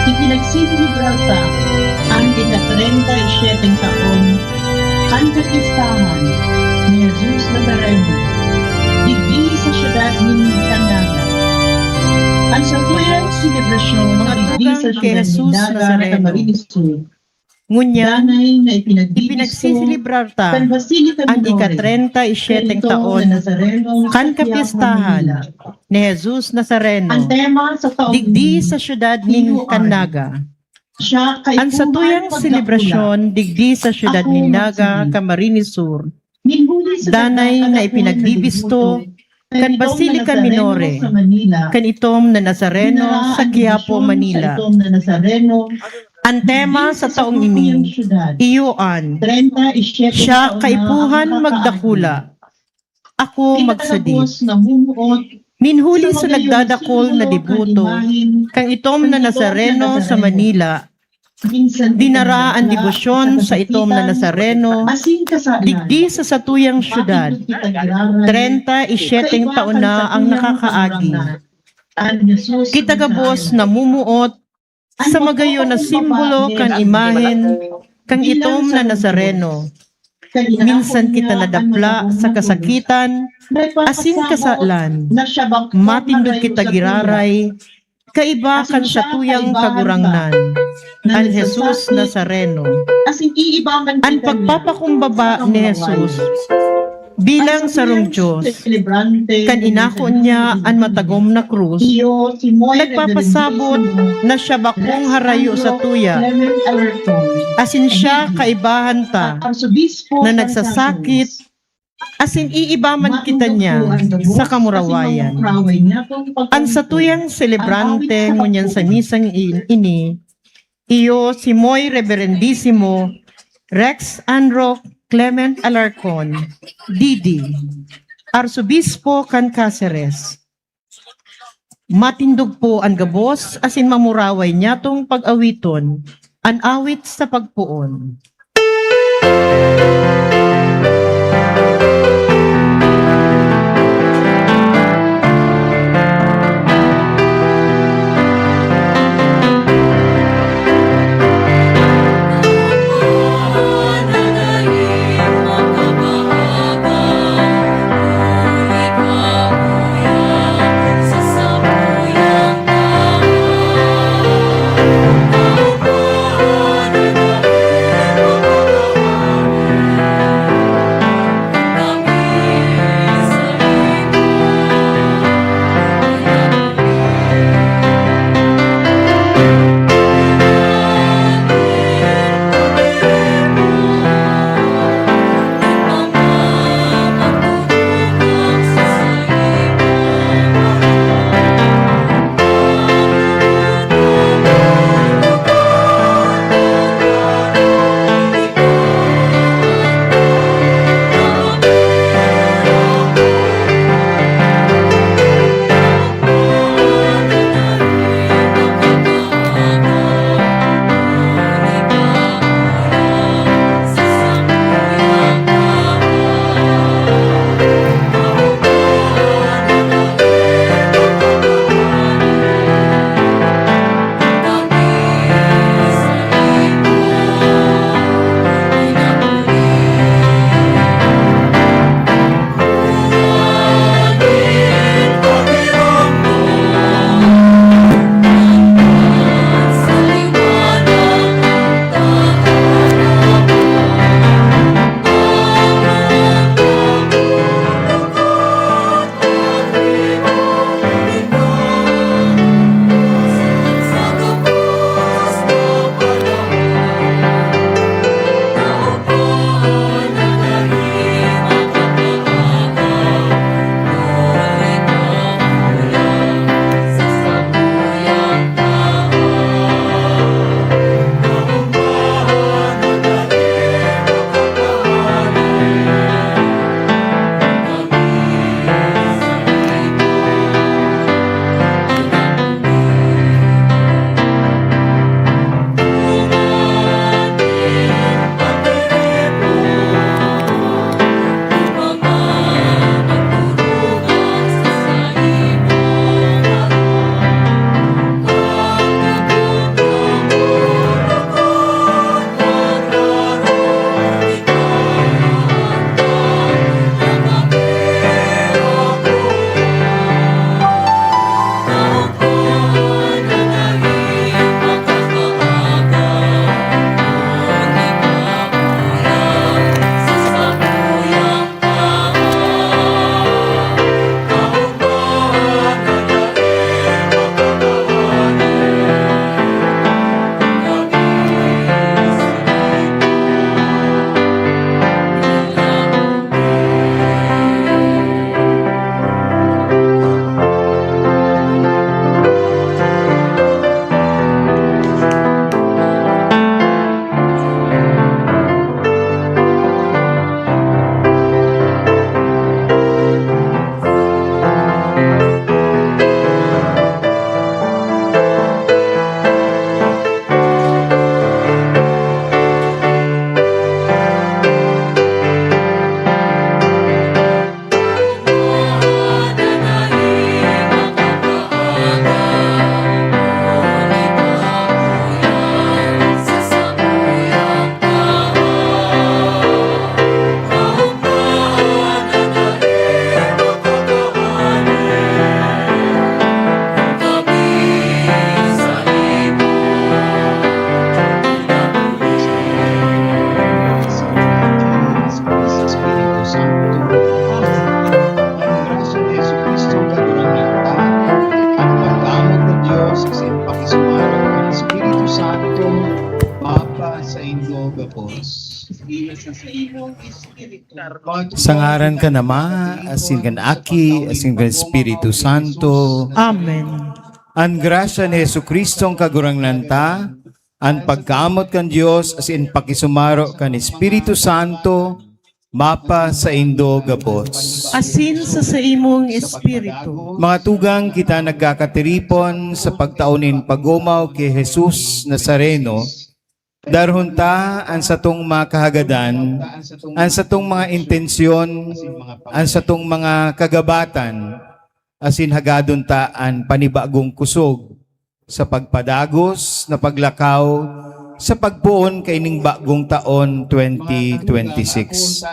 Ipinagsisilibrata ang ika-37 taon ang kapistahan ni Jesus Nazareno, digdi sa siyudad ng Canaga. Ang satuyang selebrasyon digdi sa siyudad ng Canaga, Camarines Sur, ngunyan na ipinagsisilibrata ang ika-37 taon kan kapistahan ni Jesus Nazareno, ang tema sa taong digdi sa siyudad ng Canaga. Ang satuyang selebrasyon digdi sa siyudad ng Naga, Camarines Sur, danay na ipinagbibisto kan Basilica Minore, kan itom na Nazareno sa Quiapo, Manila. Ang tema sa taong ini, iyuan, siya kaipuhan magdakula, ako magsadit. Minhuli sa nagdadakol na debuto, kang itom na Nazareno sa Manila, dinara ang debosyon sa itom na Nazareno, digdi sa satuyang syudad, 37 taon na ang nakakaagi. Kitagabos na mumuot sa magayon na simbolo kan imahen kang itom na Nazareno. Minsan kita nadapla sa kasakitan, asin kasalan, matindog kita giraray, kaiba kan satuyang kagurangnan, ang Jesus Nazareno. Ang pagpapakumbaba ni Jesus bilang sarong Diyos, kan inako niya ang matagom na krus, nagpapasabot na siya bakong harayo sa tuya, asin siya kaibahan ta, na nagsasakit, asin iibaman kita niya sa kamurawayan. Ang satuyang celebrante ngunyan sa misang ini, iyo si Moy Reverendissimo Rex Anroc Clement Alarcon, Didi, Arsobispo kan Cáceres. Matindog po ang gabos asin mamuraway niya tong pag-awiton, an awit sa pagpuon. sa imong espiritu. Sa ngaran ka nama, asin kan Aki, asin kan Espiritu Santo. Amen. Ang grasya ni Jesu Kristo ang kagurangnan ta, ang pagkamot kan Dios asin pakisumaro kan Espiritu Santo, mapa sa indo gabos. Asin sa imong espiritu. Mga tugang kita nagkakatiripon sa pagtaunin pagumaw kay Jesus Nazareno, darhon ta ang satong mga kahagadan, ang satong mga intensyon, ang satong mga kagabatan, asin hagadon ta ang panibagong kusog sa pagpadagos na paglakaw sa pagpuon kay ning bagong taon 2026.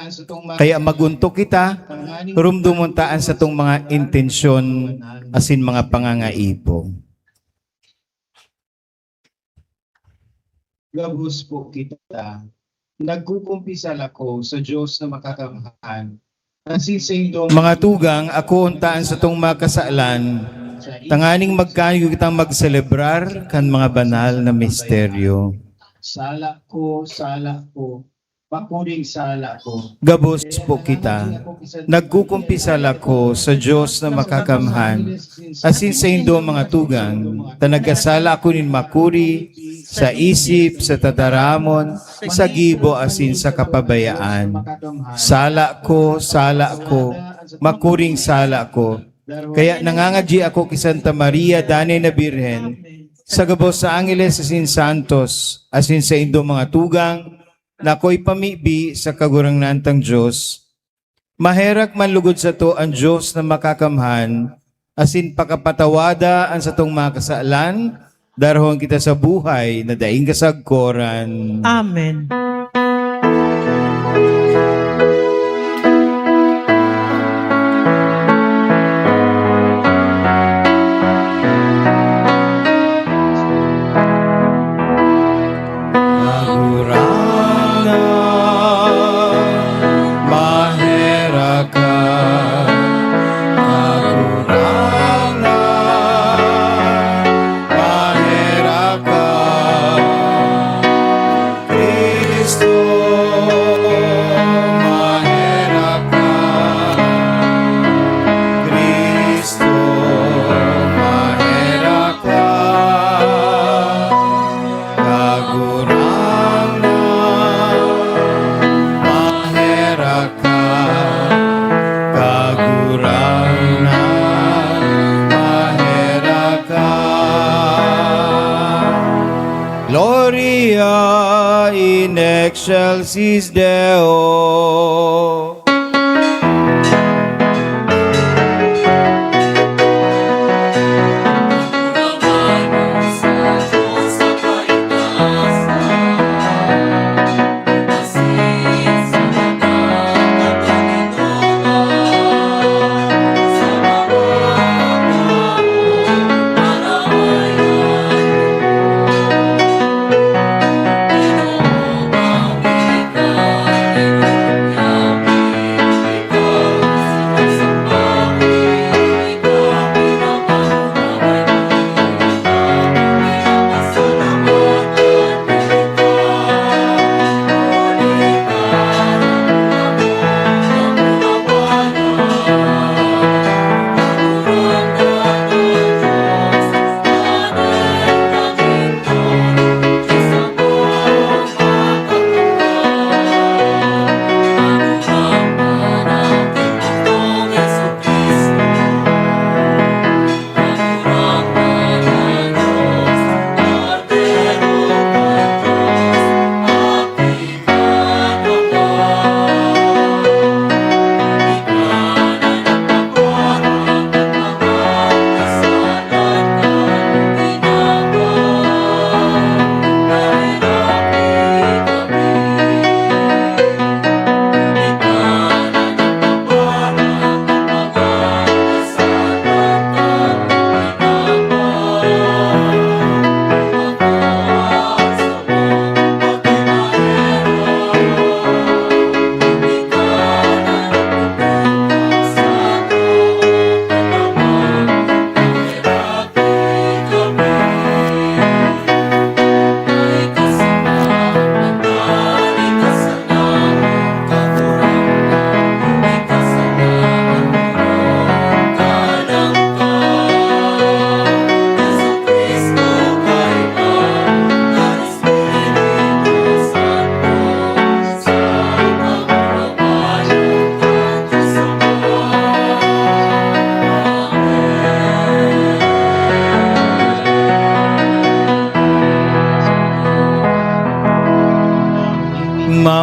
Kaya magunto kita, rumdumon taan sa tong mga intensyon asin mga pangangaipo. Gabos po kita, nagkukumpisal ako sa Diyos na makakamhan. Asin sa indong Mga tugang, ako untaan sa tong mga kasaalan, tanganing magkayo kitang magselebrar kan mga banal na misteryo. sala ko, pakuring sala ko. Gabos po kita, nagkukumpisal ako sa Diyos na makakamhan, asin sa indo mga tugang, tanagasala ako nin makuri, sa isip, sa tataramon, sa gibo asin sa kapabayaan. Sala ko, makuring sala ko. Kaya nangangadji ako kay Santa Maria, Danay na Birhen, sa gabos sa Angeles asin Santos, asin sa indo mga tugang, na ako'y pamibi sa kagurangnan tang Diyos. Maherak manlugod sa to ang Diyos na makakamhan, asin pakapatawada ang satong mga kasaalan, darhon kita sa buhay na daing kasagkoran. Amen. Gloria in excelsis Deo.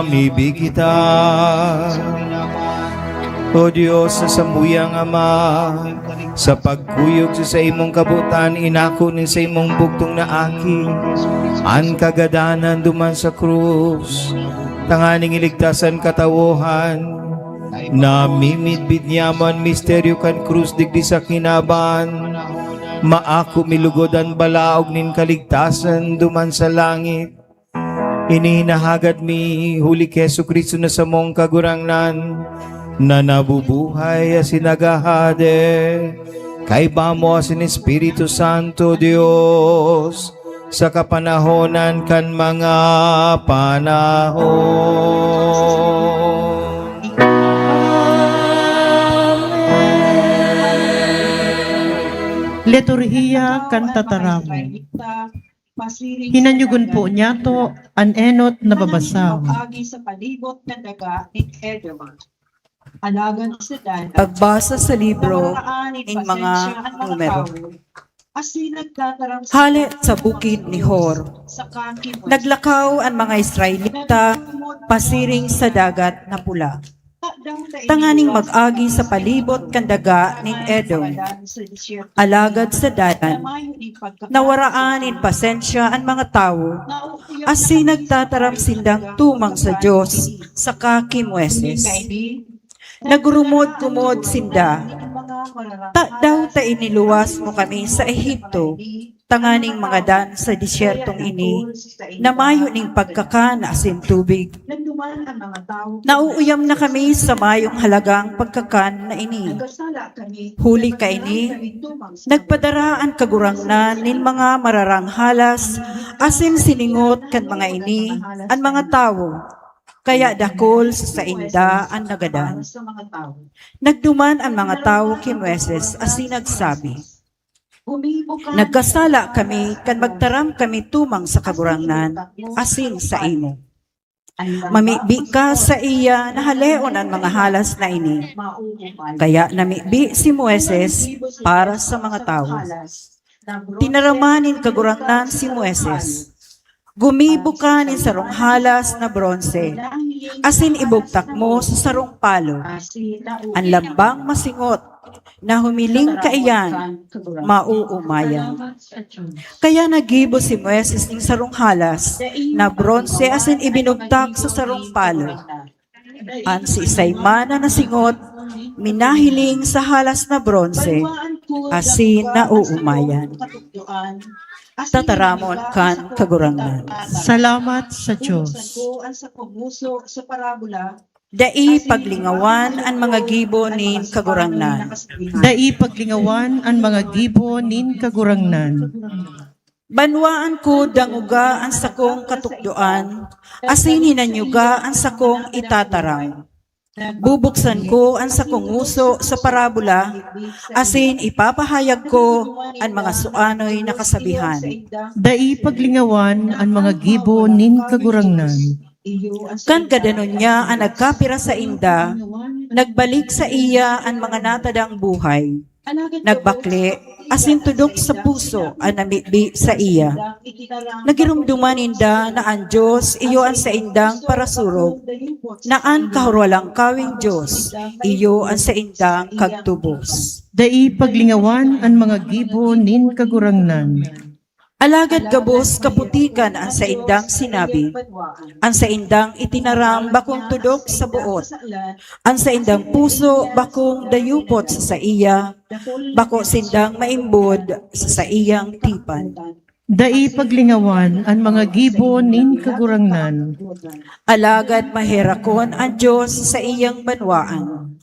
mamibig kita. O Diyos sa samuyang Ama, sa pagkuyog sa imong kabutan, inako ni sa imong bugtong na aki, ang kagadanan duman sa krus, tanganing iligtasan katawohan, na mimidbid niyaman misteryo kan krus digdi sa kinaban, maako milugodan balaog nin kaligtasan duman sa langit. Ininahagad mi huli kay Jesucristo na sa mong kagurangnan, na nabubuhay as sinagahade, kay bamo as in Espiritu Santo Dios, sa kapanahonan kan mga panahon. Liturhiya kan tataramo. Hinanyugon po niya to an enot na babasaw. Agi sa palibot na daga ni Edelman. Alagan sa dana. Pagbasa sa libro ng mga numero. Hali sa bukid ni Hor. Naglakaw ang mga Israelita pasiring sa dagat na pula. Tanganing mag-agi sa palibot kan daga ning Edom. Alagad sa dadan, nawaraan in pasensya ang mga tao, asi nagtataram sindang tumang sa Diyos sa kakimweses. Nagrumod-kumod sinda, daw ta iniluwas mo kami sa Ehipto, tanganing mga dan sa disyertong ini, na mayo ning pagkakana asin tubig. Nauuyam na kami sa mayong halagang pagkakan na ini. Huli ka ini, nagpadaraan kagurangnan nin mga mararanghalas, asin siningot kan mga ini, ang mga tao, kaya dakol sa inda ang nagadan. Nagduman ang mga tao kay Moises asin nagsabi, nagkasala kami kan magtaram kami tumang sa kagurangnan asin sa imo. Mamibi ka sa iya na haleon ang mga halas na ini. Kaya namibi si Moises para sa mga tao. Tinaramanin kagurangnan si Moises. Gumibo ka ni sarong halas na bronze, asin ibugtak mo sa sarong palo. Ang lambang masingot, na humiling ka iyan, mauumayan. Kaya nagibo si Moises ng sarong halas na bronze, asin ibinugtak sa sarong palo. Ang si Isaymana na singot, minahiling sa halas na bronze, asin nauumayan. Tataramon kan kagurangnan. Salamat sa Diyos. Dai paglingawan ang mga gibo nin kagurangnan. Dai paglingawan ang mga gibo nin kagurangnan. Banwaan ko danguga ang sakong katukdoan, asin hinanyuga ang sakong itataram. Bubuksan ko ang sakong nguso sa parabola, asin ipapahayag ko ang mga suanoy na kasabihan. Dai paglingawan ang mga gibo nin kagurangnan. Kan kadanon niya ang nagkapira sa inda, nagbalik sa iya ang mga natadang buhay. Nagbakli, asin tudok sa puso ang namibi sa iya. Nagirumduman inda na ang Diyos iyo ang sa indang parasurog, na ang kahurwalang kawing Diyos, iyo ang sa indang kagtubos. Dai paglingawan ang mga gibo nin kagurangnan. Alagad gabos kaputikan ang sa indang sinabi, ang sa indang itinaram bakong tudok sa buot, ang sa indang puso bakong dayupot sa iya, bako sindang maimbod sa iyang tipan. Dai paglingawan ang mga gibo nin kagurangnan. Alagad maherakon ang Diyos sa iyang banwaan.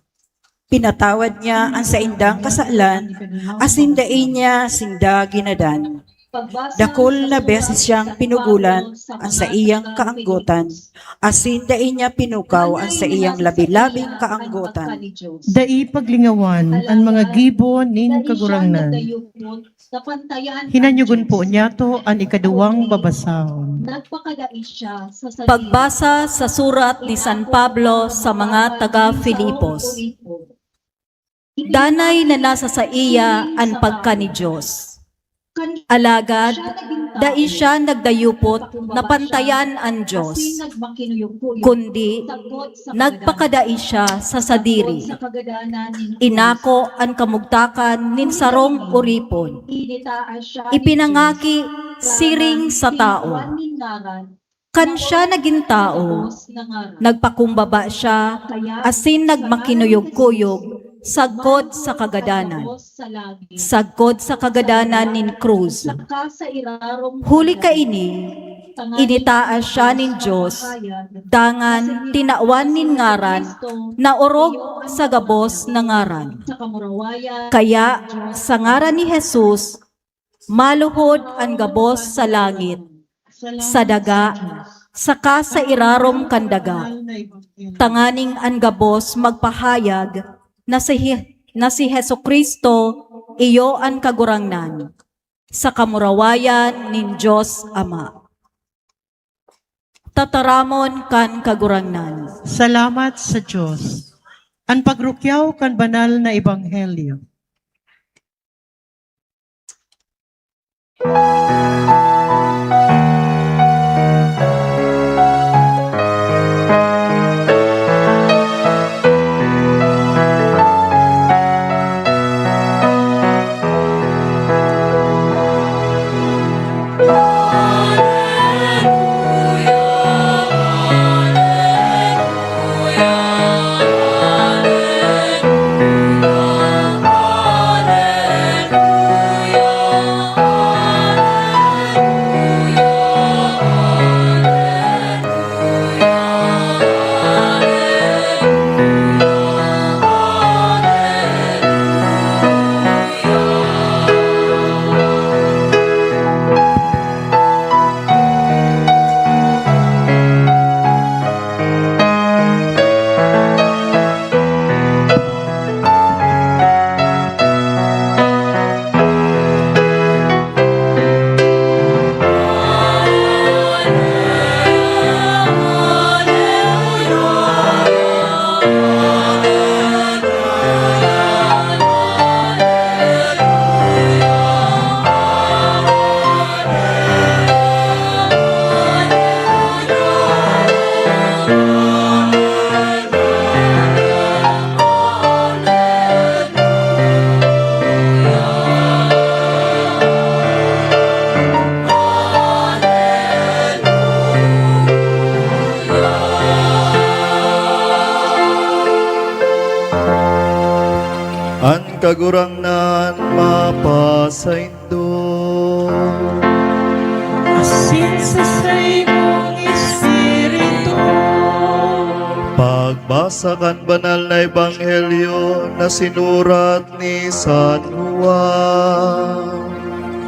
Pinatawad niya ang sa indang kasalan, asin dain niya sinda ginadan. Dakol na beses siyang pinugulan ang sa iyang kaanggotan, asin dain niya pinukaw ang sa iyang labi-labing kaanggotan. Dai paglingawan ang mga gibo nin kagurangnan. Hinanyugon po niya to ang ikaduwang babasahon. Pagbasa sa surat ni San Pablo sa mga taga-Filipos. Danay na nasa sa iya ang pagka ni Diyos. Alagad, dai siya nagdayupot na pantayan ang Diyos, kundi nagpakadai siya sa sadiri. Inako ang kamugtakan nin sarong uripon. Ipinangaki siring sa tao. Kan siya naging tao, nagpakumbaba siya, asin nagmakinuyog-kuyog, sagkod sa kagadanan. Sagkod sa kagadanan nin krus. Huli kaini, initaas siya nin Diyos, dangan tinawan nin ngaran, na orog sa gabos na ngaran. Kaya sa ngaran ni Jesus, maluhod ang gabos sa langit, sa daga, saka sa irarom kandaga. Tanganing ang gabos magpahayag na si Hesukristo iyo ang kagurangnan sa kamurawayan nin Diyos Ama. Tataramon kan kagurangnan. Salamat sa Diyos. Ang pagrukyaw kan banal na ebanghelyo. Ang kagurangnan mapasaindo. Asin sa imong espiritu. Pagbasa kan banal na ebanghelyo na sinurat ni San Juan.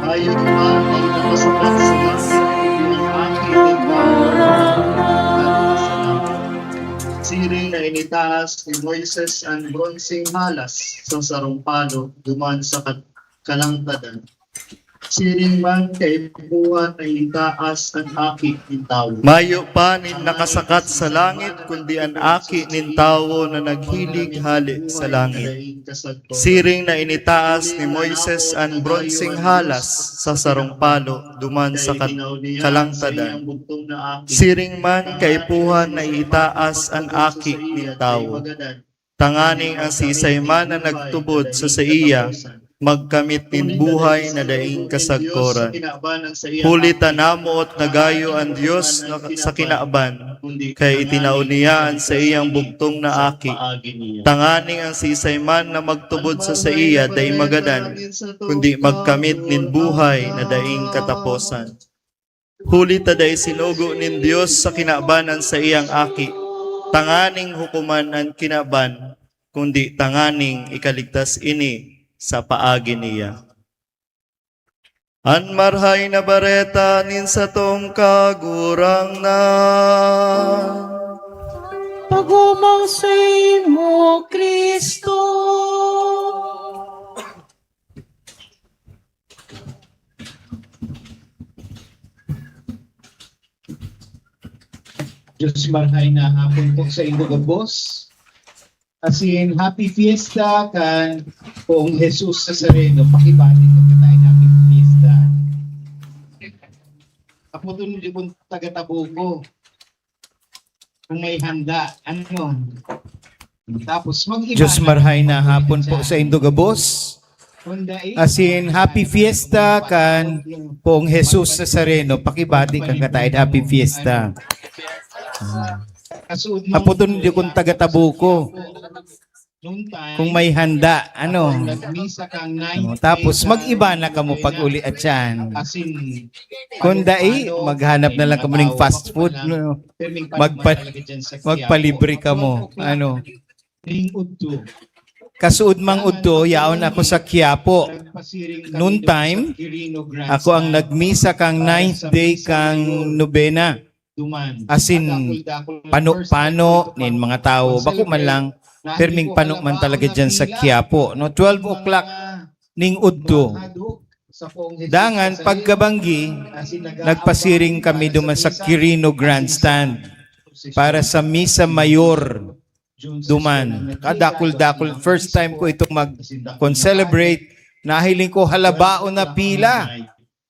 Ayon man ang nakasapat sa langit ng aking siring na initaas ni Moises ang bronseng halas sa sarumpalo duman sa kalangtadan. Siring man kay buwan ay itaas ang aki ng tao. Mayo pa nin nakasakat sa langit, kundi ang aki nin tawo na naghilig hali sa langit. Siring na initaas ni Moises ang bronseng halas sa sarumpalo duman sa kalangtadan. Siring man kaipuhan na itaas ang aki nin tawo. Tanganing ang sisay man na nagtubod sa iya, magkamit nin buhay na daing kasagkoran. Huli tanamo at nagayo ang Diyos sa kinaaban, kay itinaon niya ang sa iyang bugtong na aki. Tanganing ang sisay man na magtubod sa iya day magadan, kundi magkamit nin buhay na daing kataposan. Huli taday sinugo nin Diyos sa kinaabanan sa iyang aki. Tanganing hukuman ang kinaaban, kundi tanganing ikaligtas ini sa paagi niya. An marhay na bareta nin sa tong kagurang na Pagumang sa imo, Kristo. Diyos marhay na hapon po sa inyo gabos. As in, happy fiesta kan kung Jesus Nazareno, pakibalik ka tayo na happy fiesta. Putun di kung taga-Tabuco. Kung may handa, ano? Tapos mag-iba. Diyos marhay na hapon po sa Indogabos. As in, happy fiesta kan Poong Jesus Nazareno. Pakibati kang katayid, happy fiesta. Haputon di kung taga-Tabuco. Kung may handa, ano? Tapos mag-iba na kamo pag uli at yan. Kung dai, maghanap na lang kamo ng fast food. No? Magpalibre kamo. Ano? Kasuod mang udto, yaon ako sa Quiapo. Noon time, ako ang nagmisa kang 9th day kang nobena. As in, pano-pano nin mga tao. Bako man lang, perming pano man talaga dyan sa Quiapo. No, 12 o'clock ning udto. Dangan, pagkabanggi, nagpasiring kami duman sa Quirino Grandstand para sa Misa Mayor duman. Kadakul-dakul. First time ko itong mag-celebrate. Nahiling ko halabao na pila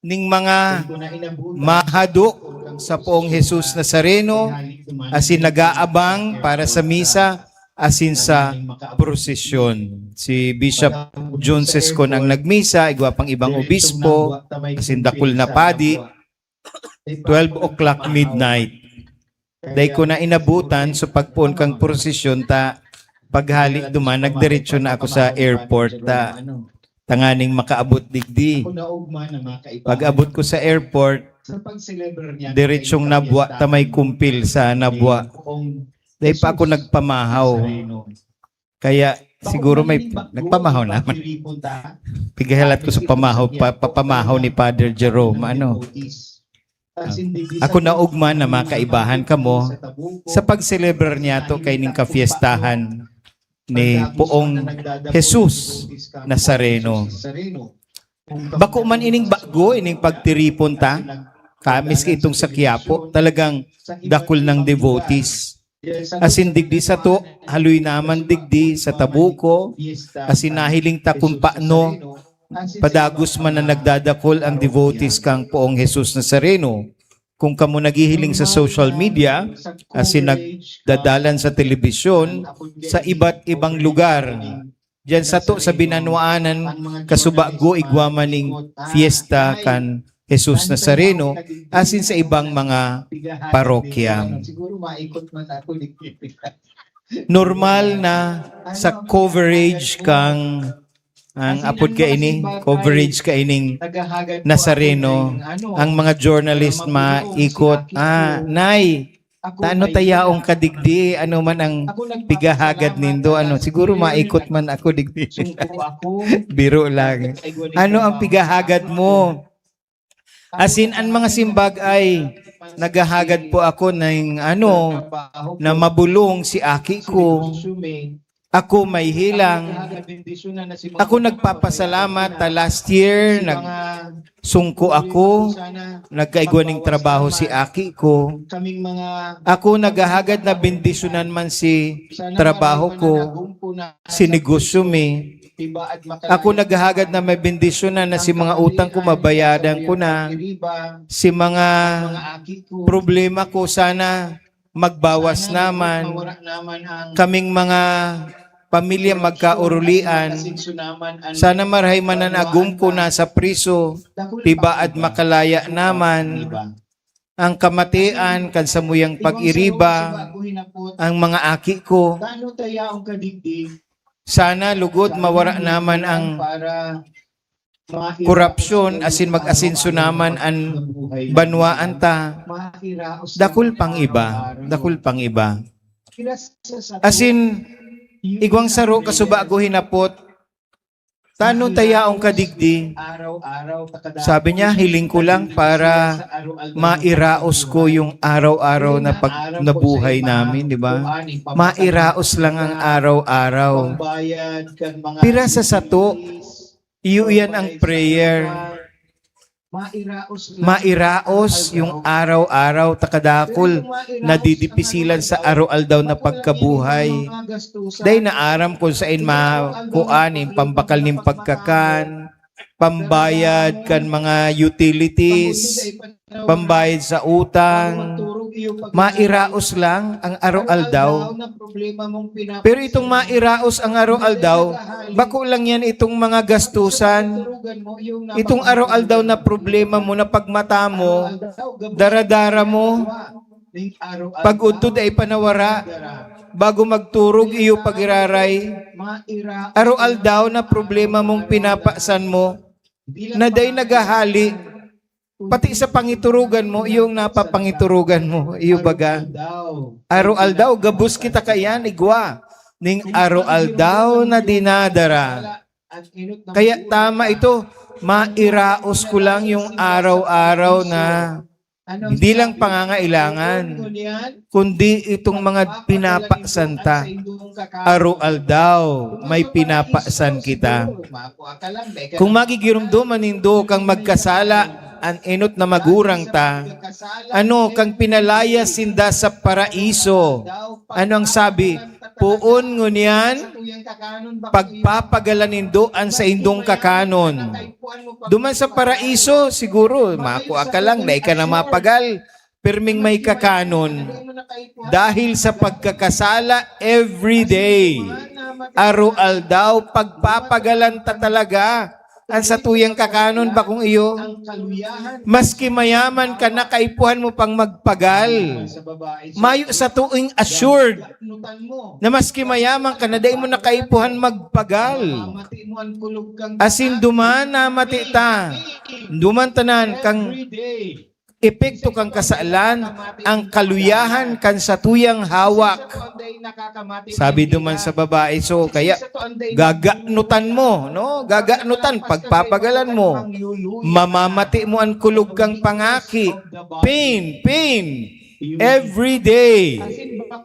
ning mga mahadok sa Poong Jesus Nazareno asin nag-aabang para sa misa asin sa prosesyon. Si Bishop John Sescon ang nagmisa, igwa pang ibang obispo, asin dakul na padi, 12 o'clock midnight. Dahil ko na inabutan so pagpuon kang prosesyon ta paghali duman, nagdiretso na ako sa airport ta tanganing makaabot digdi. Pag-abot ko sa airport, diretsyong Nabwa, tamay kumpil sa Nabwa. Dahil pa ako nagpamahaw. Kaya siguro may nagpamahaw naman. Pigahalat ko sa pamahaw, papamahaw ni Father Jerome. Ano? Ako na ugma na makaibahan kamo sa pag-celebrar niya to kay ning kafiestahan ni Poong Jesus Nazareno. Bako man ining bago, ining pagtiripon ta, kamis ka itong sa Quiapo, talagang dakul ng devotees. Asin digdi sa to, haluy naman digdi sa Tabuco, asin nahiling ta kung paano, padagos man na nagdadakol ang devotees kang Poong Jesus Nazareno. Kung kamo naghihiling sa social media, asin nagdadalan sa telebisyon, sa iba't ibang lugar. Diyan sa to, sa Binanwaanan, kasubago igwamaning fiesta kan Jesus Nazareno, asin sa ibang mga parokya. Normal na sa coverage kang ang apod ka ini, coverage ka ining Nazareno, ang mga journalist maikot, nay, ano tayaong kadigdi, ano man ang pigahagad nindo, ano, siguro maikot man ako digdi. Biro lang. Ano ang pigahagad mo? Asin, ang mga simbag ay nagahagad po ako ng ano, na mabulong si aki ko. Ako may hilang. Ako nagpapasalamat last year, nagsungko ako, nagkaigwa ng trabaho si aki ko. Ako naghahagad na bendisyonan man si trabaho ko, si negosyo mi. Ako naghahagad na may bendisyonan na si mga utang ko mabayadan ko na. Si mga problema ko sana magbawas naman. Kaming mga pamilya magkaurulian. Sana marhay manan agum ko na sa priso, tiba at makalaya naman. Ang kamatian, kansamuyang pag-iriba, ang mga aki ko. Sana lugod mawara naman ang korupsyon, asin mag-asinso naman ang banwaan ta. Dakul pang iba, dakul pang iba. Asin, igwang saro kasubago hinapot, tano tayaong kadigdi. Sabi niya, hiling ko lang para mairaos ko yung araw-araw na pag nabuhay namin, di ba? Mairaos lang ang araw-araw. Pira sa sato, iyo yan ang prayer. Mairaos yung araw-araw takadakol na didipisilan sa araw-aldaw na pagkabuhay. Dahil naaram kung saan makuan, pambakal ng pagkakan, pambayad kan mga utilities, pambayad sa utang, mairaos lang ang araw-aldaw. Pero itong mairaos ang araw-aldaw, bako lang yan itong mga gastusan. Itong araw-aldaw na problema mo na pagmata mo, daradara mo, pag udtod ay panawara, bago magturog iyo pagiraray, araw-aldaw na problema mong pinapasan mo, na day nagahali, pati sa pangiturugan mo, yung napapangiturugan mo, iyo baga. Araw-aldaw, gabus kita kayan, igwa, ning araw-aldaw na dinadara. Kaya tama ito, mairaos ko lang yung araw-araw na hindi lang pangangailangan, kundi itong mga pinapasanta. Araw-aldaw, may pinapasan kita. Kung magigirumduman nindo kang magkasala, an enot na magurang ta, kang pinalaya sinda sa paraiso. Ano ang sabi? Puon ngunyan, pagpapagalan nindoan sa indong kakanon. Duman sa paraiso, siguro, makuha ka lang, na ka na mapagal, perming may kakanon. Dahil sa pagkakasala, everyday, araw-aldaw, pagpapagalan ta talaga. Ang sa tuyang kakanon ba kung iyo? Maski mayaman ka na, kaipuhan mo pang magpagal. Mayo sa tuwing assured na maski mayaman ka na, dahil mo na kaipuhan magpagal. Asin duman na matita, duman tanan kang epekto kang kasalan, ang kaluyahan kan sa tuyang hawak. Sabi duman sa babae, so kaya gaganutan mo, no? Gaganutan, pagpapagalan mo. Mamamati mo ang kulog kang pangaki. Pain. Every day.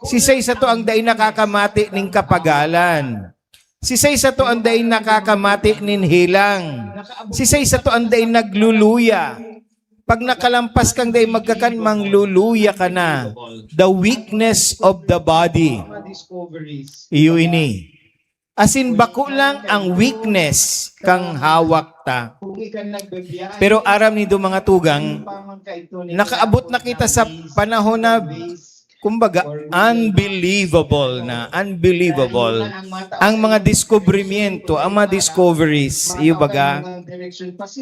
Sisay sa to ang day nakakamati ning kapagalan. Sisay sa to ang day nakakamati nin hilang. Sisay sa to ang day nagluluya. Pag nakalampas kang day magkakan, mangluluya ka na. The weakness of the body. Iyo ini. Asin bako lang ang weakness kang hawak ta. Pero aram ni do mga tugang, nakaabot na kita sa panahon na, kumbaga, unbelievable. Ang mga diskubrimiento, ang mga discoveries, iyo baga,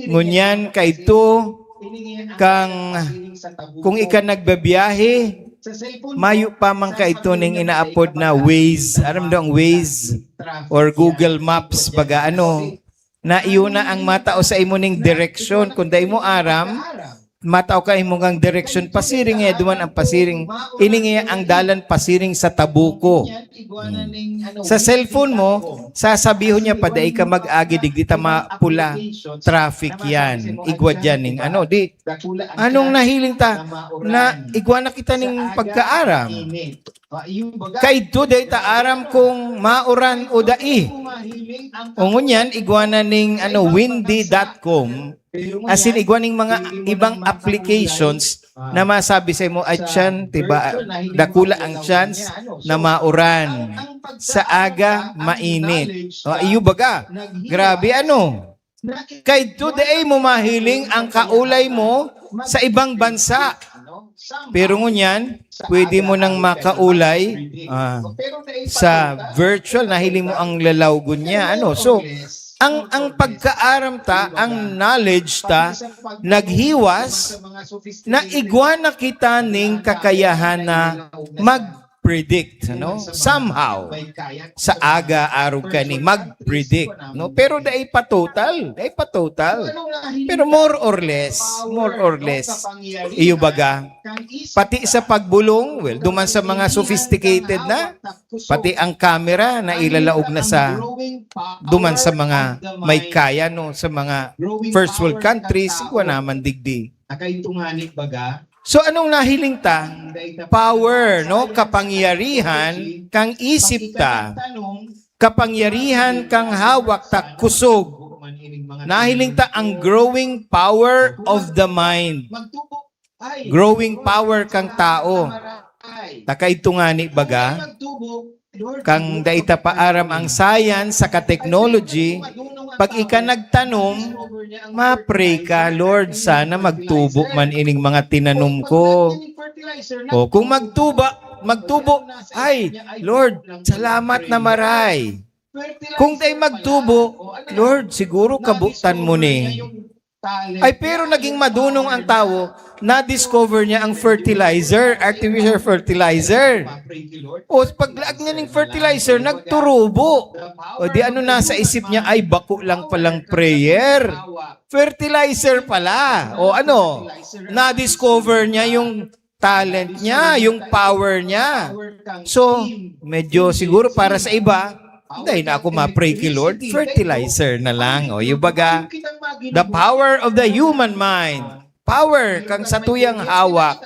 ngunyan kay ito, kung ika nagbabiyahe, mayo pa man ka ito ning inaapod na Waze. Aram daw ang Waze or Google Maps baga na iyo na ang matao sa imo ning direksyon. Kung dai mo aram, matao ka imo kang direksyon pasiring duman ang pasiring ining ang dalan pasiring sa tabuko. Sa cellphone mo, sasabihon niya pa dai ka mag-agi digdi ta mapula traffic yan. Igwa dyan ning anong nahiling ta na igwa na kita ning pagkaaram. Kay do day ta aram kung mauran o dai. Ungon igwa na ning windy.com. Asin igwaning mga ibang applications na masabi sa mo at tiyan, tiba, dakula ang chance na mauran. Sa aga, mainit. Iyo baga, grabe Kay today mo mahiling ang kaulay mo sa ibang bansa. Pero ngunyan, pwede mo nang makaulay sa virtual, nahiling mo ang lalawgon niya. So, ang pagkaaram ta, ang knowledge ta, naghiwas na igwa na kita ning kakayahan na mag-predict, somehow sa aga araw ka ni mag-predict, pero dai pa total, pero more or less iyo baga, pati sa pagbulong, duman sa mga sophisticated na, pati ang camera na ilalaog na sa duman sa mga may kaya sa mga first world countries, igwa naman digdi. So anong nahiling ta? Power, kapangyarihan kang isip ta. Kapangyarihan kang hawak ta, kusog. Nahiling ta ang growing power of the mind. Growing power kang tao. Taka ito nga ni baga, kang daita paaram ang science sa technology, pag ika nagtanom, ma-pray ka, Lord, sana magtubo man ining mga tinanom ko. O kung magtubo, ay, Lord, salamat na maray. Kung tayo magtubo, Lord, siguro kabutan mo ni. Ay, pero naging madunong ang tao, na-discover niya ang fertilizer, artificial fertilizer. O paglaag niya ng fertilizer, nagturubo. O di ano nasa isip niya, ay bako lang palang prayer. Fertilizer pala. O ano, na-discover niya yung talent niya, yung power niya. So, medyo siguro para sa iba, hindi na ako ma-pray kay Lord, fertilizer na lang. O yung baga, the power of the human mind. Power kang sa tuyang hawak.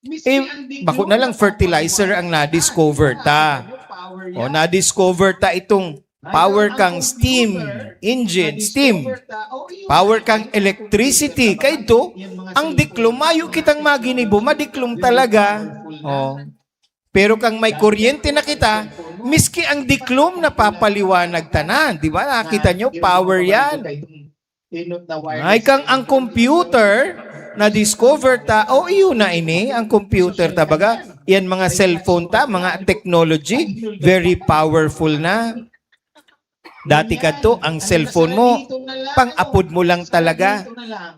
Eh, bako na lang fertilizer ang na-discover ta. O na-discover ta itong power kang steam engine, steam. Power kang electricity. Kaya ito, ang diklom, mayo kitang maginibo, madiklom talaga. O. Pero kang may kuryente na kita, miski ang diklom napapaliwanag tanan. Di ba? Nakita nyo, power yan. Ay kang ang computer na discover ta, o iyon na ini, ang computer ta baga, yan mga cellphone ta, mga technology, very powerful na. Dati ka to, ang cellphone mo, pang-upod mo lang talaga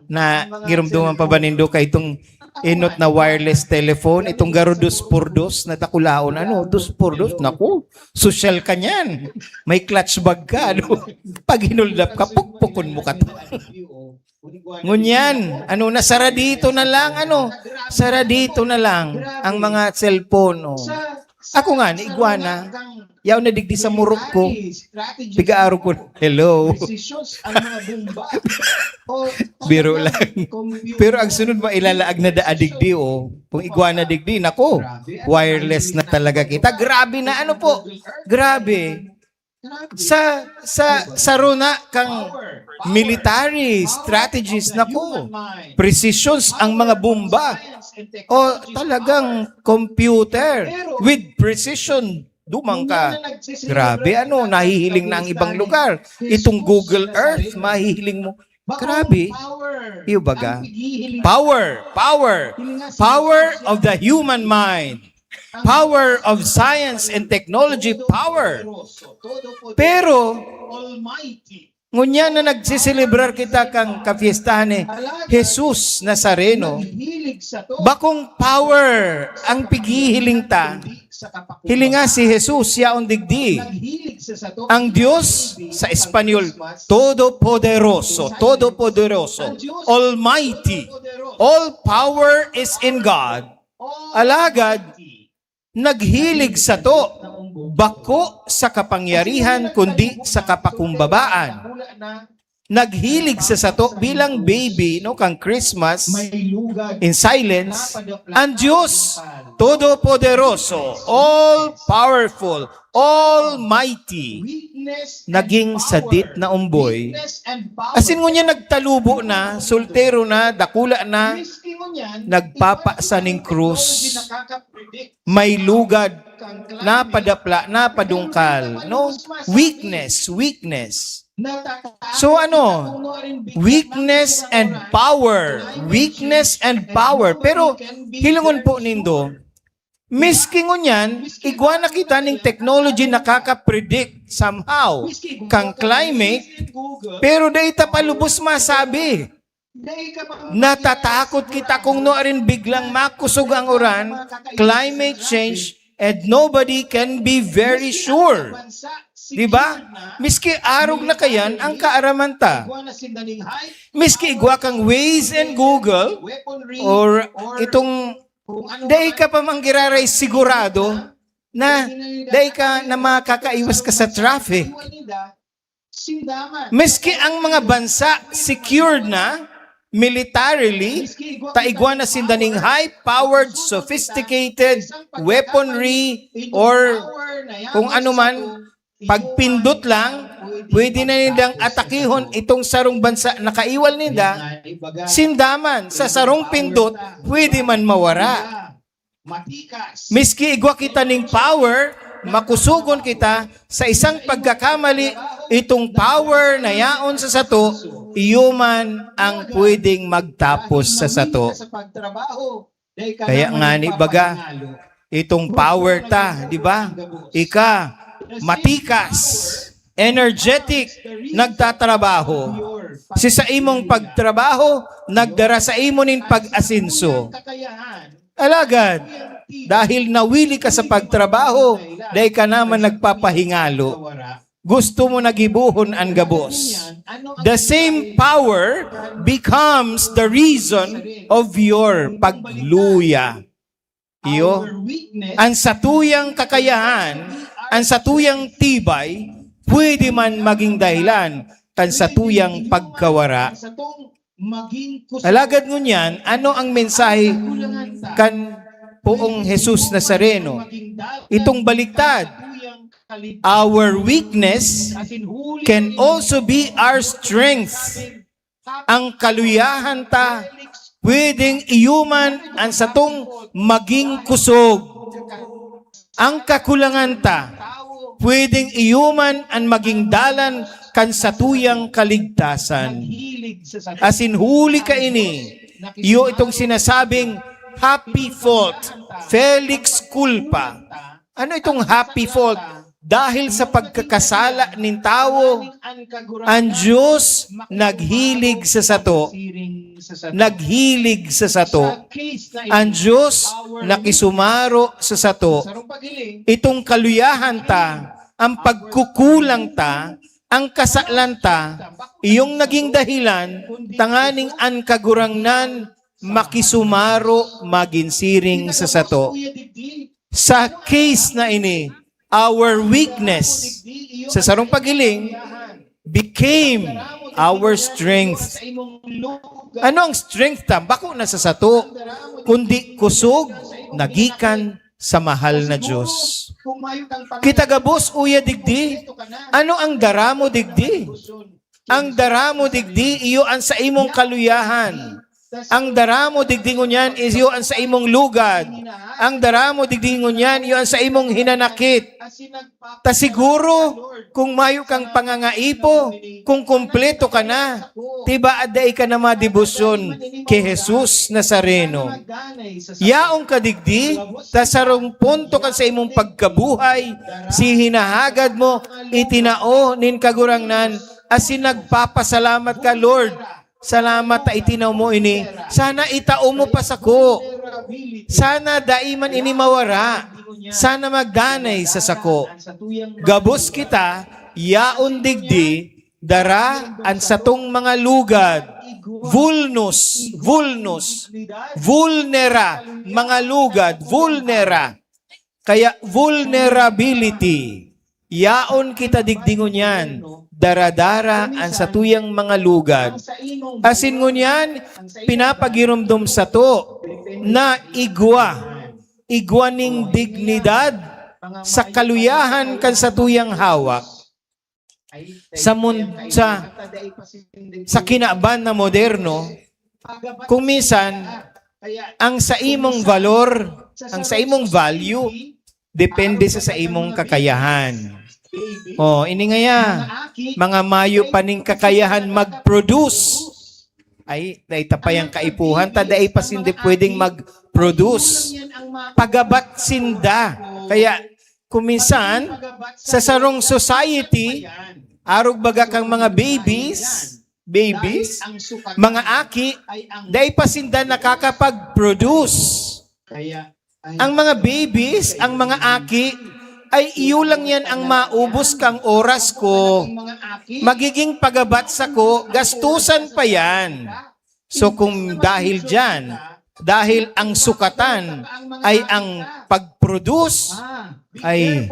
na girumduman pa ba nindo kay itong inot na wireless telephone, itong garo 2x2 na takulaon, ano, 2x2, naku, social ka niyan. May clutch bag ka, ano, pag hinuldap ka, pukpukon mo ka to. Ngunyan, ano, nasara dito na lang, ano, sara dito na lang ang mga cellphone, oh. Ako nga, ni Iguana, yaw na digdi sa murok ko, piga-aro ko, hello. Biro lang. Pero ang sunod mo, ilalaag na daadigdi, oh. Kung Iguana digdi, nako, wireless na talaga kita. Grabe na, ano po, grabe. Sa runa kang military strategies, nako, precisions ang mga bomba. O talagang computer with precision, dumang ka. Grabe, ano, nahihiling na ang ibang lugar. Itong Google Earth, mahihiling mo. Grabe. Iyo baga? Power of the human mind. Power of science and technology, power. Pero, ngunya na nagsiselebrar kita kang kapiestahan ni Jesus Nazareno, bakong power ang pigihiling ta, hilinga si Jesus yaon digdi. Ang Diyos sa Espanyol, Todopoderoso, Almighty. All power is in God. Alagad, naghilig sa to, bako sa kapangyarihan kundi sa kapakumbabaan. Naghilig sa sato bilang baby no kang Christmas in silence. Ang Diyos, Todopoderoso, all powerful, almighty, naging sadit na umboy. Asin ngunya nagtalubo na, soltero na, dakula na, nagpapasa ning krus, may lugad, napadapla, napadungkal. No? Weakness. So ano? Weakness and power. Pero hilingon po nindo, miski ngunyan, igwa na kita ning technology nakaka-predict somehow kang climate, pero dahita palubos masabi. Natatakot kita kung rin biglang makusog ang uran, climate change, and nobody can be very sure. Diba? Miski arog na kayan ang kaaramanta. Miski igwa kang Waze and Google or itong dahi ka pa manggiraray sigurado na dahi ka na makakaiwas ka sa traffic. Miski ang mga bansa secured na militarily, taigwa na sindaning high-powered, sophisticated weaponry or kung ano man, pagpindot lang, pwede na nilang atakihon itong sarong bansa na kaiwal nila, sindaman, sa sarong pindot, pwede man mawara. Miski igwa kita ning power, makusugon kita sa isang pagkakamali, itong power na yaon sa sato, iyo man ang pwedeng magtapos sa sato. Kaya nga ni baga, itong power ta, di ba? Ika, matikas, energetic, nagtatrabaho. Si sa imong pagtrabaho, nagdara sa imo nin pag-asinso. Alagad, dahil nawili ka sa pagtrabaho, dahil ka naman nagpapahingalo. Gusto mo nagibuhon ang gabos. The same power becomes the reason of your pagluya. Iyo, ang satuyang kakayahan, ang satuyang tibay, pwede man maging dahilan kan satuyang pagkawara. Alagad ngunyan, ano ang mensahe kan poong Jesus Nazareno? Itong baliktad. Our weakness can also be our strength. Ang kaluyahan ta, pwedeng iyuman ang satong maging kusog. Ang kakulangan ta, pwedeng iyuman ang maging dalan kan satuyang kaligtasan. Asin huli ka ini, iyo itong sinasabing happy fault, felix culpa. Ano itong happy fault? Dahil sa pagkakasala ng tao, ang Diyos naghilig sa sato. Naghilig sa sato. Ang Diyos nakisumaro sa sato. Itong kaluyahan ta, ang pagkukulang ta, ang kasalan ta, iyong naging dahilan, tanganing ang kagurangnan, makisumaro, maginsiring sa sato. Sa case na ini, our weakness sa sarong pagiling became our strength. Ano ang strength ta? Bako na sa sato, kundi kusog, nagikan sa mahal na Diyos. Kita gabos, uya digdi. Ano ang daramo digdi? Ang daramo digdi, iyo ang sa imong kaluyahan. Ang daramo digdi ngunyan is iyo ang sa imong lugad. Ang daramo digdi ngunyan iyo ang sa imong hinanakit. Ta siguro kung mayo kang pangangaipo, kung kumpleto ka na, tiba aday ka na madibusyon kay Jesus Nazareno. Yaong kadigdi, ta sarong punto ka sa imong pagkabuhay, si hinahagad mo, itinao nin kagurangnan, asin nagpapasalamat ka, Lord. Salamat ta itinaw mo ini. Sana itao mo pa sako. Sana daiman ini mawara. Sana magdanay sa sako. Gabos kita, yaon digdi, dara ang satong mga lugad. Vulnera, mga lugad, vulnera. Kaya vulnerability. Yaon kita digdingon yan. Daradara ang satuyang mga lugad. Asin ngunyan, pinapagirumdum sa to na igwa ning dignidad sa kaluyahan kan satuyang hawak. Sa kinaban na moderno, kung minsan, ang sa imong valor, ang sa imong value, depende sa imong kakayahan. Ini ngaya, mga mayo pa ning kakayahan mag-produce. Ay, naitapay ang kaipuhan, tadaay pa sindi pwedeng mag-produce. Pagabat sinda. Kaya, kuminsan, sa sarong society, arog baga kang mga babies, mga aki, daay pa sinda nakakapag-produce. Ang mga babies, ang mga aki, ay iyo lang yan ang maubos kang oras ko. Magiging pagabat sa ko, gastusan pa yan. So kung dahil dyan, dahil ang sukatan ay ang pag-produce, ay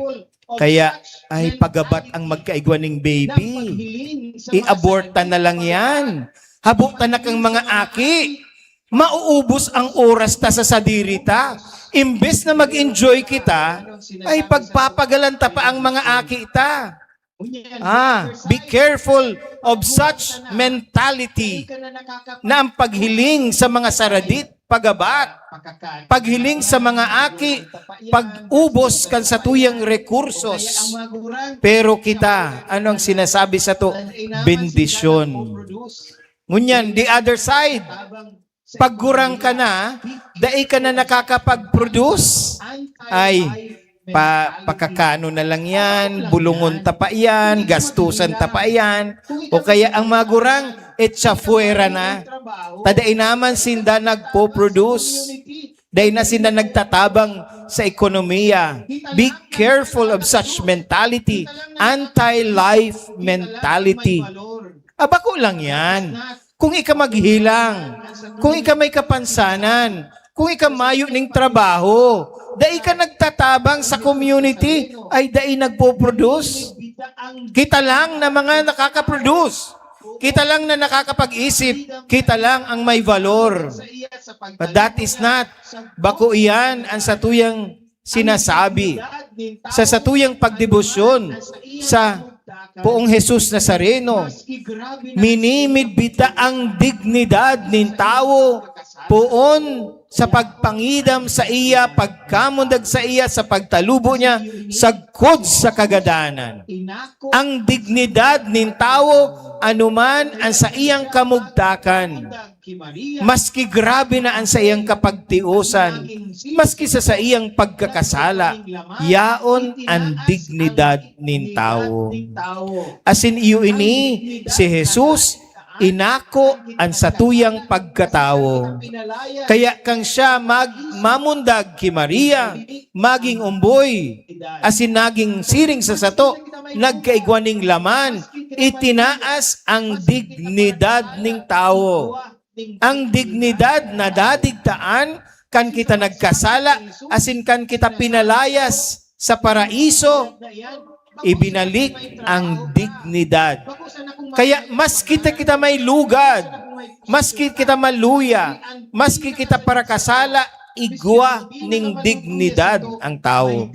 kaya ay pagabat ang magkaigwaning baby. I-abortan na lang yan. Habutan na kang mga aki. Mauubos ang oras ta sa sadirita. Imbes na mag-enjoy kita, ay pagpapagalanta pa ang mga aki ita. Be careful of such mentality na ang paghiling sa mga saradit pagabat, paghiling sa mga aki, pag-ubos kan sa tuyang rekursos. Pero kita, ano ang sinasabi sa to? Bendisyon. Ngunyan, the other side, paggurang ka na, dai ka na nakakapag-produce, ay pakakano na lang yan, bulungon tapa yan, gastusan tapa yan, o kaya ang magurang, etsafuera na. Taday naman sinda nagpo-produce. Dahil na sinda nagtatabang sa ekonomiya. Be careful of such mentality. Anti-life mentality. Abako lang yan. Kung ika maghilang, kung ika may kapansanan, kung ika mayo ning trabaho, dahil ka nagtatabang sa community, ay dahil nagpo-produce. Kita lang na mga nakaka-produce. Kita lang na nakakapag-isip. Kita lang ang may valor. But that is not. Bako iyan ang satuyang sinasabi. Sa satuyang pagdebosyon sa Poong Jesus Nazareno. Minimidbita ang dignidad nin tao poon sa pagpangidam sa iya, pagkamundag sa iya, sa pagtalubo niya, sagkod sa kagadanan. Ang dignidad nin tao, anuman ang sa iyang kamugtakan, maski grabe na ang sa iyang kapagtiusan, maski sa iyang pagkakasala, yaon ang dignidad nin tao. Asin iyo ini, si Jesus, inako ang satuyang pagkatao. Kaya kang siya mamundag ki Maria, maging umboy, asin naging siring sa sato, nagkaigwaning laman, itinaas ang dignidad ning tao. Ang dignidad na dadigtaan, kan kita nagkasala, asin kan kita pinalayas sa paraiso, ibinalik ang dignidad. Kaya maski kita may lugad, maski kita maluya, maski kita para kasala, igwa ning dignidad ang tao.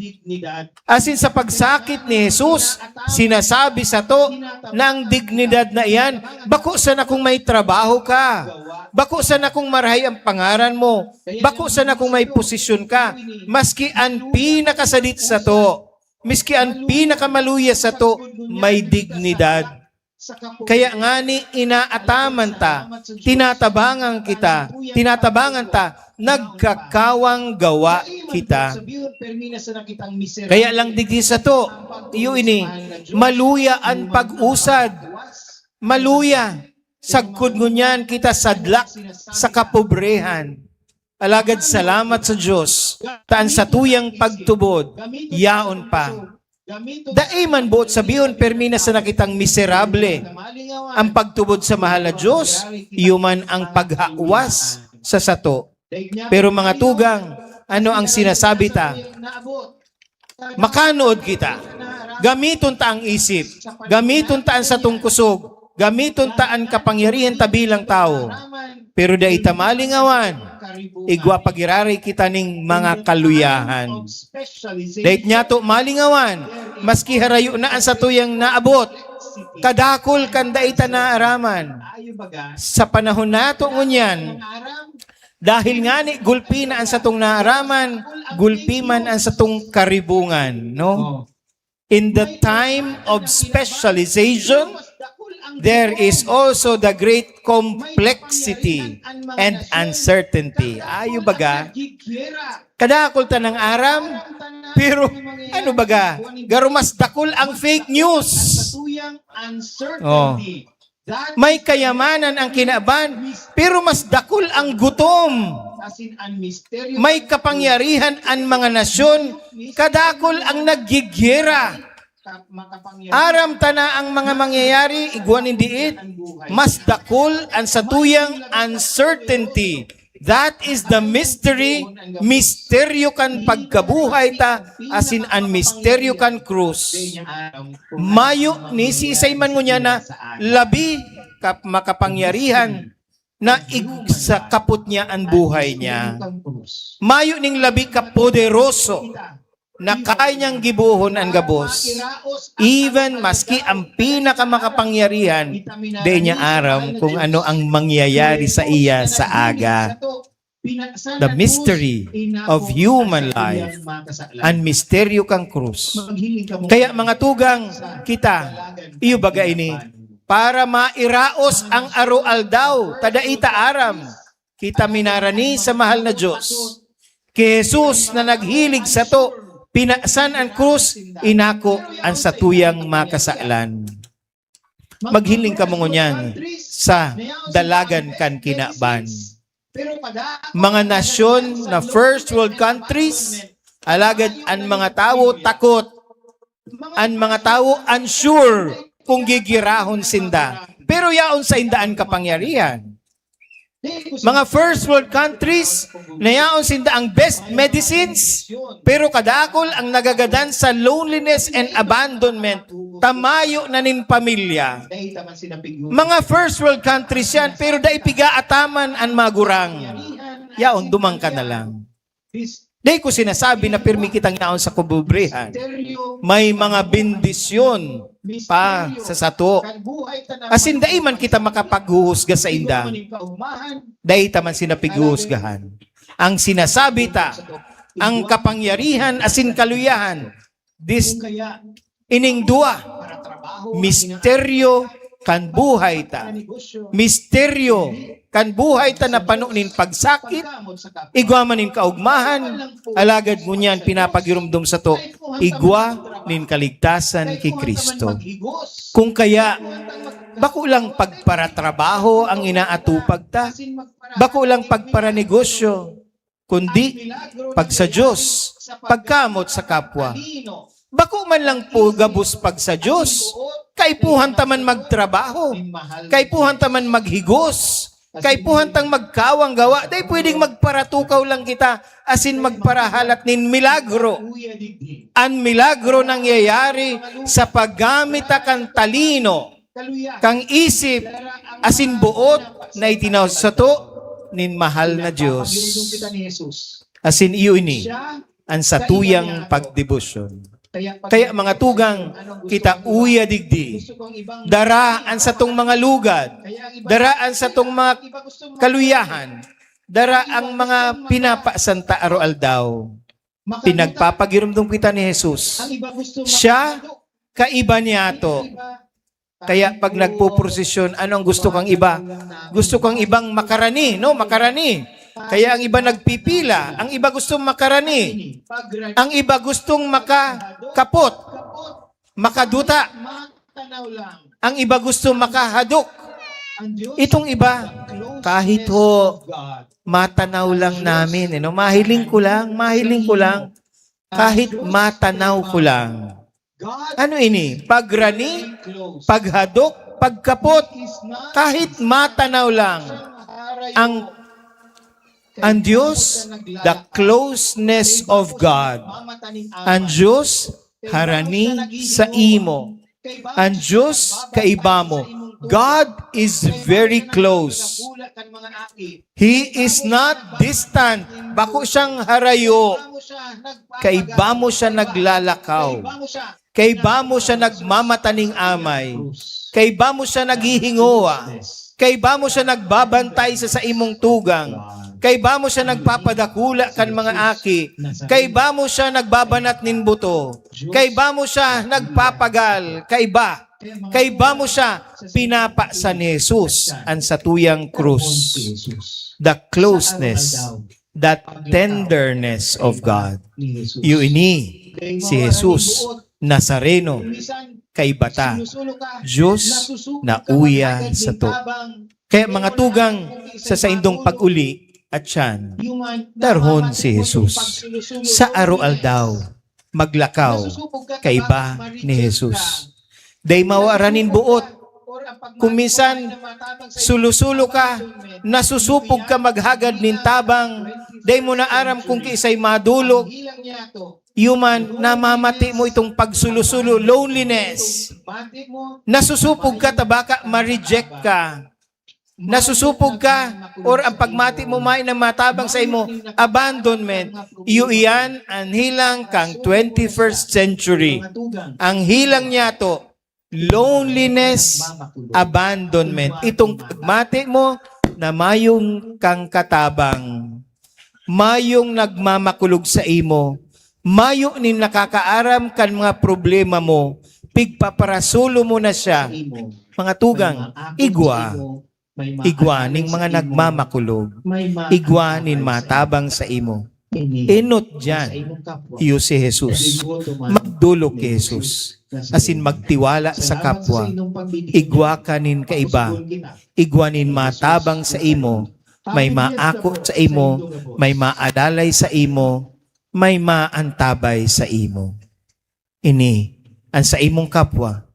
Asin sa pagsakit ni Jesus, sinasabi sa to na ang dignidad na iyan, bako sana kung may trabaho ka, bako sana kung marahay ang pangaran mo, bako sana kung may posisyon ka, maski ang pinakasalit sa to, miski ang pinakamaluya sa to, may dignidad. Kaya nga ni inaataman ta, tinatabangan kita, tinatabangan ta, nagkakawang gawa kita. Kaya lang digdi sa to, iyo ini, maluya ang pag-usad, maluya, sagkod ngunyan kita sadlak sa kapobrehan. Alagad salamat sa Diyos, taan sa tuyang pagtubod, yaon pa. Daiman buot sabiyon, permina sa nakitang miserable. Ang pagtubod sa mahal na Diyos, yuman ang paghawas sa sato. Pero mga tugang, ano ang sinasabi ta? Makanood kita. Gamiton ta ang isip. Gamiton ta ang satong kusog. Gamiton ta ang kapangyarihan tabilang tao. Pero da itamalingawan, igwa pagirari kita ning mga kaluyahan. Dahit niya to malingawan, maski harayo na ang satuyang naabot, kadakol kanda ita naaraman. Sa panahon nato ngunyan, dahil nga ni gulpi na ang satong naaraman, gulpi man ang satong karibungan. No? In the time of specialization, there is also the great complexity and uncertainty. Ayo baga, kadakol ta ng aram, pero ano baga, garumas dakol ang fake news. Oh. May kayamanan ang kinaban, pero mas dakol ang gutom. May kapangyarihan ang mga nasyon, kadakol ang naggigera. Aram tana ang mga mangyayari, igwan indiit, mas dakol ang satuyang uncertainty. That is the mystery, misteryo kan pagkabuhay ta, asin an misteryo kan krus. Mayo ni si isay man ngunya na labi makapangyarihan na sa kaput niya ang buhay niya. Mayo ning labi kapoderoso na kaya niyang gibuhon ang gabos. Even maski ang pinakamakapangyarihan, di niya aram kung ano ang mangyayari sa iya sa aga. the mystery of human life, ang misteryo kang krus. Kaya mga tugang kita, iyo baga ini, para mairaos ang arualdaw, tadaita aram, kita minarani sa mahal na Diyos. Kay Jesus na naghilig sa to, pinaasan ang krus, inako ang satuyang makasaalan. Maghiling ka mo ngunyan sa dalagan kan kinaban. Mga nasyon na first world countries, alagad ang mga tao takot, ang mga tao unsure kung gigirahon sinda. Pero yaon sa indaan kapangyarihan. Mga first world countries, nayaon sinda ang best medicines, pero kadakol ang nagagadan sa loneliness and abandonment, tamayo na nin pamilya. Mga first world countries yan, pero daipiga ataman ang magurang. Yaon, dumang ka na lang. Dahil ko sinasabi na pirmi kitang yaon sa kububrehan, may mga bendisyon pa sa sato. Asin dai man kita makapaghuhusga sa inda. Dai taman sinapighuhusgahan. Ang sinasabi ta, ang kapangyarihan asin kaluyahan, this ining dua, misteryo kan buhay ta. Misteryo kan buhay ta na panunin pagsakit, igwa manin kaugmahan, alagad mo niyan pinapagirumdum sa to, igwa nin kaligtasan ki Kristo. Kung kaya, bako lang pagparatrabaho ang inaatupag ta, bako lang pagparanegosyo, kundi pag sa Diyos, pagkamot sa kapwa. Bako man lang po gabus pag sa Diyos, kaipuhan taman magtrabaho, kaipuhan taman maghigos, kaipuhan tang magkawang gawa, dahil pwedeng magparatukaw lang kita, asin magparahalat nin milagro. Ang milagro nangyayari sa paggamit kang talino, kang isip, asin buot na itinaw sa to, nin mahal na Diyos. Asin iyo ini, ang satuyang pagdebosyon. Kaya mga tugang, kita uya digdi. Daraan sa tong mga lugad. Daraan sa tong mga kaluyahan. Dara ang mga pinapasanta aroaldaw. Pinagpapagirumdum kita ni Jesus. Siya, kaiba niya to. Kaya pag nagpo-prosesyon, ano ang gusto kang iba? Gusto kang ibang makarani, no? Makarani. Kaya ang iba nagpipila, ang iba gustong makarani, ang iba gustong makakapot, makaduta, ang iba gustong makahadok. Itong iba, kahit ho, matanaw lang namin, no? Mahiling ko lang, kahit matanaw ko lang. Ano ini? Pagrani, paghadok, pagkapot, kahit matanaw lang. Ang Diyos, the closeness of God. Ang Diyos, harani sa imo. Ang Diyos, kaiba mo. God is very close. He is not distant. Bako siyang harayo. Kaiba mo siya naglalakaw. Kaiba mo siya nagmamataning amay. Kaiba mo siya naghihingoa. Kaiba mo siya nagbabantay sa imong tugang. Kaiba mo siya nagpapadakula kan mga aki. Kaiba mo siya nagbabanat nin buto. Kaiba mo siya nagpapagal. Kaiba mo siya pinapasa ni Jesus ang satuyang krus. The closeness, that tenderness of God. Ini si Jesus Nazareno kaibata. Diyos na uya sa to. Kaya mga tugang sa indong pag-uli, at siyan, darhon si Jesus. Sa aroaldaw, maglakaw, kaiba ni Jesus. Day mawaranin buot. Kung minsan, sulusulo ka, nasusupog ka maghagad nin tabang, day mo na aram kung kisay madulog, human, namamati mo itong pagsulusulo, loneliness. Nasusupog ka, tabaka, ma-reject ka. Nasusupog ka, or ang pagmati mo may na matabang sa imo, abandonment. Iyo iyan, ang hilang kang 21st century. Ang hilang niya to, loneliness, abandonment. Itong pagmati mo, na mayong kang katabang. mayong nagmamakulog sa imo, mayo nin nakakaaram kan mga problema mo, pigpaparasulo mo na siya, mga tugang, igwa ning mga nagmamakulog, igwa nin matabang sa imo. Enot dyan, iyo si Jesus. Magdulog kay Jesus. Asin magtiwala sa kapwa. Igwa kanin kaiba. Igwa nin matabang sa imo. May maako sa imo. May maadalay sa imo. May maantabay sa imo. Ini, ang sa imong kapwa,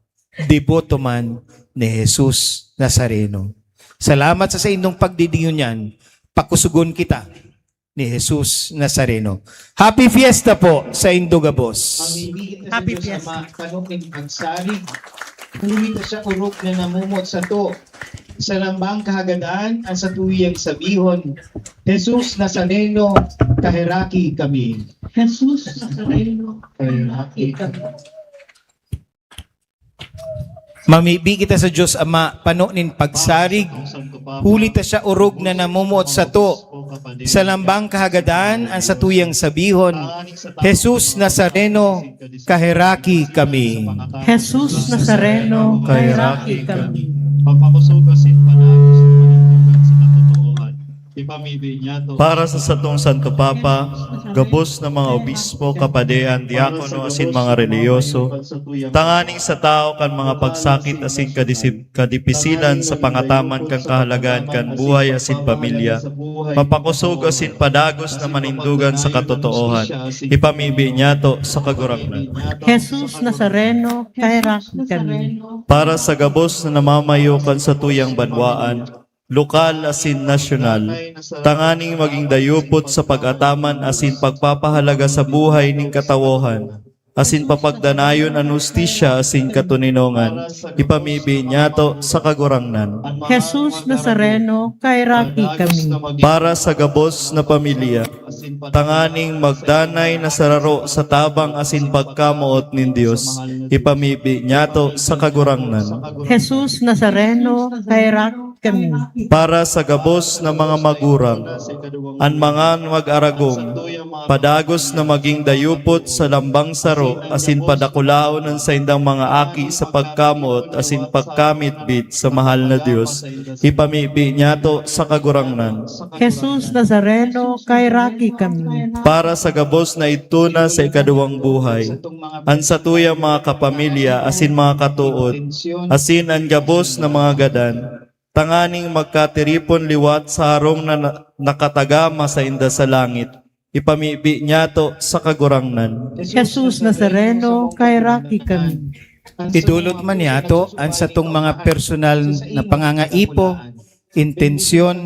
deboto man ni Jesus Nazareno. Salamat sa inyong pagdidingon yan. Pakusugon kita ni Jesus Nazareno. Happy Fiesta po sa Indogabos. Happy Fiesta. Tanong pagsarig. Humita siya urok na namumot sa to. Sa lambang kahagadan, ang sa tuyang sabihon, Jesus Nazareno, kahiraki kami. Jesus Nazareno, kahiraki kami. Mamibi kita sa Diyos Ama, panonin pagsarig, huli ta siya urog na namumuot sa to. Sa lambang kahagadan, ang sa tuyang sabihon, Jesus Nazareno, kahiraki kami. Jesus Nazareno, kahiraki kami. Papakusugasin panagos ng manindugan sa katotohan. Ipamibig niya to. Para sa satong Santo Papa, gabos na mga obispo, kapadean, diakono, asin mga reliyoso, tanganing sa tao kan mga pagsakit asin kadipisilan sa pangataman kang kahalagan kan buhay asin pamilya, mapakusog asin padagos na manindugan sa katotoohan. Ipamibi niya to sa kagurangnan. Jesus Nazareno, kahiraki kami. Para sa gabos na namamayukan sa tuyang banwaan, lokal asin nasyonal, tanganing maging dayupot sa pag-ataman asin pagpapahalaga sa buhay ning katawohan, asin papagdanayon ang hustisya asin katuninongan, ipamibi niya to sa kagurangnan. Jesus Nazareno, kahiraki kami. Para sa gabos na pamilya, tanganing magdanay na sararo sa tabang asin pagkamuot nin Dios, ipamibi niya to sa kagurangnan. Jesus Nazareno, kahiraki kami. Para sa gabos na mga magurang, ang mga mag-aragong, padagos na maging dayupot sa lambang saro, asin padakulaon sa indang mga aki sa pagkamot, asin pagkamitbit sa mahal na Diyos, ipamibi niya to sa kagurangnan. Jesus Nazareno, kahiraki kami. Para sa gabos na ituna sa ikaduwang buhay, ang sa tuyang mga kapamilya, asin mga katuod, asin ang gabos na mga gadan, tanganing magkatiripon liwat sa harong na nakatagama sa inda sa langit. Ipamibi niya to sa kagurangnan. Jesus Nazareno, kahiraki kami. Itulot man niya to ang sa tong mga personal na pangangaipo, intensyon,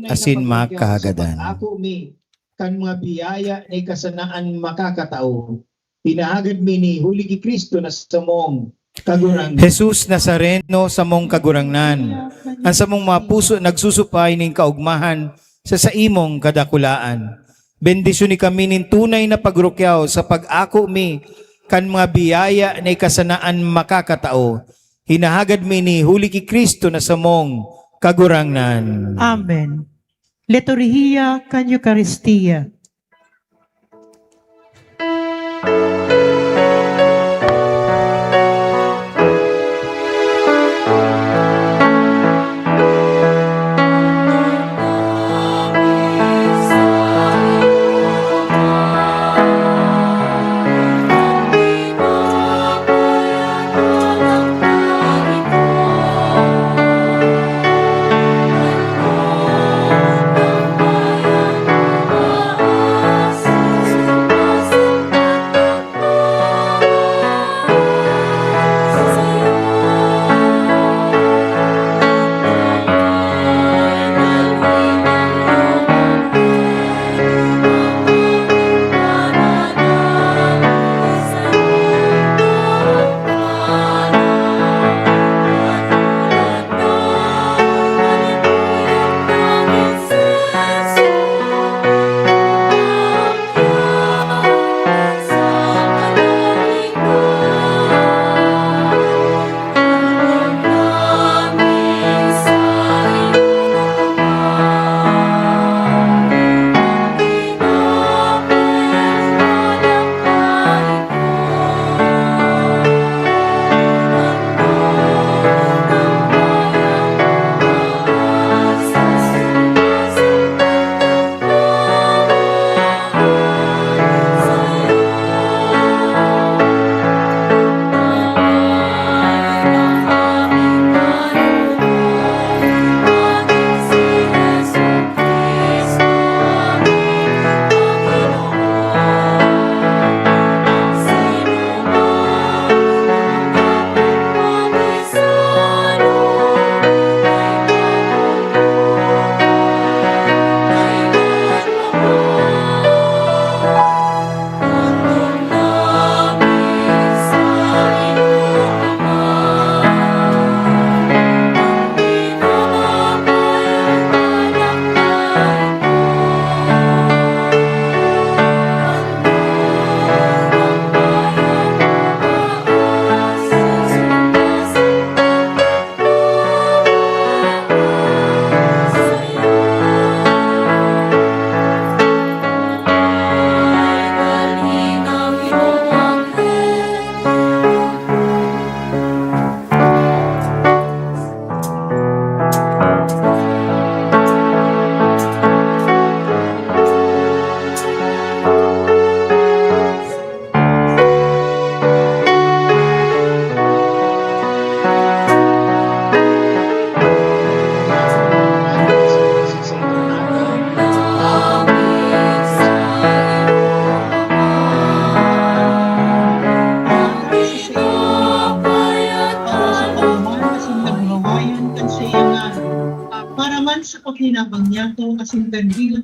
asin mga kahagadan. Ako mi, kan mga biyaya ay kasanaan makakatao. Pinahagad mi ni Huli ki Kristo na samong kagurang. Jesus Nazareno sa mong kagurangnan, ang sa mong mga puso nagsusupay ning kaugmahan sa imong kadakulaan. Bendisyon ni kami nin tunay na pagrukyaw sa pag-ako mi kan mga biyaya na kasanaan makakatao. Hinahagad mi ni Huli ki Kristo na sa mong kagurangnan. Amen. Liturhiya kan Eucharistia. Amen.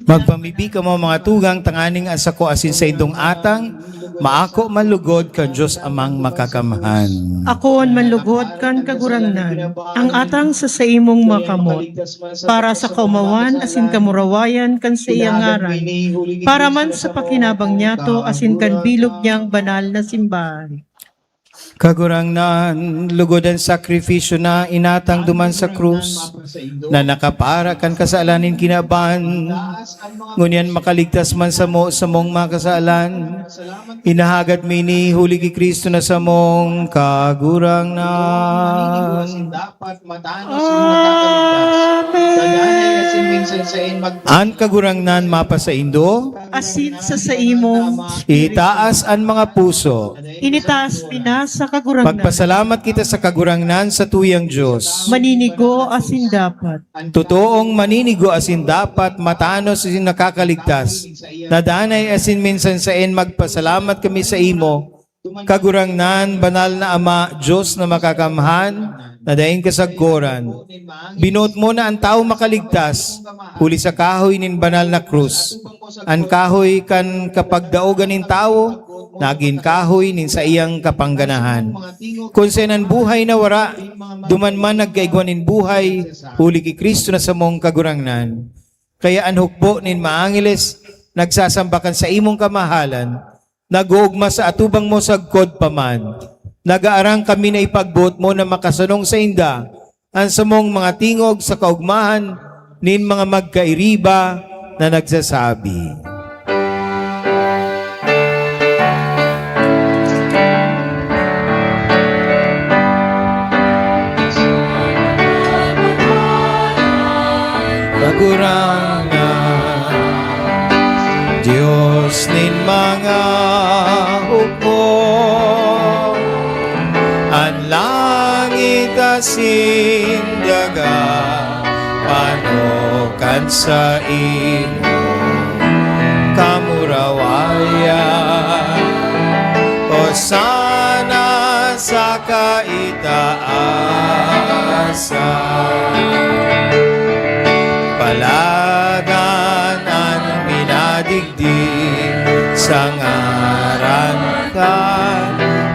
Magpamibi ka mo mga tugang tanganing asako asin sa indong atang, maako malugod kan Diyos amang makakamahan. Akoon manlugod kan kagurangnan, ang atang sa imong makamot, para sa kaumawan asin kamurawayan kan sa iyang ngaran, para man sa pakinabang niyato asin kan bilog niyang banal na simbahan. Kagurangnan, lugod ang sakripisyo na inatang duman sa krus, na nakapara kan kasalanin kinaban, ngunyan makaligtas man sa mong mga kasalan, inahagat mini huli ki Kristo na sa mong kagurangnan. An kagurangnan mapa sa indo, Asin sa imong, itaas an mga puso, initaas pina sa kagurangnan, magpasalamat kita sa kagurangnan sa tuyang Diyos. maninigo asin dapat. Totoong maninigo asin dapat matanos asin nakakaligtas. Nadanay asin minsan sain magpasalamat kami sa imo. Kagurangnan, banal na Ama, Diyos na makakamhan, na daing kasagkoran. Binuot mo na ang tao makaligtas, huli sa kahoy nin banal na krus. Ang kahoy kan kapagdaogan nin tao, naging kahoy nin sa iyang kapangganahan. Kung senan buhay na wara, duman man nagkaigwan nin buhay, huli ki Kristo na sa mong kagurangnan. Kaya ang hukbo nin maangiles, nagsasambakan sa imong kamahalan, nag-uugma sa atubang mo sagkod paman. Nagaarang kami na ipagbuot mo na makasanong sa inda, ang samong mga tingog sa kaugmahan, nin mga magkairiba na nagsasabi. Kagurangan, Diyos nin mga hukbo, ang langit asin daga, panokan sa imo kamurawayan, o sana sa kaitaasan. Palagan ang minadigdig sa ngaran ka,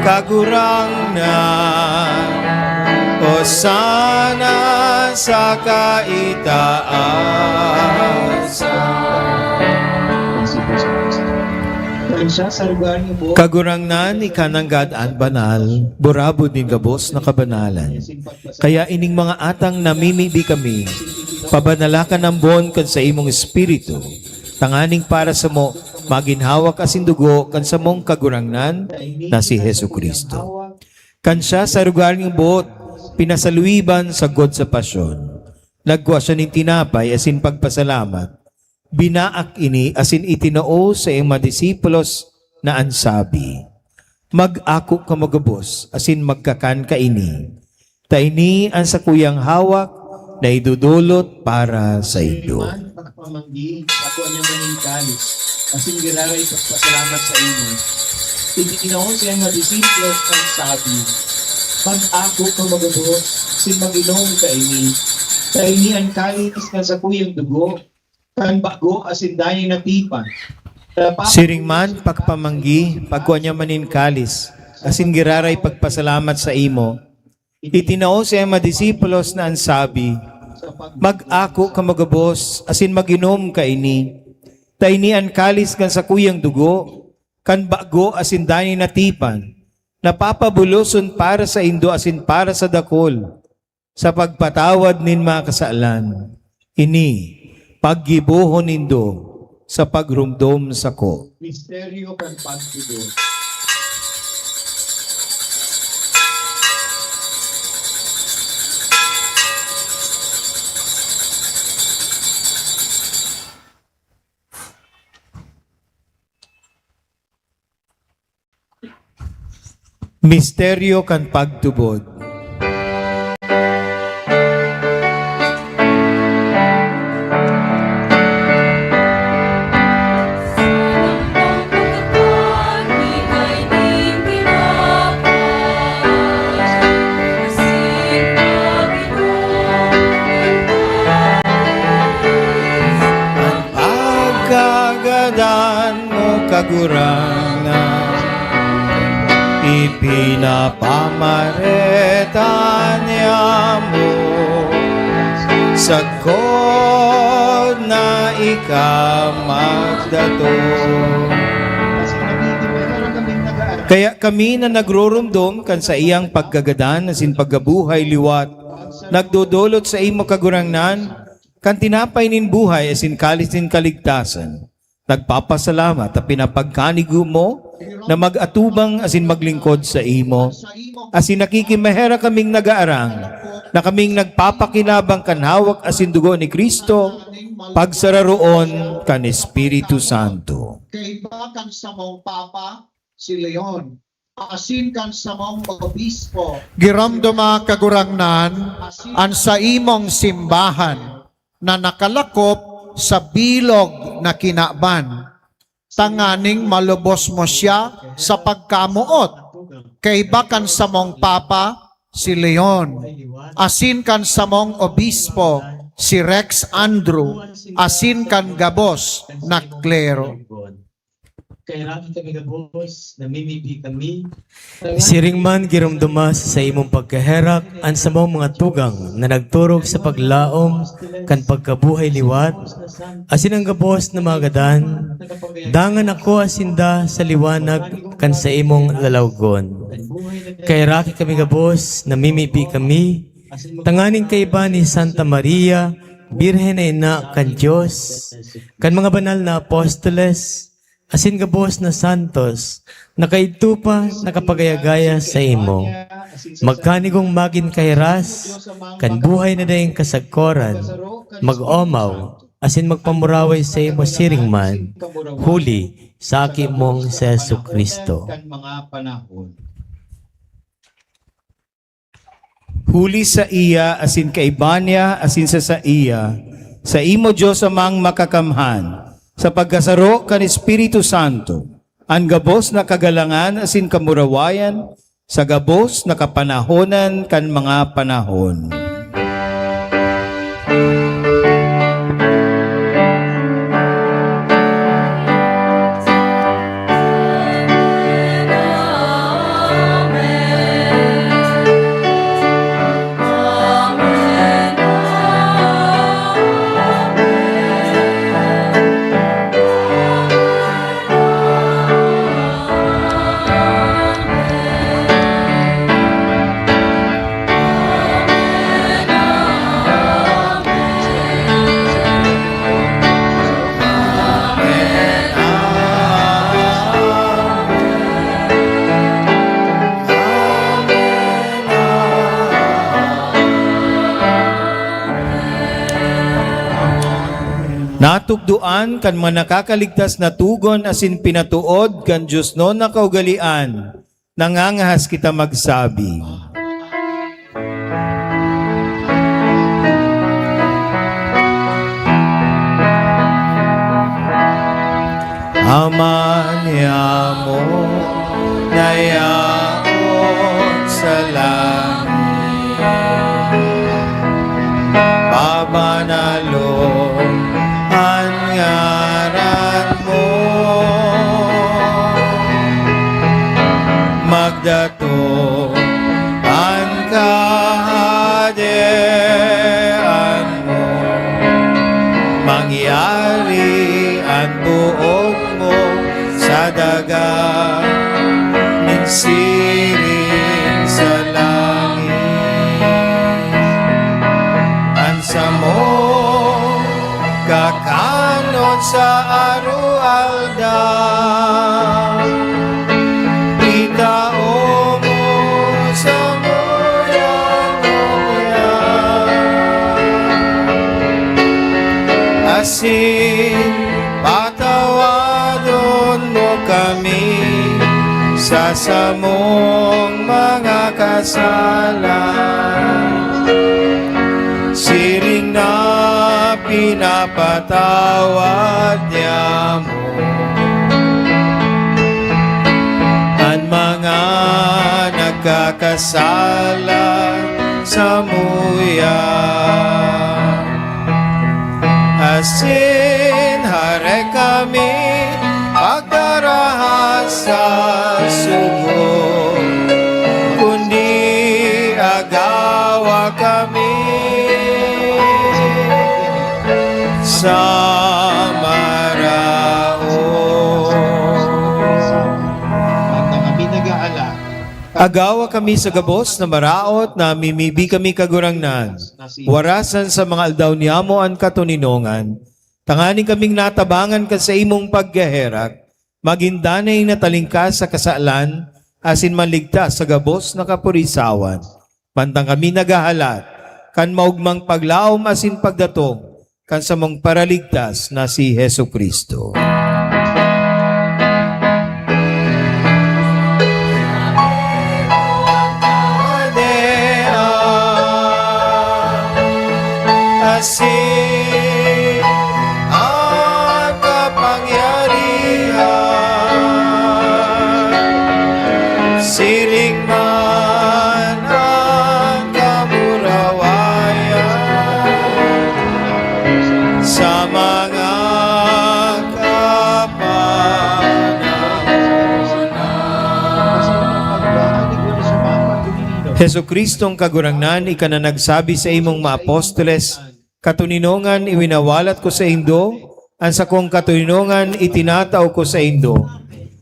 kagurangnan, o sana sa kaitaasan. Kagurangnan ikananggad-an banal, burabo din gabos na kabanalan. Kaya ining mga atang namimibi kami, pabanalakan ang bon kan sa imong espiritu, tanganing para sa mo, maginhawak asin dugo kan sa mong kagurangnan na si Hesu Kristo. Kan siya sa lugar ng buot, pinasaluiban sa God sa pasyon. Nagwa siya ng tinapay asin pagpasalamat. Binaak ini asin itinoo sa iyong mga disipulos na ansabi, mag-ako ka magabos asin magkakan ka ini. Ta ini ang sa kuyang hawak na idudulot para sa iyo. Pamanggi, ako ang maning kalis, asin giraray pagpasalamat sa inyo. Itinawon siya nga disiplos ang sabi, mag-ako ka magabos, sin mag-inom ka ini. Sa ini ang kalis na sa kuyang dugo, kan bago asin dahi na tipan. Siring man, pagpamanggi, pagkuha niya manin kalis, asin giraray pagpasalamat sa imo. Itinao siya mga disipulos na ansabi, mag-ako ka magabos, asin mag-inom ka ini. Ta ini ang kalis kan sa kuyang dugo, kan bago asin dahi na tipan, napapabuloson para sa indo asin para sa dakol, sa pagpatawad nin mga kasalan. Ini, paggibuhon nindo sa pagrumdom sa ko. Misteryo kan pagtudor. Misteryo kan pagtubod. kagadan mo kagurangan, ipinapamareta niya mo sagkod na ika magdato. Kaya kami na nagrorumdom kan sa iyang pagkagadan asin paggabuhay liwat, nagdodolot sa imo kagurangnan, kan tinapay nin buhay asin kalis nin kaligtasan. Nagpapasalamat at pinapagkanigo mo na mag-atubang asin maglingkod sa imo. Asin nakikimahera kaming nagaarang, na kaming nagpapakinabang kan hawak asin dugo ni Kristo, pagsararoon kan Espiritu Santo. Kay bakan sa mong Papa, si Leon. Asin kan sa mong obispo. Giramdoma kagurangnan an sa imong simbahan na nakalakop sa bilog na kinaban. Tanganing malubos mo siya sa pagkamuot. Kay bakan sa mong Papa, si Leon. Asin kan sa mong obispo, si Rex Andrew. Asin kan gabos na klero. Kaya kami gabos, namimipi kami. Siring man giramduma sa imong pagkaherak an sa mga tugang na nagturog sa paglaom kan pagkabuhay liwat, asin ang gabos na magadan, dangan ako asinda sa liwanag kan sa imong lalawgon. Kay raki kami gabos, namimipi kami, tanganing kaiba ni Santa Maria, Birhen na ina kan Diyos, kan mga banal na apostoles, asin gabos na santos, nakaitupa, nakapagayagaya sa imo. Magkanigong magin kairas, kan buhay na dayang kasagkoran, mag-omaw, asin magpamuraway sa imo siring man, huli sa aki mong sa Yesu Kristo. Huli sa iya, asin kaibanya, asin sa iya, sa imo Diyos amang makakamhan, sa pagkasaro kan Espiritu Santo, ang gabos na kagalangan asin kamurawayan, sa gabos na kapanahonan kan mga panahon. Natugduan kan mga nakakaligtas na tugon asin pinatuod kan Diyos no na kaugalian, nangangahas kita magsabi. Ama niya mo nayaon sa langit, pabanalon ang ngaran mo, magdato ang kahadian mo, mangyari ang buot mo sa daga ng siring sa langit. Ansa mo kakanot sa arualda, itao mo sa moya-moya, asin patawadon mo kami sa samong mga kasalan, siring na pinapatawad niya mo ang mga nagkakasala sa muya. Asin hareka kami pagdarahan sa sugo, kundi agawa kami sa maraon. Ang kami nag-aala, Agawa kami sa gabos na maraot na mimibi kami kagurangnan. Warasan sa mga aldaw niyamo ang katuninongan. Tanganing kaming natabangan ka sa imong paggaherak. Magindanay na talingkas sa kasalan, asin manligtas sa gabos na kapurisawan. Mantang kami nagahalat, kan maugmang paglaom asin pagdatong, kan sa mong paraligtas na si Heso Kristo. Asin ang kapangyarihan, siring man ang kamurawayan sa mga kapanahonan. Heso Kristong kagurangnan, ika na nagsabi sa imong mga apostoles, katuninongan iwinawalat ko sa indo, ang sa kong katuninongan itinataw ko sa indo.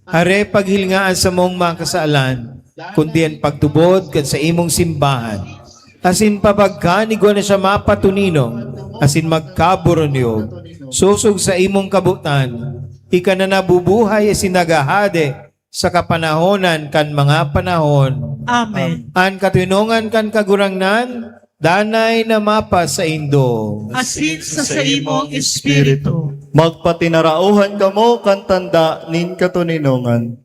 Hare paghilngaan sa mong mga kasaalan, kundi ang pagtubod kat sa imong simbahan. Asin papagkanigo na siya mapatuninong, asin magkaburonyo, susog sa imong kabutan, ika na nabubuhay asin nagahade sa kapanahonan kan mga panahon. Amen. Ang katuninongan kan kagurangnan, danay na mapa sa indo. Asin sa imong espiritu. Magpatinarauhan kamo kan tanda nin katuninongan.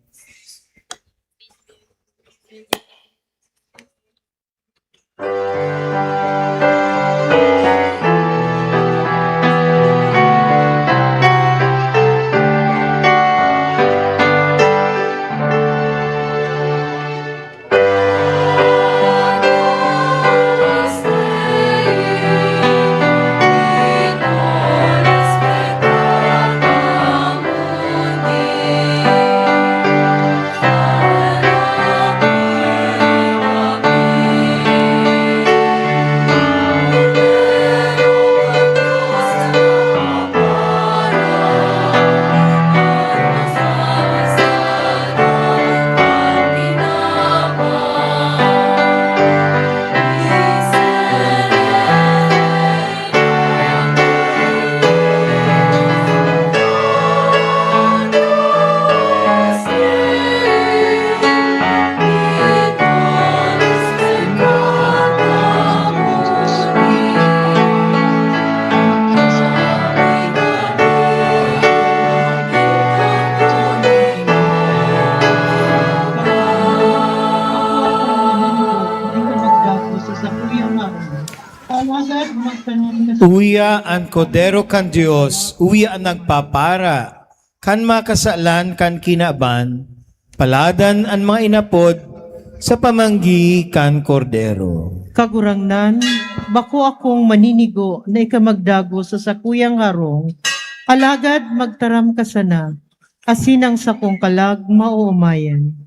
Uya ang kodero kan Dios, uya ang nagpapara, kan makasalan kan kinaban, paladan ang mga inapod sa pamanggi kan kordero. Kagurangnan, bako akong maninigo na ikamagdago sa sakuyang harong, alagad magtaram ka sana, asinang sakong kalag mauumayan.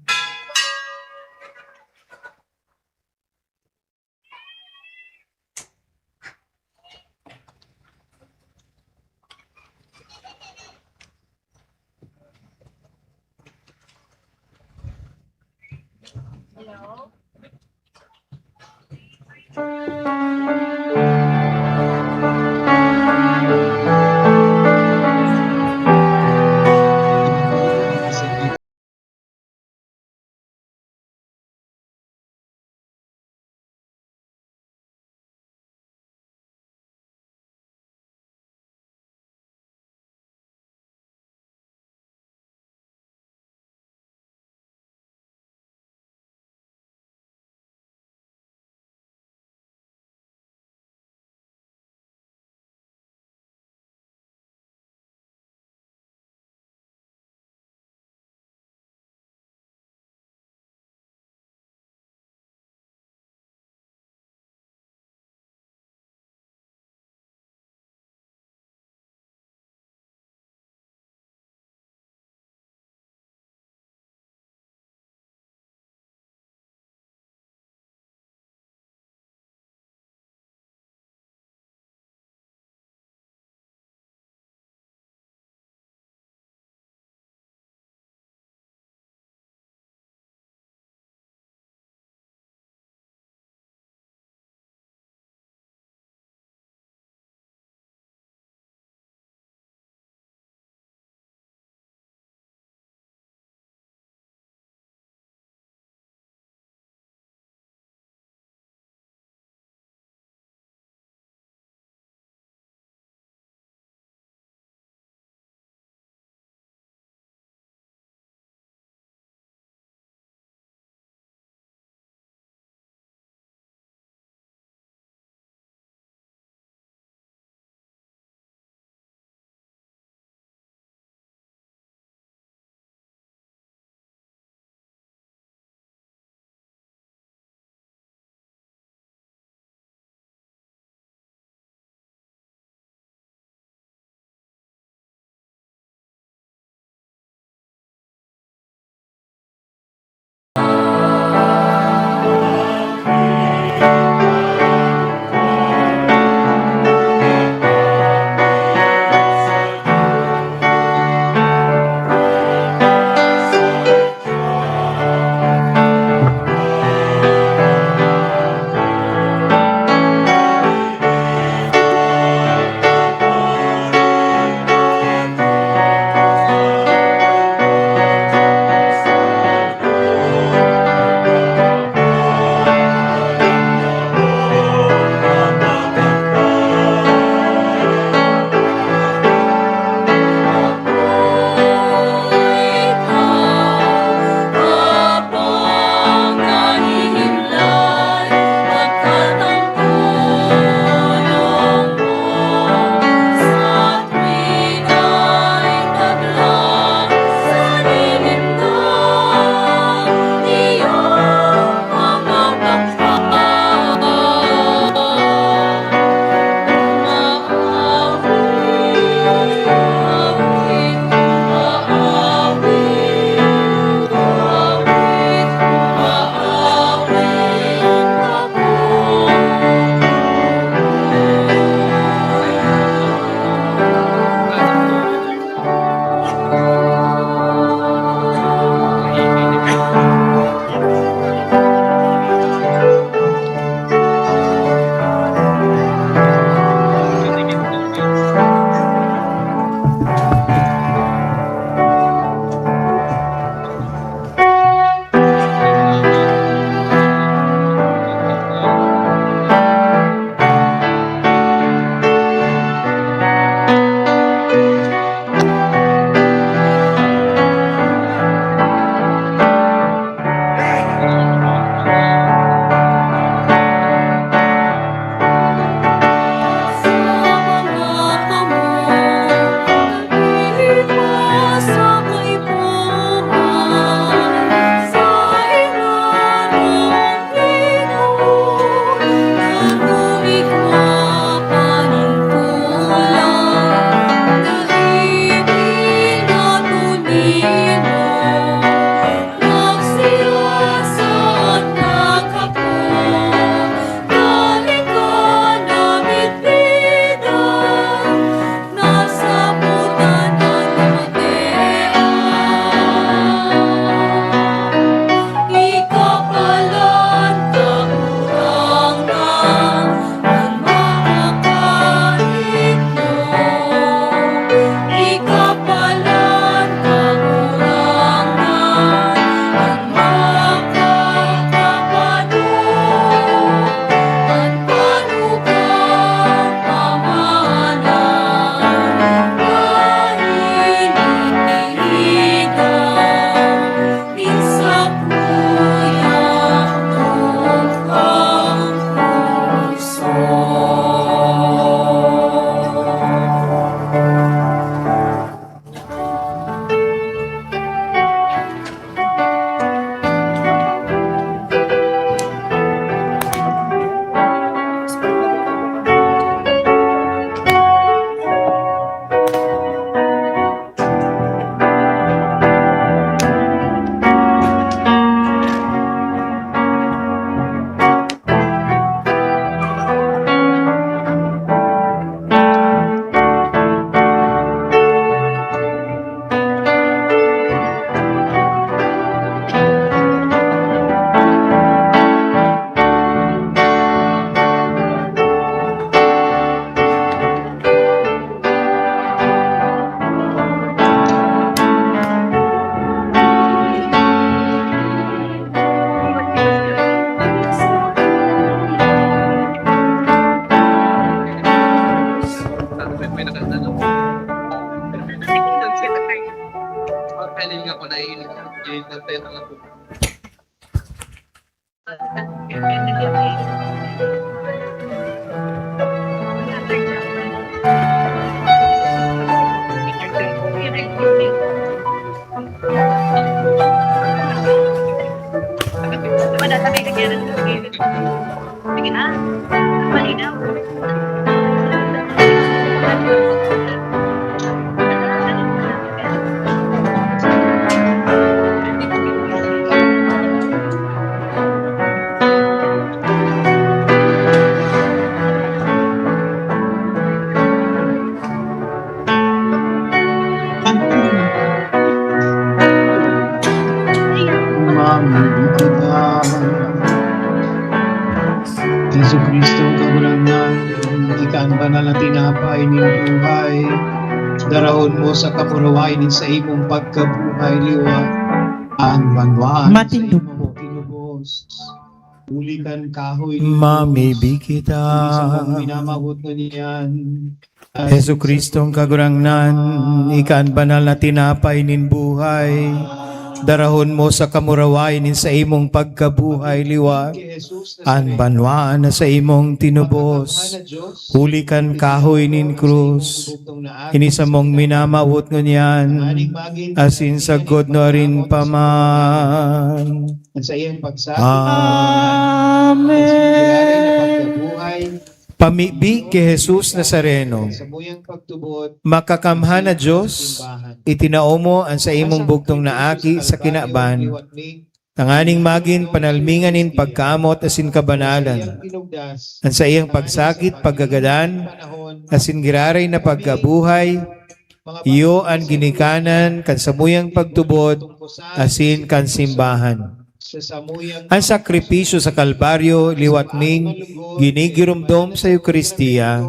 Yesu Kristo kagulangan, ikaan banal na tinapay ni buhay. Darahon mo sa kapuraway ni sa imong pagkabuhay liwa. Ang banwan sa Matindog imong kinubos. Ulikan kahoy ni Mamibi kita. Sa mong minamahot na niyan. Yesu Kristong kagurangnan, ikaan banal na tinapay nin buhay. Darahon mo sa kamuraway nin sa imong pagkabuhay liwat. An banwaan na sa imong tinubos. Hulikan kahoy nin krus. Ini sa mong minamawot ngunyan. Asin sa God no rin paman. Sa iyang pagsakit. Amen. Pamibi kay Jesus Nazareno. Sa muyang pagtubot. Makakamhan na Diyos, itinao mo ang sa imong bugtong na aki sa kinaban, tanganing magin panalminganin pagkamot asin kabanalan, ang sa iyang pagsakit, paggagadan, asin giraray na pagkabuhay, iyo ang ginikanan kan samuyang pagtubod, asin kan simbahan. Ang sakripisyo sa Kalbaryo, liwat ning ginigirumdom sa Eukaristiya,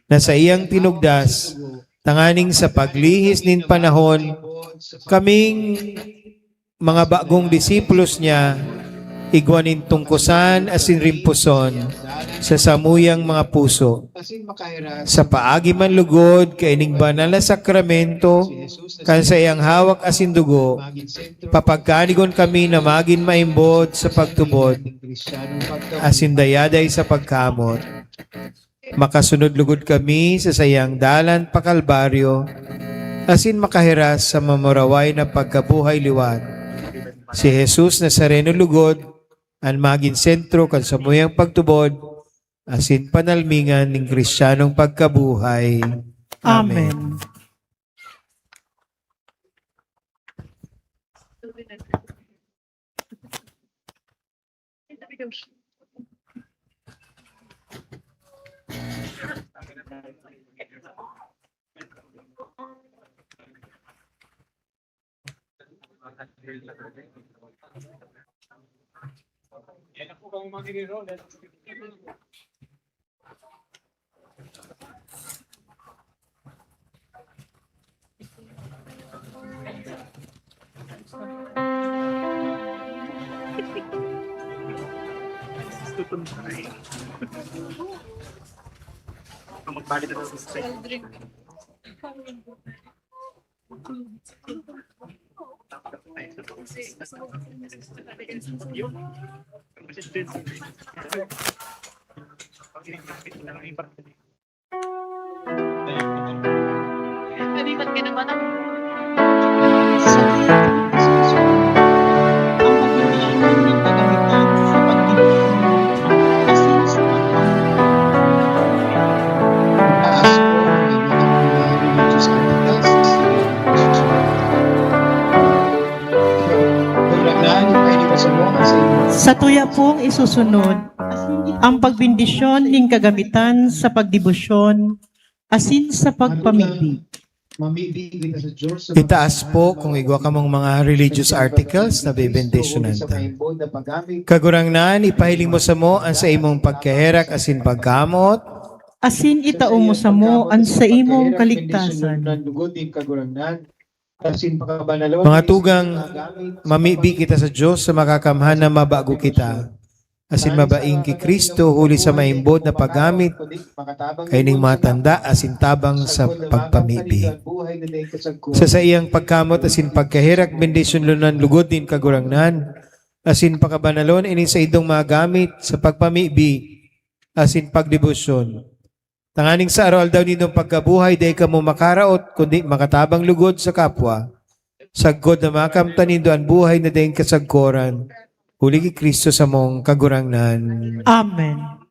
na sa iyang tinugdas, tanganing sa paglihis nin panahon, kaming mga bagong disipulos niya, igwanin tungkusan asin rimpuson sa samuyang mga puso. Sa paagi man lugod, kaining banal na sakramento, kan sa iyang hawak asin dugo, papagkanigon kami na magin maimbod sa pagtubod, asin dayaday sa pagkamot. Makasunod lugod kami sa sayang dalan pa Kalbaryo, asin makahiras sa mamuraway na pagkabuhay liwat. Si Jesus Nazareno lugod, ang maging sentro kan samuyang pagtubod, asin panalmingan ng Kristiyanong pagkabuhay. Amen. Sa tuya pong isusunod, ang pagbindisyon ning kagamitan sa pagdibusyon, asin sa pagpamigbi. Itaas po kung igwa ka mong mga religious articles na bibendisyonan ta. Kagurangnan, ipahiling mo sa mo ang sa imong pagkaherak asin pagkamot, Asin itao mo sa mo ang sa imong kaligtasan. mga tugang mamibi kita sa Diyos sa makakamhan na mabago kita. asin mabaing ki Kristo huli sa maimbod na paggamit kaining matanda asin tabang sa pagpamibi. Sa iyang pagkamot asin pagkahirak bendisyon lunan lugod din kagurangnan asin pakabanalon ini sa idong magamit sa pagpamibi asin pagdebosyon. Tanganing sa araw daw nindong pagkabuhay day kamo makaraot kundi makatabang lugod sa kapwa. Saggod na makamtan nindo ang buhay na dayong kasagkoran. Huli ki Kristo sa mong kagurangnan. Amen.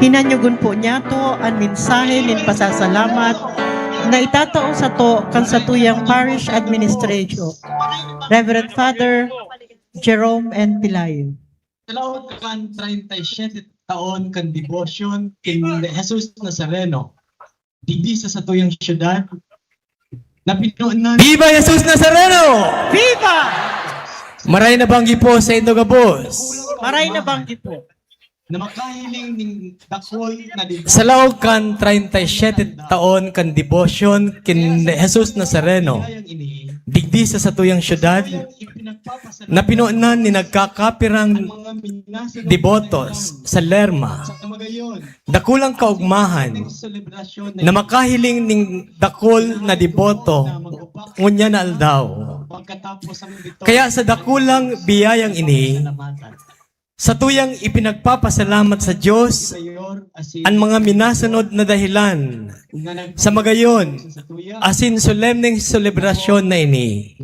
Hinanyugon po niya to ang mensahe nin pasasalamat na itataong sa to kan sa tuyang parish administration. Reverend Father Jerome N. Pilayo. Salaot kan 37 taon kan devotion kin Jesus Nazareno. Digdi sa satuyang syudad na pinuunan Viva Jesus Nazareno! Viva! Maray na banggi po sa Indogabos. Maray na banggi po. na makahiling ning dakol na devotion. Sa laog kan 37 taon kan devotion kin Jesus Nazareno. Digdi sa satuyang syudad na pinuunan ni nagkakapirang debotos sa Lerma. Dakulang kaugmahan na makahiling ning dakol na deboto ngunya na aldaw. Kaya sa dakulang biyayang ini, sa tuyang ipinagpapasalamat sa Diyos ang mga minasunod na dahilan sa magayon asin solemneng selebrasyon na ini.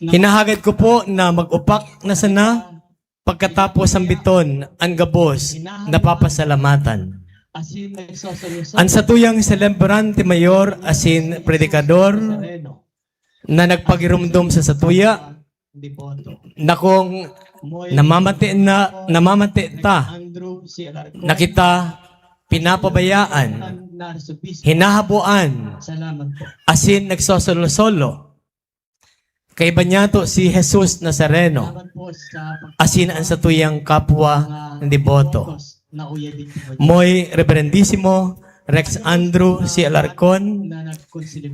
Hinahagad ko po na mag-upak na sana pagkatapos ang biton ang gabos na papasalamatan. Ang satuyang celebrante mayor asin predikador na nagpagirumdum sa satuya na kung namamati ta na kita pinapabayaan, hinahabuan, asin nagsosolo-solo. Kay banyato si Jesus Nazareno, asin ang satuyang kapwa ng deboto. Moy Reverendissimo Rex Andrew C. Alarcon,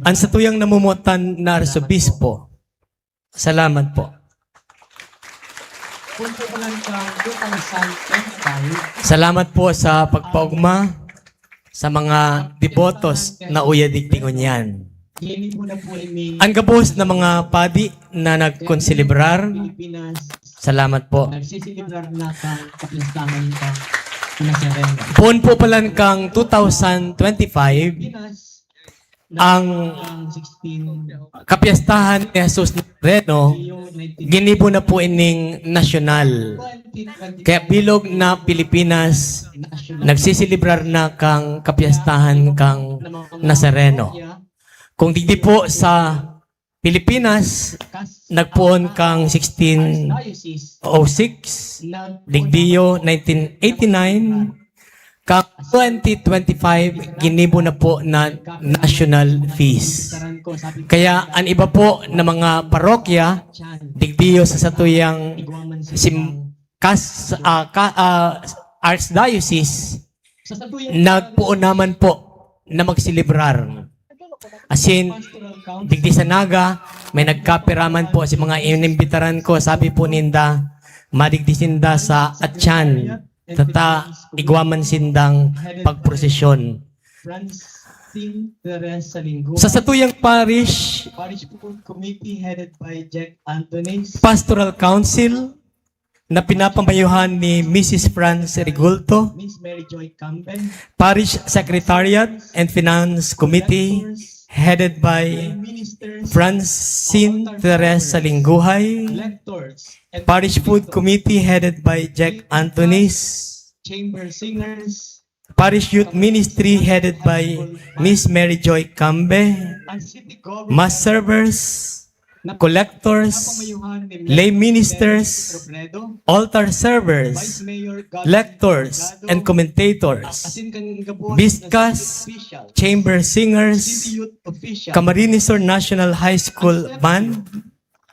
ang satuyang namumutan na arsobispo. Salamat po. Salamat po sa pagpaugma sa mga debotos na uyadigtingon yan. Ang gabos na mga padi na nagkonsilibrar, salamat po. Buon po palan kang 2025, ang kapiyastahan ni Jesus Nazareno, ginibo na po ining nasyonal. Kaya bilog na Pilipinas, nagsisilibrar na kang kapiyastahan kang Nazareno. Kung di po sa Pilipinas, nagpuon kang 1606, Digdiyo 1989, kang 2025, ginibo na po na national fees. Kaya ang iba po na mga parokya, Digdiyo sa satuyang Archdiocese, nagpuon naman po na magsilibrar. As in, digdi sa Naga, may nagkapiraman po si mga inimbitaran ko, sabi po ninda, madigdi sinda sa Atyan, tata igwaman sindang pagprosesyon. Francine Perez Salinggo, Sa Satuyang Parish, Parish Committee headed by Jack Anthony's, Pastoral Council, na pinapamayuhan ni Mrs. Franz Rigulto, Miss Mary Joy Campbell, Parish Secretariat and Finance Committee, headed by ministers, Francine Teresa Lingguhay, lectors, and Parish Food Committee headed by Jack Antonis, chamber singers, Parish Youth Ministry headed by Miss Mary Joy Cambe, and city government Mass Servers, Collectors, Lay Ministers, Robredo, Altar Vice Servers, Mayor Lectors, and Commentators, Asin Kangabos, Biskas, officials, Chamber Singers, city youth officials, Camarines Sur National High School Band,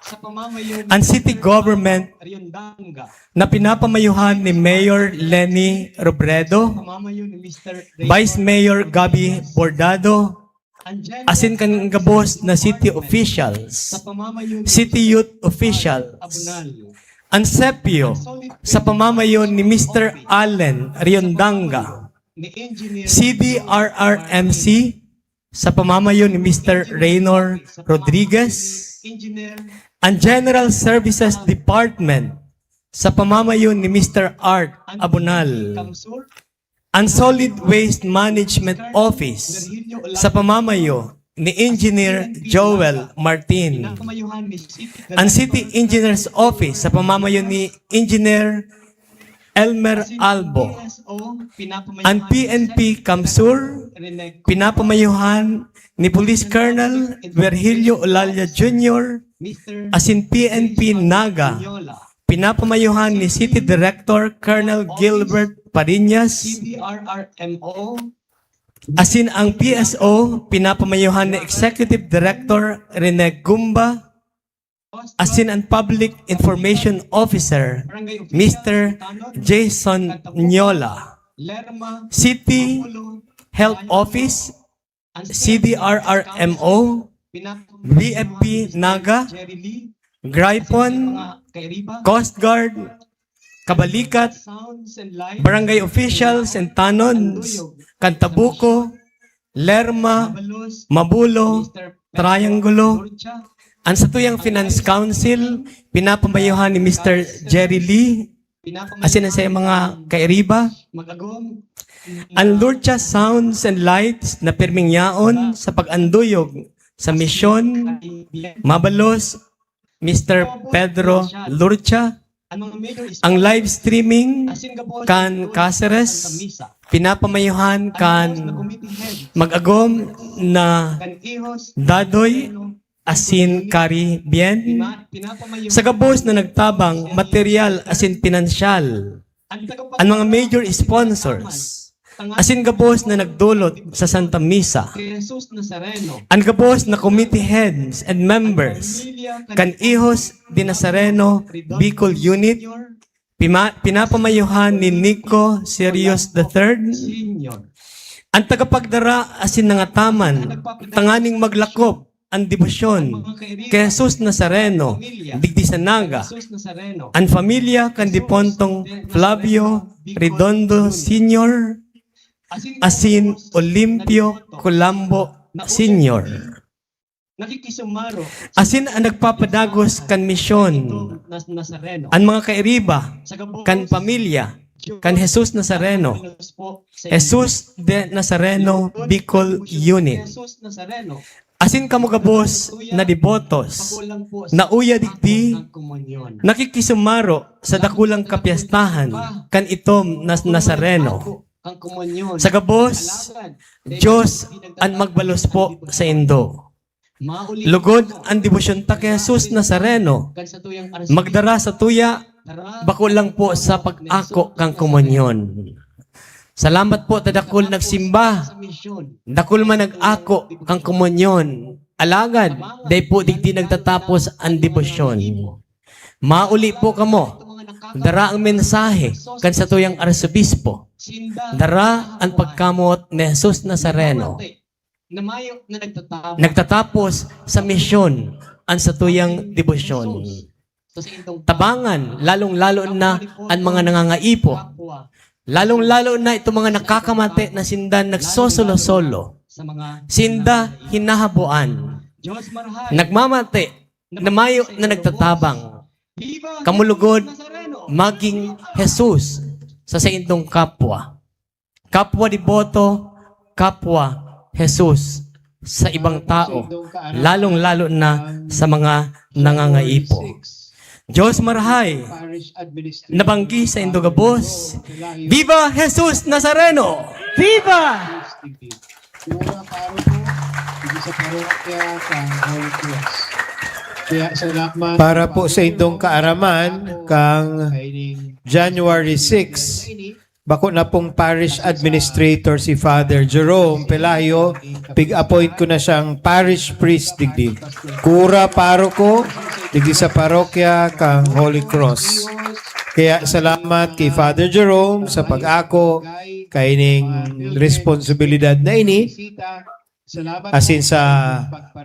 sa pamamayon and City Government Riondanga, na pinapamayuhan ni Mayor Lenny Robredo, pamamayon ni Mr. Vice Mayor Gabi Bordado, asin kan gabos na city officials, sa pamamayon ni city youth officials, Abunal, ang sepio sa pamamayon ni Mr. Allen Riondanga, ni Engineer CDRRMC sa pamamayon ni Mr. Raynor Rodriguez, Engineer ang General Services Department sa pamamayon ni Mr. Art Abunal, Kamsur, ang Solid Waste Management Office sa pamamayo ni Engineer Joel Martin, pinapamayuhan ni City ang City Engineers Office sa pamamayo ni Engineer Elmer Albo, PSO, ang PNP Kamsur, pinapamayuhan ni Police Colonel Virgilio Olalia Jr., Mr. asin PNP Naga, Yola, pinapamayuhan ni City Director Colonel Gilbert Pariñas, CDRRMO, asin ang PSO, pinapamayuhan ni Executive Director Rene Gumba, asin ang Public Information Officer Barangay Official, Mr. Tanod, Jason Nyola, Lerma, City Pulo, Health Office, ang CDRRMO, BFP Naga, Jerry Lee, Gripon, mga kairiba, Coast Guard, Kabalikat, Sounds and Lights, Barangay Officials and Tanons, Cantabuco, Lerma, Balos, Mabulo, Mr. Triangulo, Urcha, ang Satuyang Finance Council, pinapamayuhan ni Mr. Jerry Lee, asin sa mga kairiba, Magagong, ang Lurcha Sounds and Lights na pirming yaon sa pag-anduyog sa misyon, Mabalos, Mr. Pedro Lurcha, ang mga major is ang live streaming Singapore, kan Caceres, Misa, pinapamayuhan na kan committee head, mag-agom na kan Ihos, Dadoy asin Caribbean, pinapamayon, sa gabos na nagtabang material asin pinansyal, ang mga major sponsors, asin gabos na nagdulot sa Santa Misa, Jesus Nazareno, ang gabos na committee heads and members, kan Ihos de Nazareno Bicol Unit, pinapamayuhan ni Nico Serios III, Senior, ang tagapagdara asin nangataman, tanganing maglakop ang debosyon kay Jesus Nazareno, digdi sa Naga, Jesus Nazareno, ang familia kan Dipontong Flavio Redondo Sr., asin Olimpio Colambo Sr., nakikisumaro, asin ang nagpapadagos kan misyon, Nazareno, ang mga kairiba, sa gabos, kan pamilya, kan Jesus Nazareno, po sa Jesus de Nazareno Bicol Unit, Jesus Nazareno, asin kamugabos na devotos, pakulang po sa na uya digdi, ang komunyon. nakikisumaro sa dakulang kapiyastahan, kan itom na Nazareno. Ang komunyon. Sa gabos, Alagad, Diyos ang magbalos po sa Indo. mauli, Lugod ang debosyon ta kay Jesus Nazareno, kan sa tuyang magdara sa tuya, Tara, bako lang po sa pag-ako kang komunyon. Salamat po tadakol nagsimba, sa misyon. dakol man nag-ako kang komunyon. Alagad, day po digdi nagtatapos ang debosyon. Mauli po kamo, dara ang mensahe kan sa tuyang arsobispo. Dara ang pagkamot ni Jesus Nazareno. Namayo na nagtatapos. Nagtatapos sa misyon ang sa tuyang debosyon. Tabangan, lalong-lalo na ang mga nangangaipo. Lalong-lalo na itong mga nakakamate na sinda nagsosolo-solo. Sinda hinahabuan. Nagmamate, namayo na nagtatabang. Kamulugod, maging Jesus sa saintong kapwa. Kapwa deboto, kapwa Jesus sa ibang tao, lalong-lalo na sa mga nangangaipo. Diyos marahay, nabanggi sa Indogabos, Viva Jesus Nazareno! Viva! Para po sa indong kaaraman, kang January 6, bako na pong parish administrator si Father Jerome Pelayo, pig-appoint ko na siyang parish priest digdi. Kura paroko, digdi sa parokya kang Holy Cross. Kaya salamat kay Father Jerome sa pag-ako kaining responsibilidad na ini, asin sa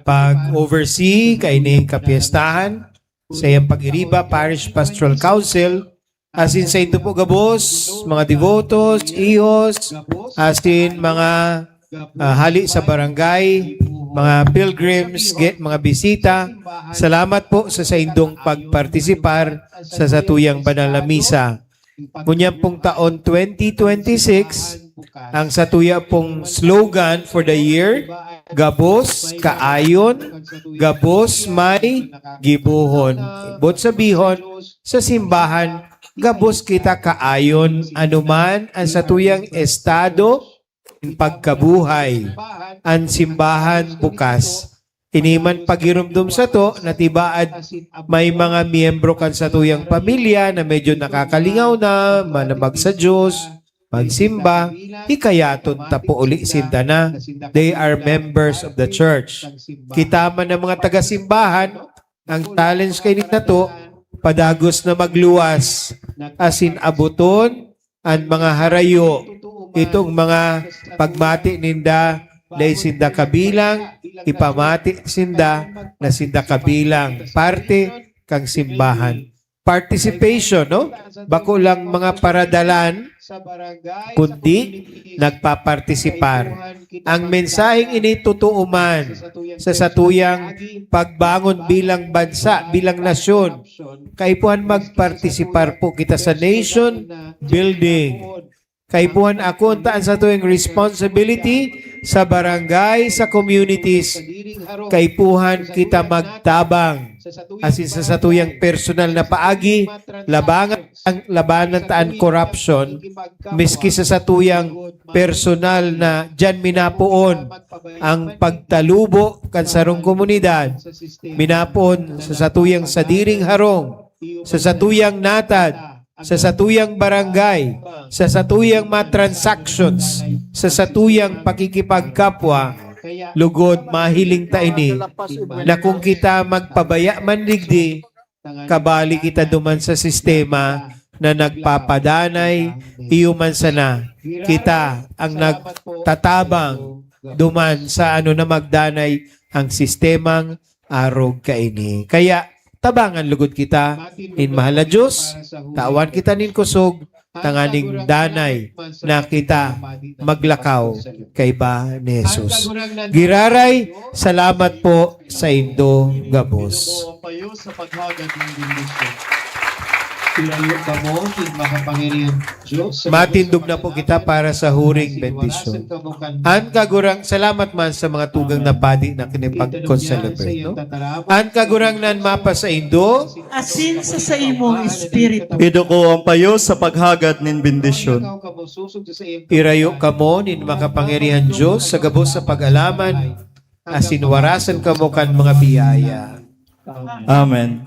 pag-oversee kaining kapiestahan, sa iyang pag-iriba, Parish Pastoral Council, asin sa ito po gabos, mga devotos, ihos, asin mga hali sa barangay, mga pilgrims, mga bisita. Salamat po sa indong pagpartisipar sa satuyang banal na misa. Kunyang pong taon 2026, ang satuya pong slogan for the year, Gabos, Kaayon, Gabos, May, Gibuhon. Ibot sabihon, sa simbahan, Gabos kita kaayon, anuman ang satuyang estado, pagkabuhay, ang simbahan bukas. Iniman pagirumdum sa to, natibaad may mga miyembro kan sa tuyang pamilya na medyo nakakalingaw na, manabag sa Diyos, magsimba, hikayaton tapo uli sinda na. They are members of the church. Kita man ng mga taga-simbahan, ang challenge kay na to, padagos na magluwas, asin abuton, ang mga harayo, itong mga pagmati ninda, dahil sinda kabilang, ipamati sinda na sinda kabilang, parte kang simbahan. Participation, no? Bako lang mga paradalan, kundi nagpapartisipar. Ang mensaheng ini totoo man sa satuyang pagbangon bilang bansa, bilang nasyon. Kaipuhan magpartisipar po kita sa nation building. Kaipuhan ako taan sa tuwing responsibility sa barangay, sa communities. Kaipuhan kita magtabang. Asin sa satuyang personal na paagi, labanan taan corruption, miski sa satuyang personal na dyan minapuon ang pagtalubo kan sarong komunidad, minapuon sa satuyang sadiring harong, sa satuyang natad, sa satuyang barangay, sa satuyang mga transactions, sa satuyang pakikipagkapwa, lugod mahiling ta ini na kung kita magpabaya man digdi, kabali kita duman sa sistema na nagpapadanay, iyuman sana kita ang nagtatabang duman sa na magdanay ang sistemang arog kaini. Kaya tabangan lugod kita, in mahal na Diyos, tawan kita nin kusog, tanganing danay na kita maglakaw kay ba ni Jesus. Giraray, salamat po sa Indo Gabos. Payo sa paghagad ng bendisyon. Ilayo ka mo, makapangyarihan Diyos. Matindog na po kita para sa huring bendisyon. An kagurang, salamat man sa mga tugang na padi na kinipag-celebrate. No? An kagurang nan mapa sa Indo, Asin sa imong espiritu. Ido ko ang payo sa paghagad nin bendisyon. irayo ka mo nin makapangyarihan Diyos sa gabos sa pag-alaman, asin warasan ka mo kan mga biyaya. Amen.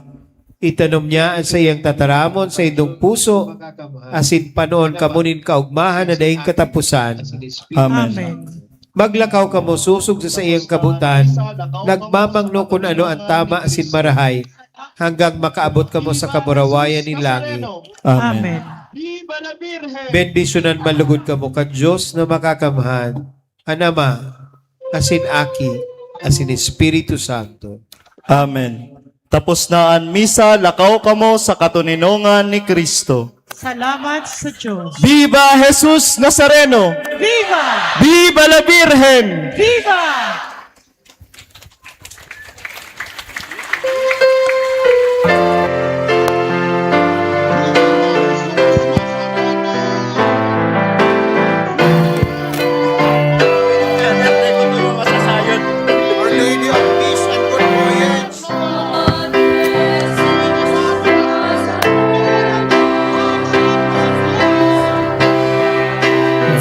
Itanom niya ang sa iyang tataramon sa indong puso, asin panoon kamunin kaugmahan na daing katapusan. Amen. Maglakaw ka mo susog sa iyang kabutan, nagmamangno kung ano ang tama asin marahay, hanggang makaabot kamo sa kaburawayan ni langit. Amen. Viva la Virgen! Bendisyonan malugod kamo ka Diyos na makakamhan, ang Ama, asin Aki, asin Espiritu Santo. Amen. Tapos na ang misa, lakaw kamo sa katuninongan ni Kristo. Salamat sa Diyos. Viva Jesus Nazareno! Viva! Viva la Virgen! Viva! Our Lady of Peace and Good Voyage.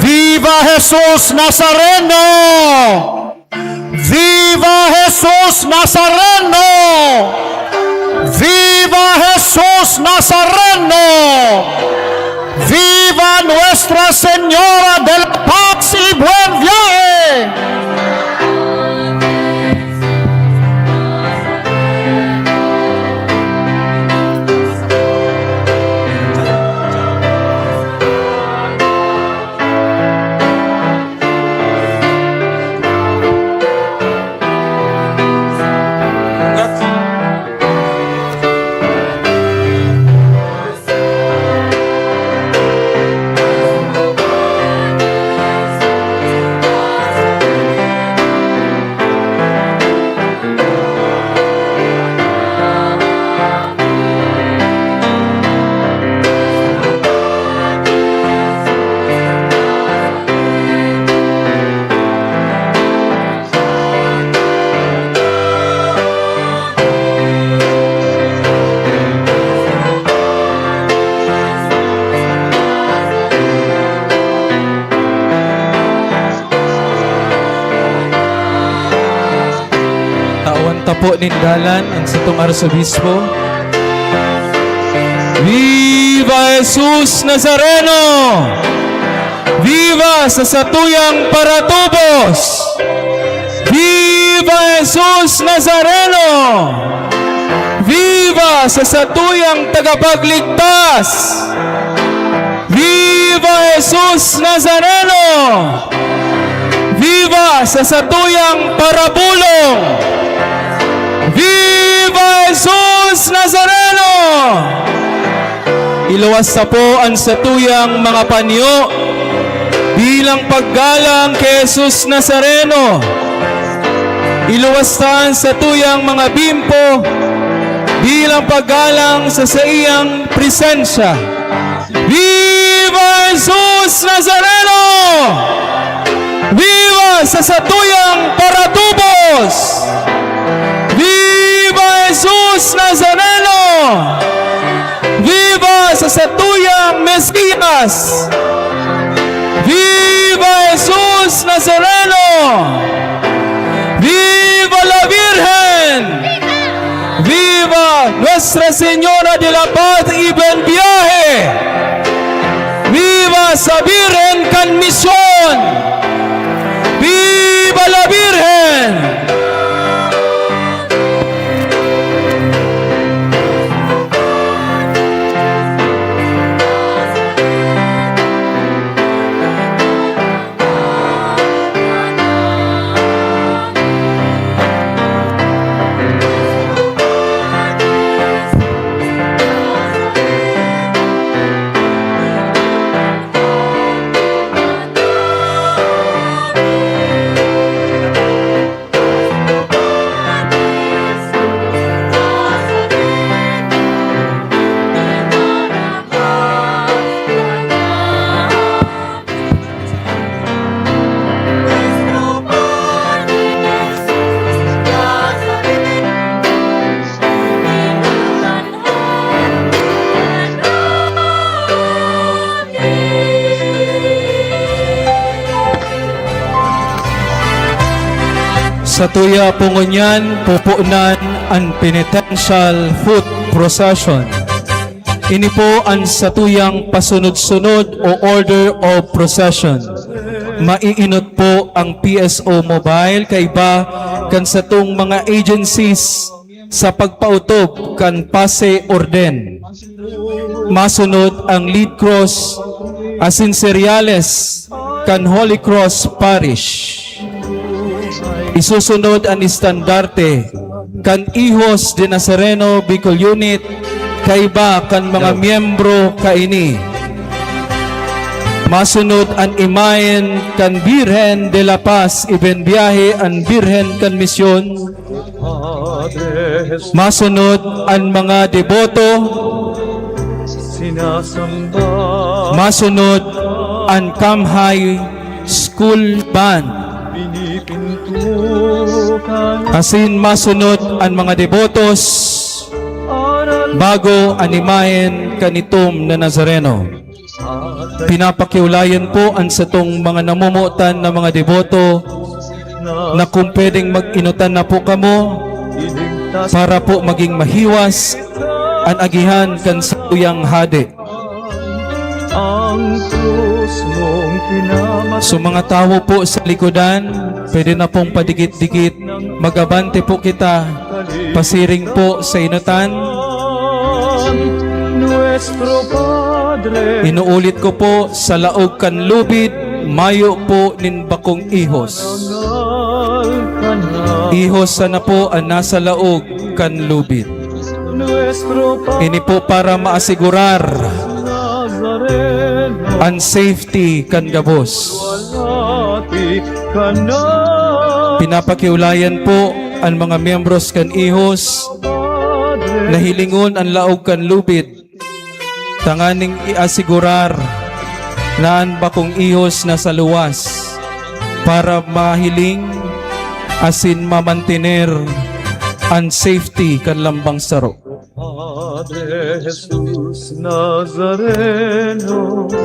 Viva Jesus Nazareno! Viva Jesus Nazareno! Viva Jesus Nazareno! Viva Nuestra Señora del Paz y Buen Viaje! Tapo nindalan ang satong arsobispo. Viva Jesus Nazareno! Viva sa satuyang paratubos! Viva Jesus Nazareno! Viva sa satuyang tagapagligtas! Viva Jesus Nazareno! Viva sa satuyang parabulong! Viva Jesus Nazareno! Iluwas na po ang satuyang mga panyo bilang paggalang kay Jesus Nazareno. Iluwas na ang satuyang mga bimpo bilang paggalang sa iyang presensya. Viva Jesus Nazareno! Viva sa satuyang paratubos! Viva Jesus Nazareno! Viva sa satuyang Mesiyas! Viva Jesus Nazareno! Viva la Virgen! Viva Nuestra Señora de la Paz y Buen Viaje! Viva sa Virgen kan Misyon! Viva la Virgen! Sa tuya pungunyan, pupunan ang penitential foot procession. Ini po ang satuyang pasunod-sunod o order of procession. Maiinot po ang PSO Mobile kaiba kan sa tong mga agencies sa pagpautob kan pase orden. Masunod ang lead cross asin cereales kan Holy Cross Parish. Isusunod ang estandarte kan Hijos de Nazareno Bicol Unit kaiba kan mga miyembro kaini. Masunod ang imahen kan Birhen de la Paz ibenbiyahe ang Birhen kan misyon. Masunod ang mga deboto. Masunod ang Kamhay School Band. Asin masunod ang mga debotos bago animahin kanitom na Nazareno. Pinapakiulayan po ang satong mga namumutan na mga deboto na kung pwedeng mag-inutan na po kamo para po maging mahiwas ang agihan kan sa tuyang hade. So mga tao po sa likodan, pwede na pong padigit-digit, magabante po kita, pasiring po sa inutan. Inuulit ko po sa laog kan lubid, mayo po nin bakong ihos. Ihos sana po ang nasa laog kan lubid. Ini po para maasigurar ang safety kan gabos. Pinapakiulayan po ang mga miyembros kan ihos na hilingon ang laog kan lubid. Tanganing iasigurar na ang bakong ihos na sa luwas para mahiling asin mamantiner ang safety kan lambang saro.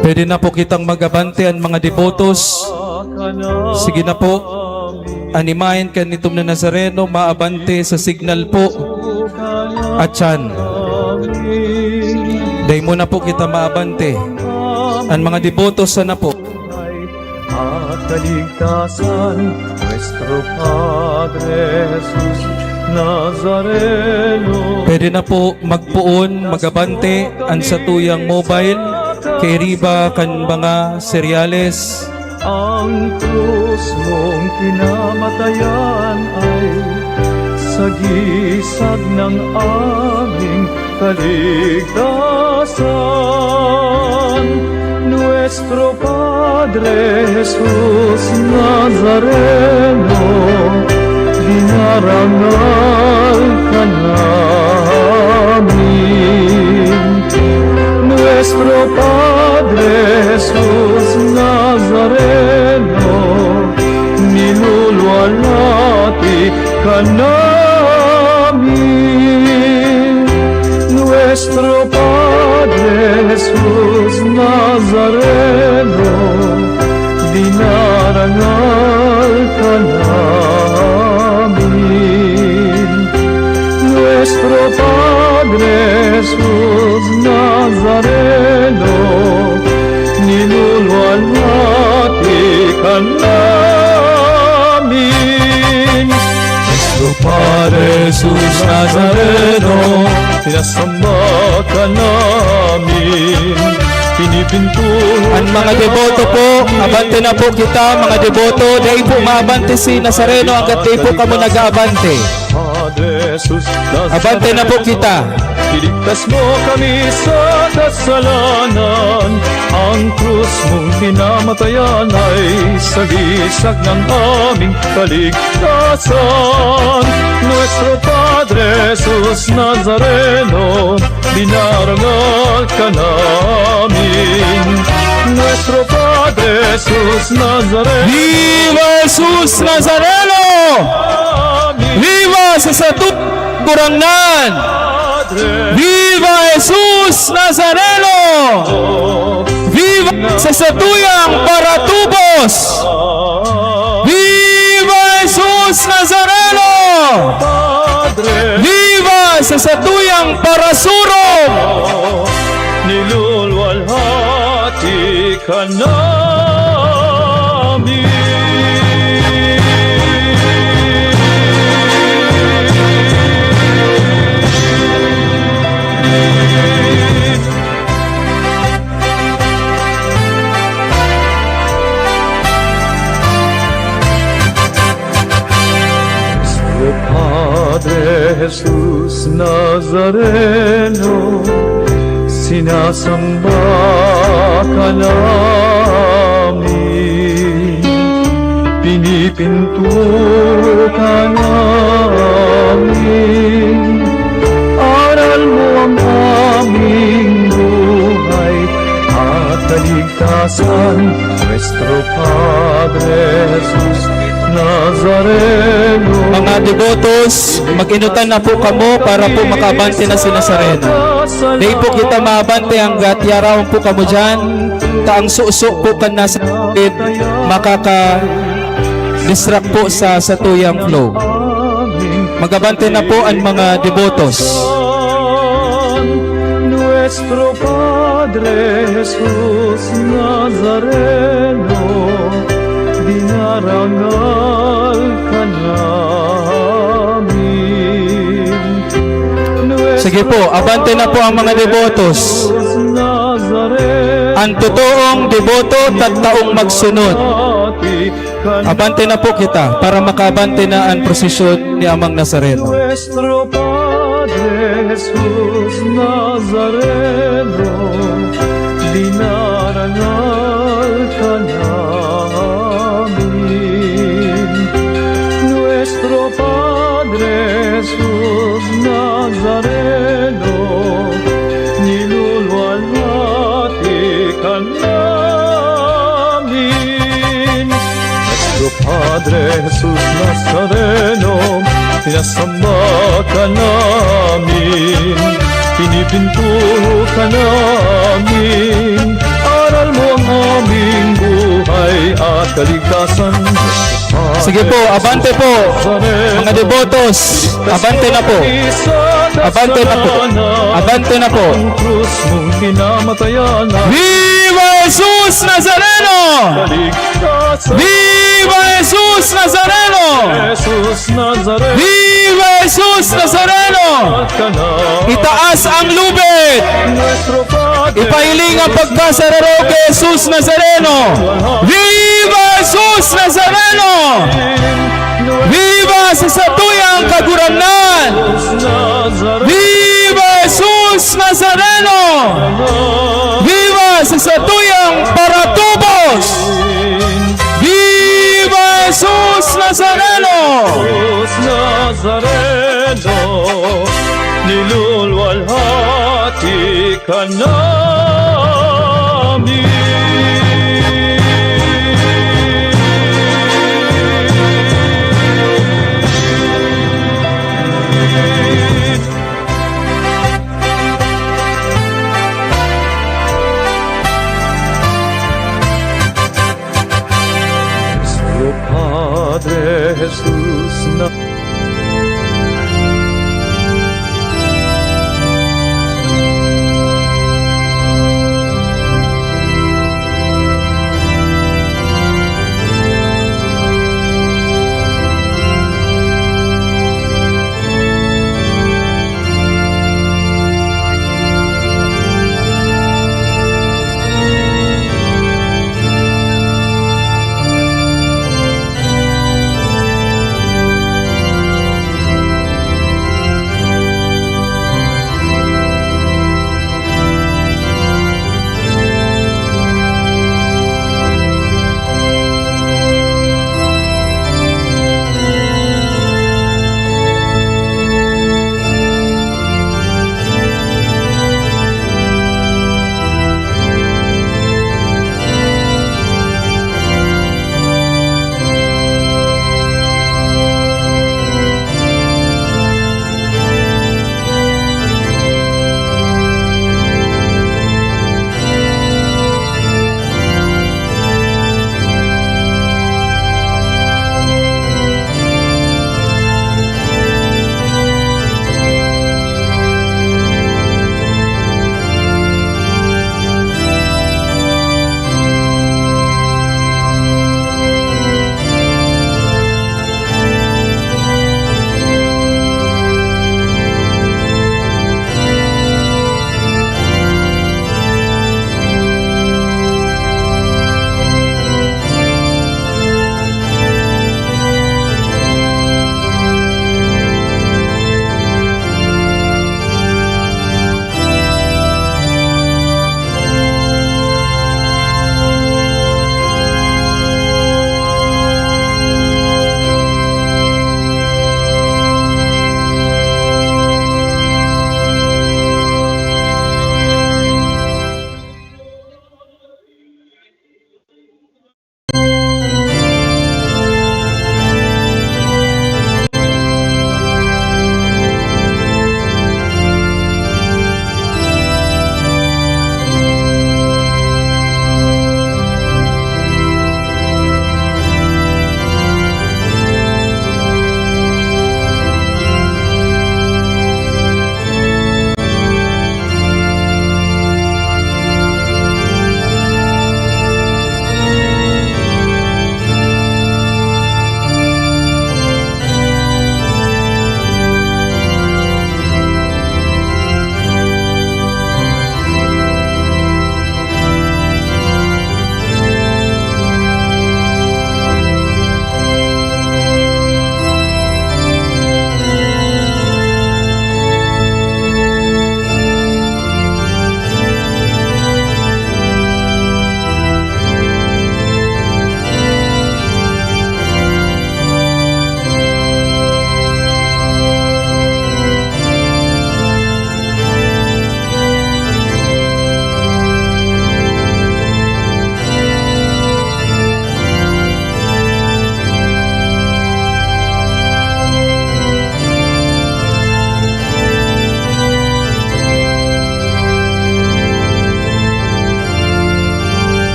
Pwede na po kitang magabante ang mga devotos. Sige na po, animahin ka nitong na Nazareno, maabante sa signal po at yan. Dahil muna po kita maabante. Ang mga devotos sana po. At kaligtasan, Nuestro Padre Jesus Nazareno. Pwede na po magpuon, magabante ang satuyang mobile kay riba kan mga cereales. Ang krus mong kinamatayan ay sagisag ng aming kaligtasan. Nuestro Padre Jesus Nazareno, dinarangal ka namin. Nuestro Padre Jesus Nazareno, niluluwalhati ka namin. Nuestro Padre Jesus Nazareno, dinarangal ka namin. Nuestro Padre Jesus Nazareno, niluluwalhati ka namin. Nuestro Padre Jesus Nazareno, sinasamba ka namin. Ang mga deboto po, abante na po kita mga deboto, dahil po maabante si Nazareno hanggat di po kamo nag-aabante. Abante na po kita. Iligtas mo kami sa kasalanan. Ang krus mong pinamatayan ay sagisag ng aming kaligtasan. Nuestro Padre Jesus Nazareno, dinarangal ka namin. Nuestro Padre Jesus Nazareno, Viva Jesus Nazareno! Viva sa Kurangnan! Viva Jesus Nazareno! Viva sa Satuyang Paratubos! Viva Jesus Nazareno! Viva sa Satuyang Parasurog! niluluwalhati ka namin. Nazareno, sinasamba ka namin, pinipinto ka namin, aral mo ang aming buhay at kaligtasan, Nuestro Padre Jesus Nazareno. Mga devotos, mag-inutan na po kamo para po makabante na si Nazareno. Di po kita maabante hanggat yarawang po kamo dyan. Kaang suusok po ka na sa makaka-distract po sa satuyang flow. Magabante na po ang mga devotos. Nuestro Padre Jesus Nazareno, dinarangal ka namin. Sige po, abante na po ang mga devotos. Ang totoong deboto tattaong magsunod. Abante na po kita para makabante na ang prosesyon ni Amang Nazareno. Nuestro Padre Jesus Nazareno, dinarangal ka namin. Nuestro Padre Jesus Nazareno, niluluwalhati ka namin. Nuestro Padre Jesus Nazareno, sinasamba ka namin, pinipinto ka namin, aral mo ang aming buhay at kaligtasan. Sige po, abante po. Mga devotos, abante na po. Abante na po. Abante na po. Ang krus mong kinamatayan na Viva Jesus Nazareno! kaligtasan. Viva Jesus Nazareno! Jesus Nazareno, Viva Jesus Nazareno! ka na. Itaas ang lubid! Nuestro Padre, Ipahiling ang pagkasararo kay Jesus Nazareno! Viva Jesus Nazareno! Viva sa satuyang kagurangan! Nazareno, Viva Jesus Nazareno! Viva sa satuyang paratubos! Viva Jesus Nazareno! Jesus Nazareno, niluluwalhati ka namin. Nuestro Padre Jesus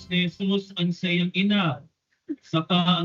ni Jesus ang sa iyang ina. Saka ang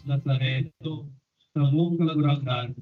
Nazareto sa buong kalaguragan.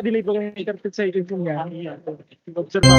delay po kayo 30 seconds niya. Observe.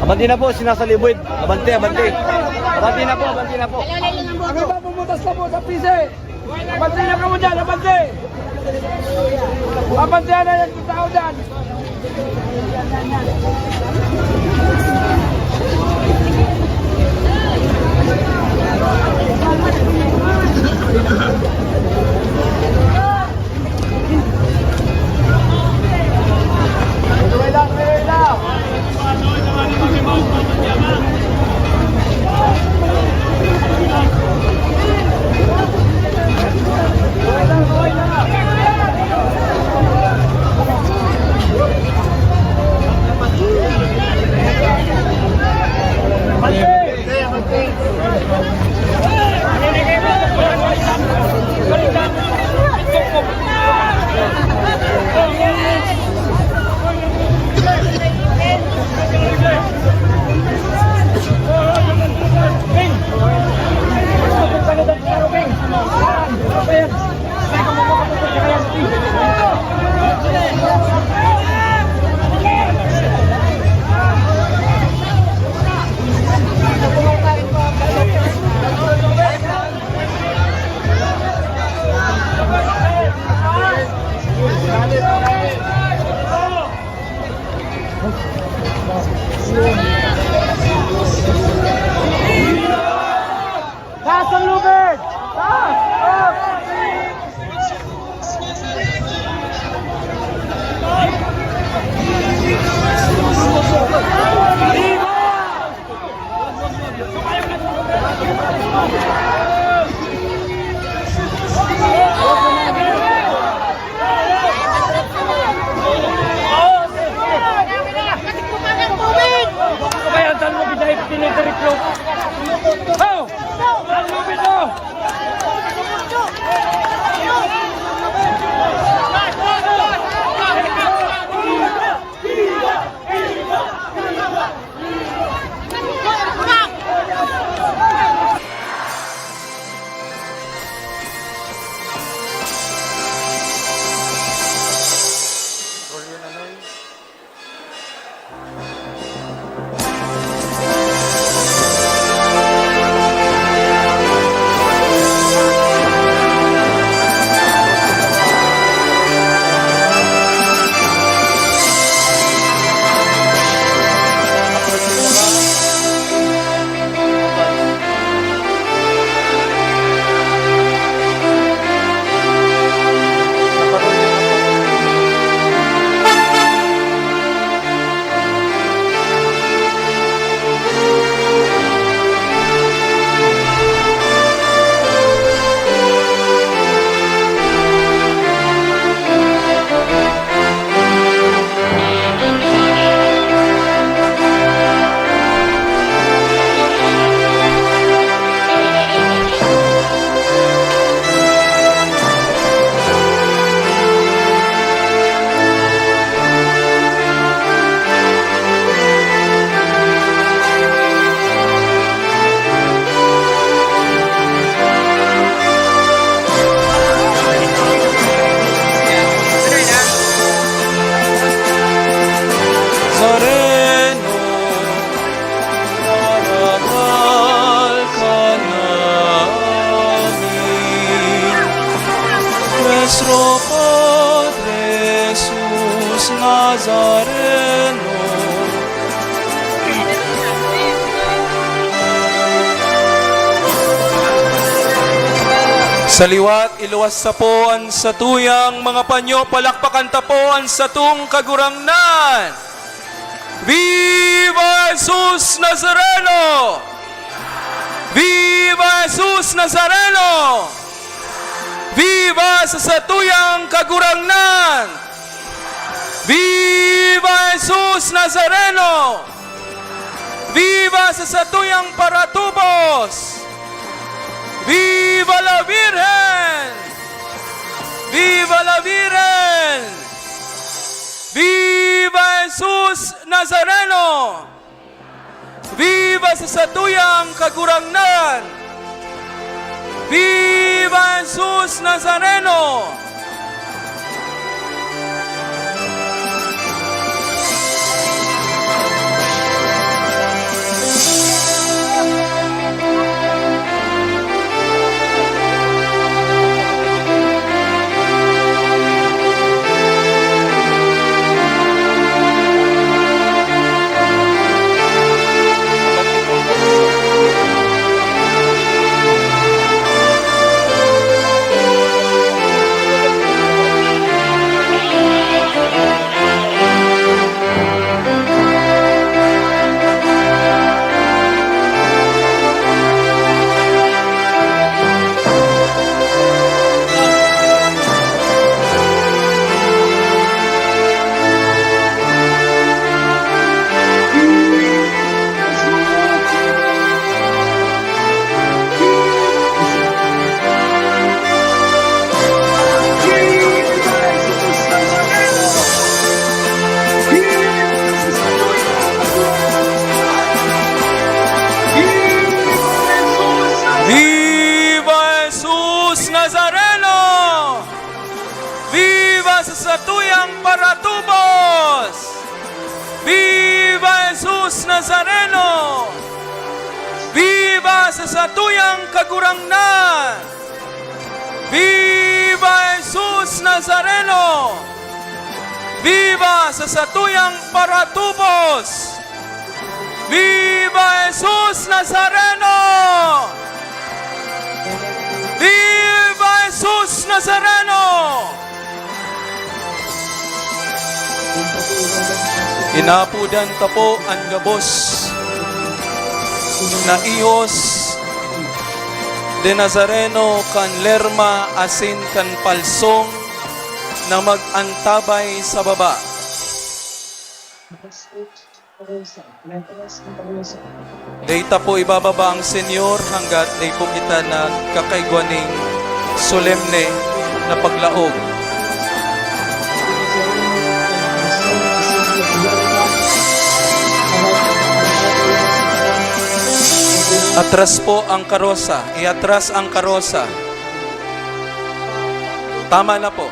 Abante na po, sinasalibod. Abante, abante. Abante na po, abante na po. Kami ba pumutas na po sa pise? Abante na ka mo dyan, abante. Abante na yan, tao dyan. nuestro Padre Jesús Nazareno. Sa liwat, iluwas tapuan sa tuyang mga panyo, palakpakan tapuan sa tung kagurangnan. Viva Jesus Nazareno! Viva Jesus Nazareno! Viva sa satuyang kagurangnan! Viva Jesus Nazareno! Viva sa satuyang paratubos! Viva la Virgen! Viva la Virgen! Viva Jesus Nazareno! Viva sa satuyang kagurangnan! Viva Jesus Nazareno! Viva Jesus Nazareno! Viva sa satuyang paratubos! Viva Jesus Nazareno! Viva sa satuyang kagurangnan! Viva Jesus Nazareno! Viva sa satuyang paratubos! Viva Jesus Nazareno! Viva Jesus Nazareno! Inapudan tapo ang gabos na Iyos de Nazareno kan Lerma asin kan Palsong na mag-antabay sa baba. Data po ibababa ang Senyor hanggat day po kita nagkakaigwaning solemne na paglaog. Atras po ang karosa. Iatras ang karosa. Tama na po.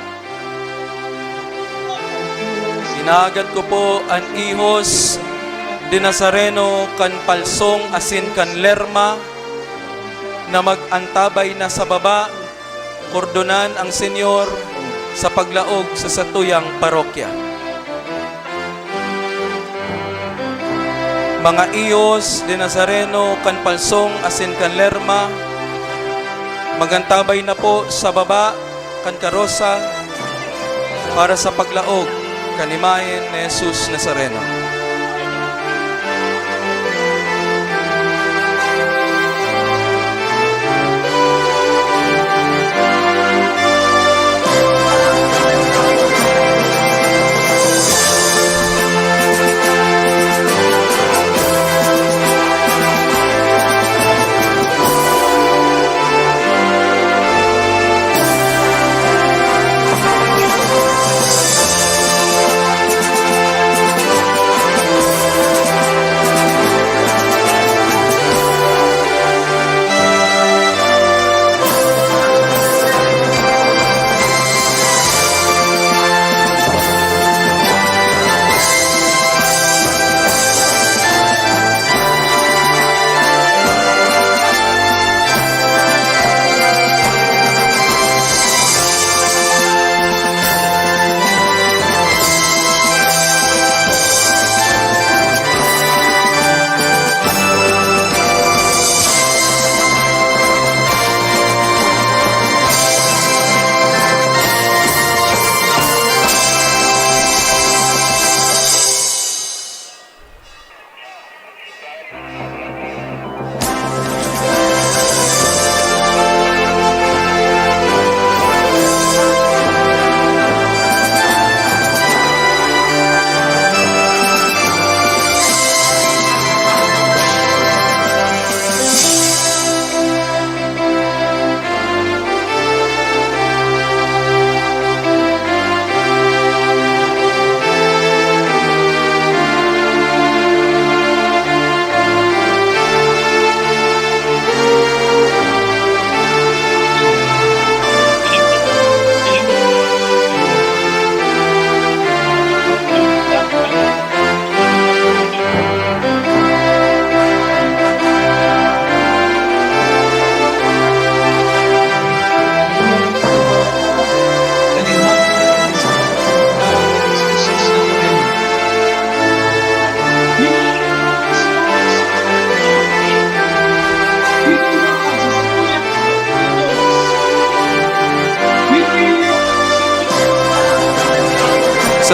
Inaagad ko po ang ihos de Nazareno kan Palsong asin kan Lerma na mag-antabay na sa baba, kordonan ang Senyor sa paglaog sa satuyang parokya. Mga iyos de Nazareno kan Palsong asin kan Lerma, magantabay na po sa baba kan karosa para sa paglaog kanimahin ni Jesus Nazareno.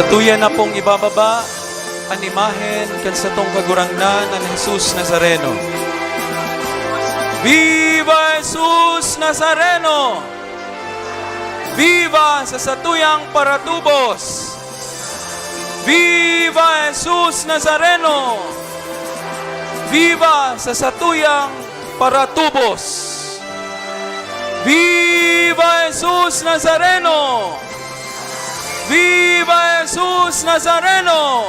Sa tuya na pong ibababa ang imahen kan sa tong kagurangnan ng Jesus Nazareno. Viva Jesus Nazareno! Viva sa satuyang paratubos! Viva Jesus Nazareno! Viva sa satuyang paratubos! Viva Jesus Nazareno! Viva Jesus Nazareno!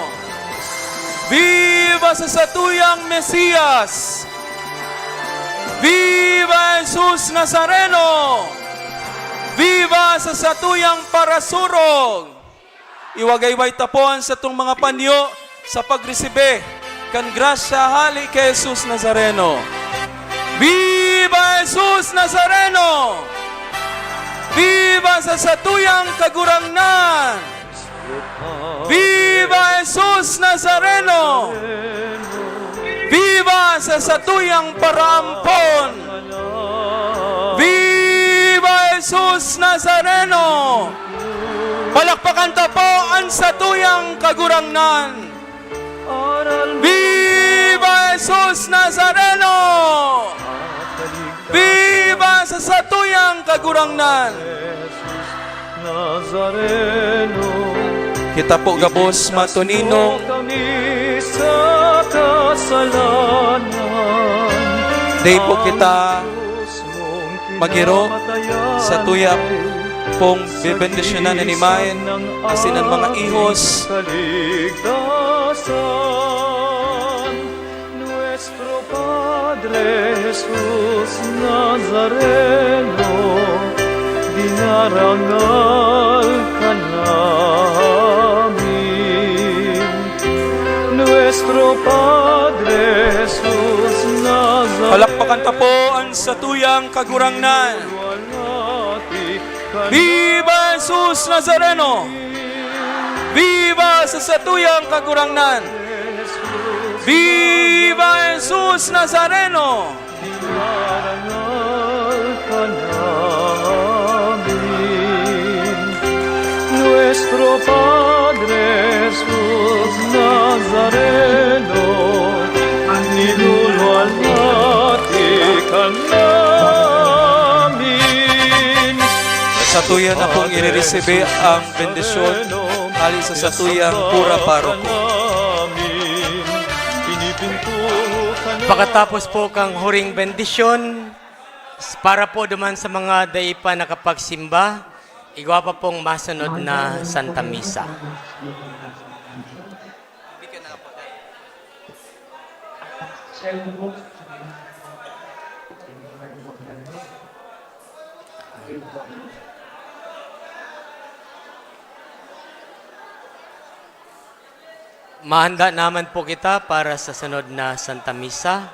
Viva sa satuyang Mesiyas! Viva Jesus Nazareno! Viva sa satuyang parasurog! Iwagayway tapuan sa itong mga panyo sa pagresibe kan grasya hali kay Jesus Nazareno. Viva Jesus Nazareno! Viva sa satuyang kagurangnan! Viva Jesus Nazareno! Viva sa satuyang paraampon! Viva Jesus Nazareno! Palakpakan ta po ang satuyang kagurangnan! Viva Jesus Nazareno! Viva sa satuyang kagurangnan! Kita po gabos matunino day po kita magiro sa tuyang pong bibendisyonan ni Mayen asin ang mga ihos Nuestro Padre Jesus Nazareno, dinarangal ka namin. Nuestro Padre Jesus Nazareno, palakpakan ta po ang satuyang kagurangnan. Viva Jesus Nazareno! Viva sa satuyang kagurangnan! Viva Jesus Nazareno! Nuestro Padre Jesus Nazareno, niluluwalhati ka namin. Sa tuya na pong iriresibe ang bendisyon hali sa satuyang pura paroko. Pagkatapos po kang huring bendisyon, para po duman sa mga daipa nakapagsimba, igwa pa pong masunod na Santa Misa. Mahanda naman po kita para sa sunod na Santa Misa.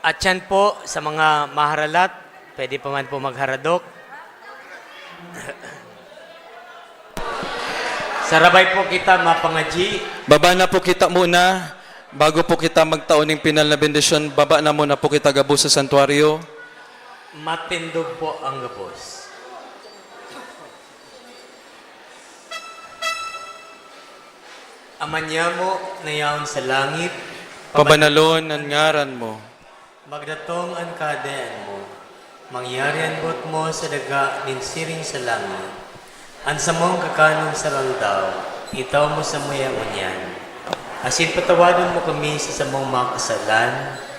At yan po sa mga maharalat, pwede pa man po magharadok. Sarabay po kita mapangaji. Baba na po kita muna. Bago po kita magtaon ng pinal na bendisyon, baba na muna po kita gabo sa santuario. Matindog po ang gabos. Amanya mo na yaon sa langit, Pabanalon ang ngaran mo. magdatong ang kadaan mo, mangyarian bot mo sa daga ninsiring sa langit. Ang samong kakanon sa landaw, itaw mo sa muya-unyan. Asin patawadon mo kami sa samong mga kasalan,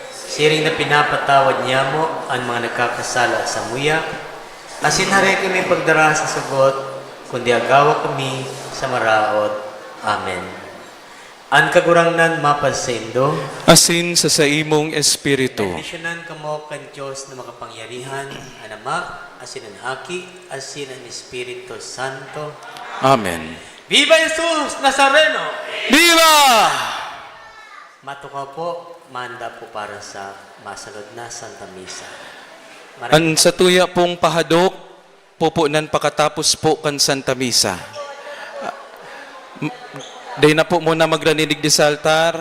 siring na pinapatawad niya mo ang mga nagkakasala sa muya. Asin hari kami pagdara sa sugot, kundi agawa kami sa maraot. Amen. Ang kagurangnan mapasendo, Asin sa imong espiritu. bendisyonan kamo kan Diyos na makapangyarihan, ang Ama, asin ang Haki, asin ang Espiritu Santo. Amen. Viva Jesus Nazareno! Viva! Matukaw po, manda po para sa masunod na Santa Misa. Ang sa tuya pong pahadok, pupunan pakatapos po kan Santa Misa. Day na po muna magraninig di sa altar.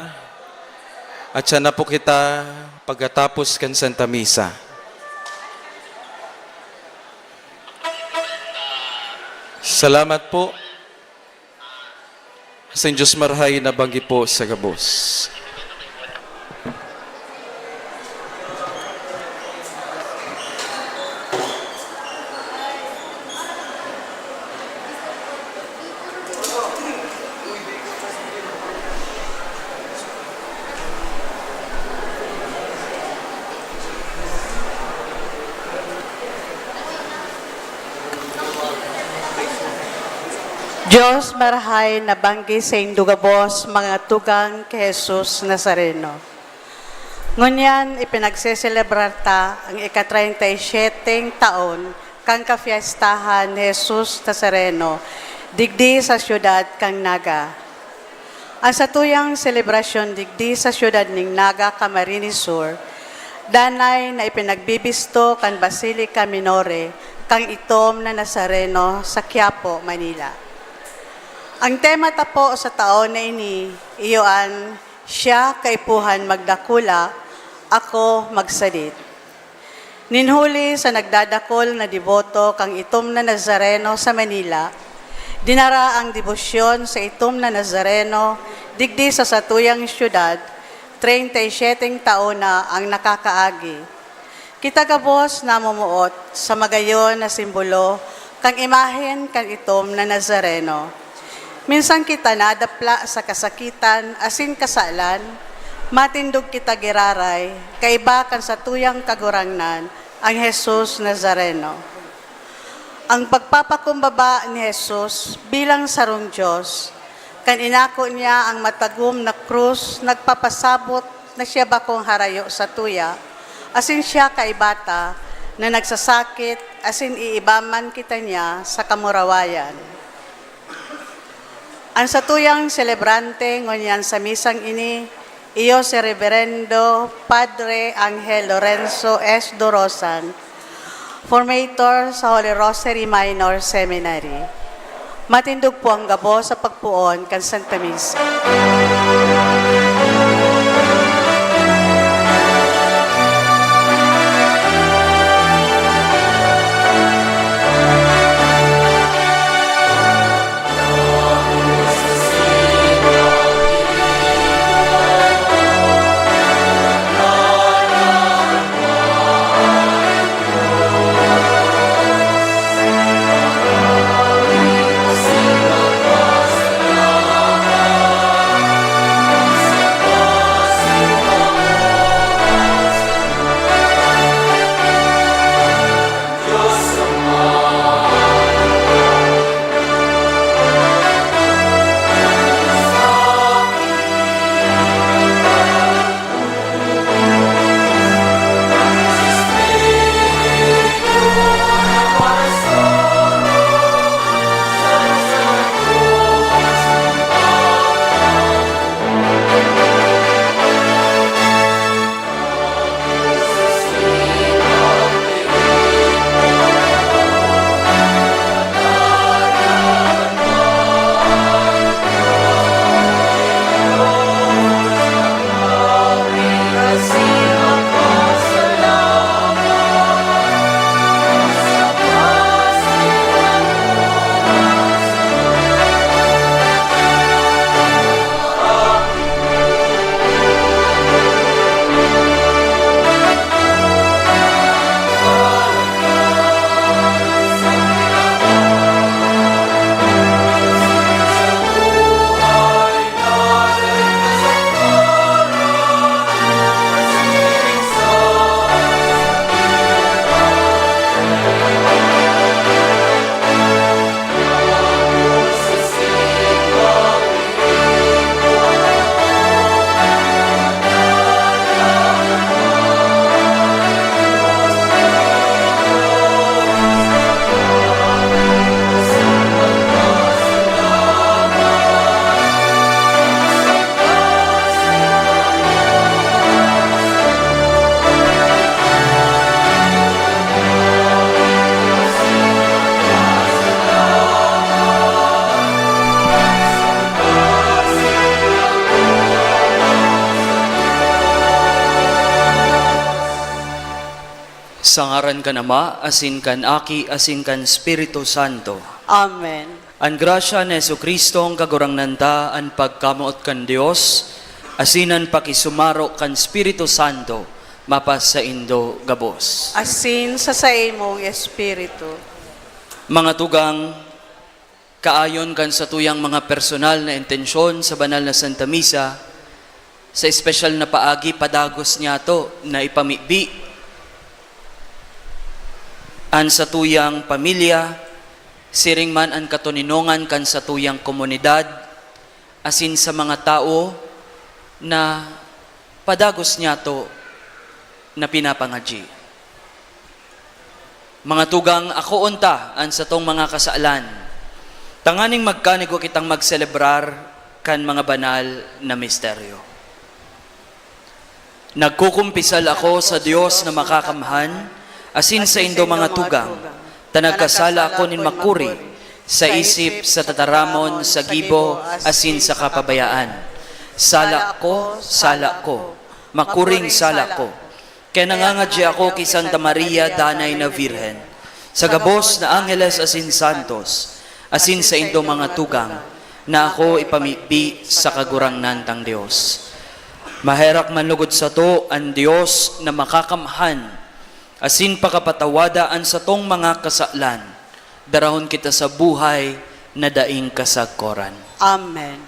At siya na po kita pagkatapos kan Santa Misa. Salamat po. Sa Diyos marhay na banggi po sa gabos. Diyos marahay na banggi sa indugabos mga tugang kay Jesus Nazareno. Ngunyan ipinagseselebrar ta ang ika-37 taon kang kafiestahan ni Jesus Nazareno digdi sa syudad kang Naga. Ang satuyang selebrasyon digdi sa syudad ning Naga, Camarines Sur, danay na ipinagbibisto kan Basilica Minore kang itom na Nazareno sa Quiapo, Manila. Ang tema tapo sa taon na ini, iyoan, siya kaipuhan magdakula, ako magsadit. Ninhuli sa nagdadakol na devoto kang itom na Nazareno sa Manila, dinara ang debosyon sa itom na Nazareno, digdi sa satuyang syudad, 37 taon na ang nakakaagi. Kitagabos na mumuot sa magayon na simbolo kang imahen kang itom na Nazareno. Minsan kita nadapla sa kasakitan, asin kasalan, matindog kita giraray, kaiba kan sa tuyang kagurangnan, ang Jesus Nazareno. Ang pagpapakumbaba ni Jesus bilang sarong Diyos, kan inako niya ang matagum na krus, nagpapasabot na siya bakong harayo sa tuya, asin siya kaibata na nagsasakit, asin iibaman kita niya sa kamurawayan. Ang satuyang celebrante ngunyan sa misang ini, iyo si Reverendo Padre Angel Lorenzo S. Dorosan, formator sa Holy Rosary Minor Seminary. Matindog po ang gabo sa pagpuon kan Santa Misa. Sangaran kan Ama, asin kan Aki, asin kan Espiritu Santo. Amen. An grasya ni Jesucristo ang kagurangnan an pagkamuot kan Dios, asinan pakisumaro kan Espiritu Santo, mapas sa indo gabos. Asin sa imong Espiritu. Mga tugang, kaayon kan sa tuyang mga personal na intensyon sa banal na Santa Misa, sa espesyal na paagi padagos niya to na ipamibi an sa tuyang pamilya, siring man an katuninongan kan sa tuyang komunidad, asin sa mga tao na padagos niya to na pinapangadji. Mga tugang, ako unta an sa tong mga kasaalan, tanganing magkanigo kitang magselebrar kan mga banal na misteryo. Nagkukumpisal ako sa Dios na makakamhan, asin sa indo mga tugang, tanagkasala ako nin makuri, sa isip, sa tataramon, sa gibo, asin sa kapabayaan. Sala ko, makuring sala ko. Kaya nangangadya ako kay Santa Maria, Danay na Virhen, sa gabos na Angeles asin Santos, asin sa indo mga tugang, na ako ipamipi sa kagurangnan tang Dios. Maherak manlugod sa to ang Dios na makakamhan, asin pakapatawadaan sa tong mga kasaklan, darahon kita sa buhay na daing kasagkoran. Amen.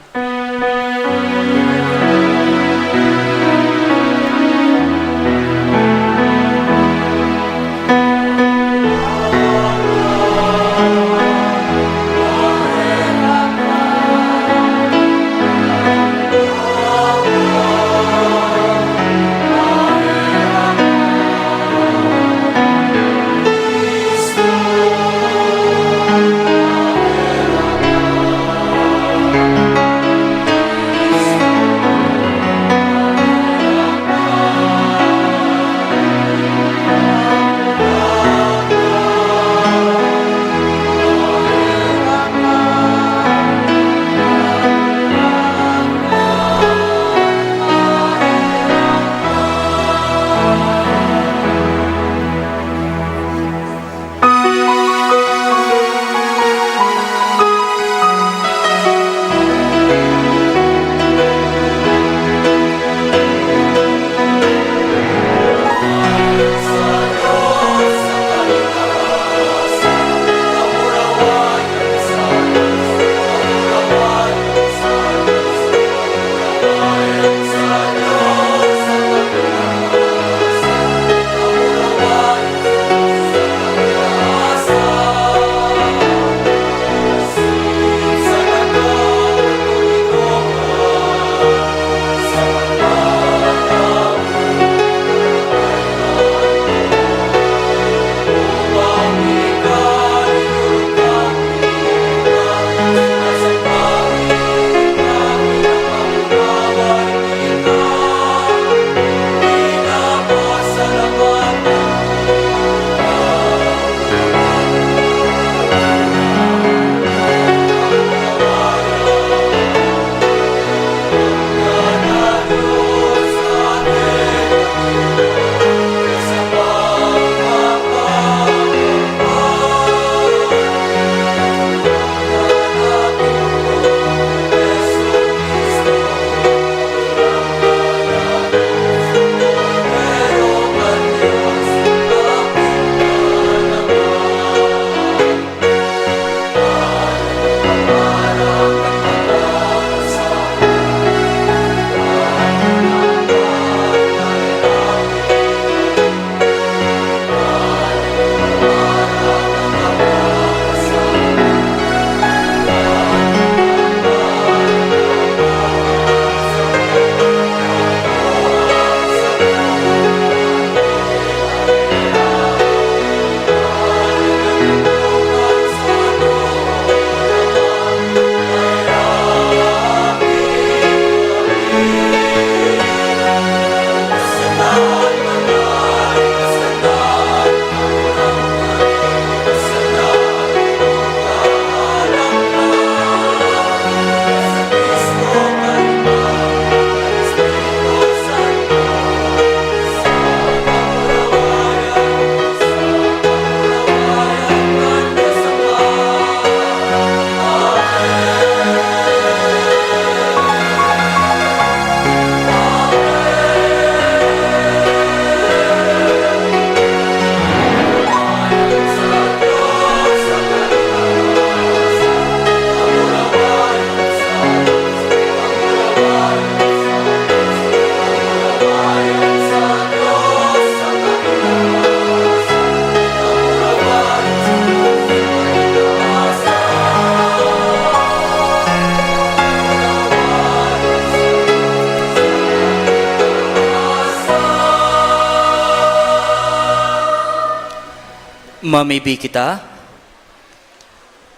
Mamibi kita.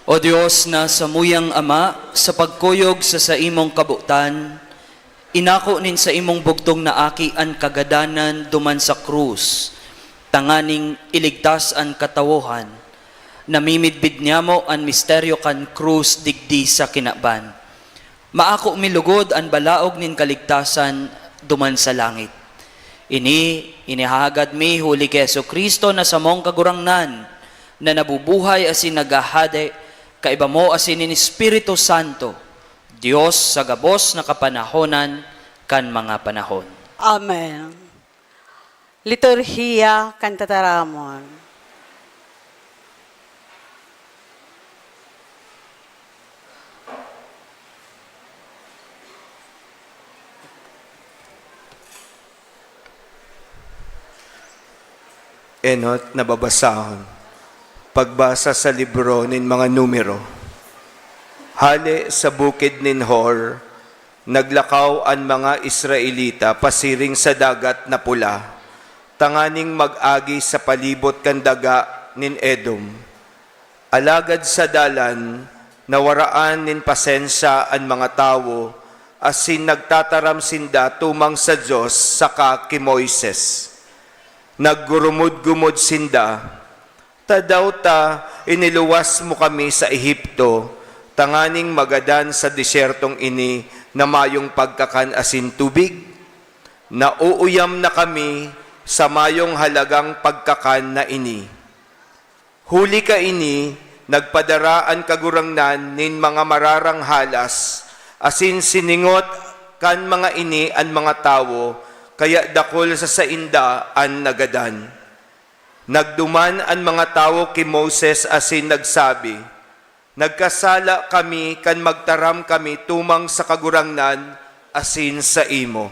O Diyos na samuyang Ama, sa pagkuyog sa imong kabutan, inako nin sa imong bugtong na aki an kagadanan duman sa krus, tanganing iligtas an katawohan, namimidbid niya mo an misteryo kan krus digdi sa kinaban. Maako milugod an balaog nin kaligtasan duman sa langit. Inihagad mi huli kay Kristo na samong kagurangnan, na nabubuhay asin nagahade, kaiba mo asin in Espiritu Santo, Dios sa gabos na kapanahonan kan mga panahon. Amen. Liturhiya kan tataramon. Enot na babasahon. Pagbasa sa libro nin mga numero. Hali sa bukid nin Hor, naglakaw ang mga Israelita pasiring sa dagat na pula, tanganing mag-agi sa palibot kan daga nin Edom. Alagad sa dalan, nawaraan nin pasensya ang mga tawo, asin nagtataram sinda tumang sa Diyos saka ki Moises. Naggurumod-gumod sinda, tadaw ta iniluwas mo kami sa Ehipto, tanganing magadan sa disyertong ini na mayong pagkakan asin tubig. Nauuyam na kami sa mayong halagang pagkakan na ini. Huli ka ini, nagpadaraan kagurangnan nin mga mararang halas, asin siningot kan mga ini an mga tawo, kaya dakol sa sainda an nagadan. Nagduman ang mga tawo ki Moses asin nagsabi, nagkasala kami kan magtaram kami tumang sa kagurangnan asin sa imo.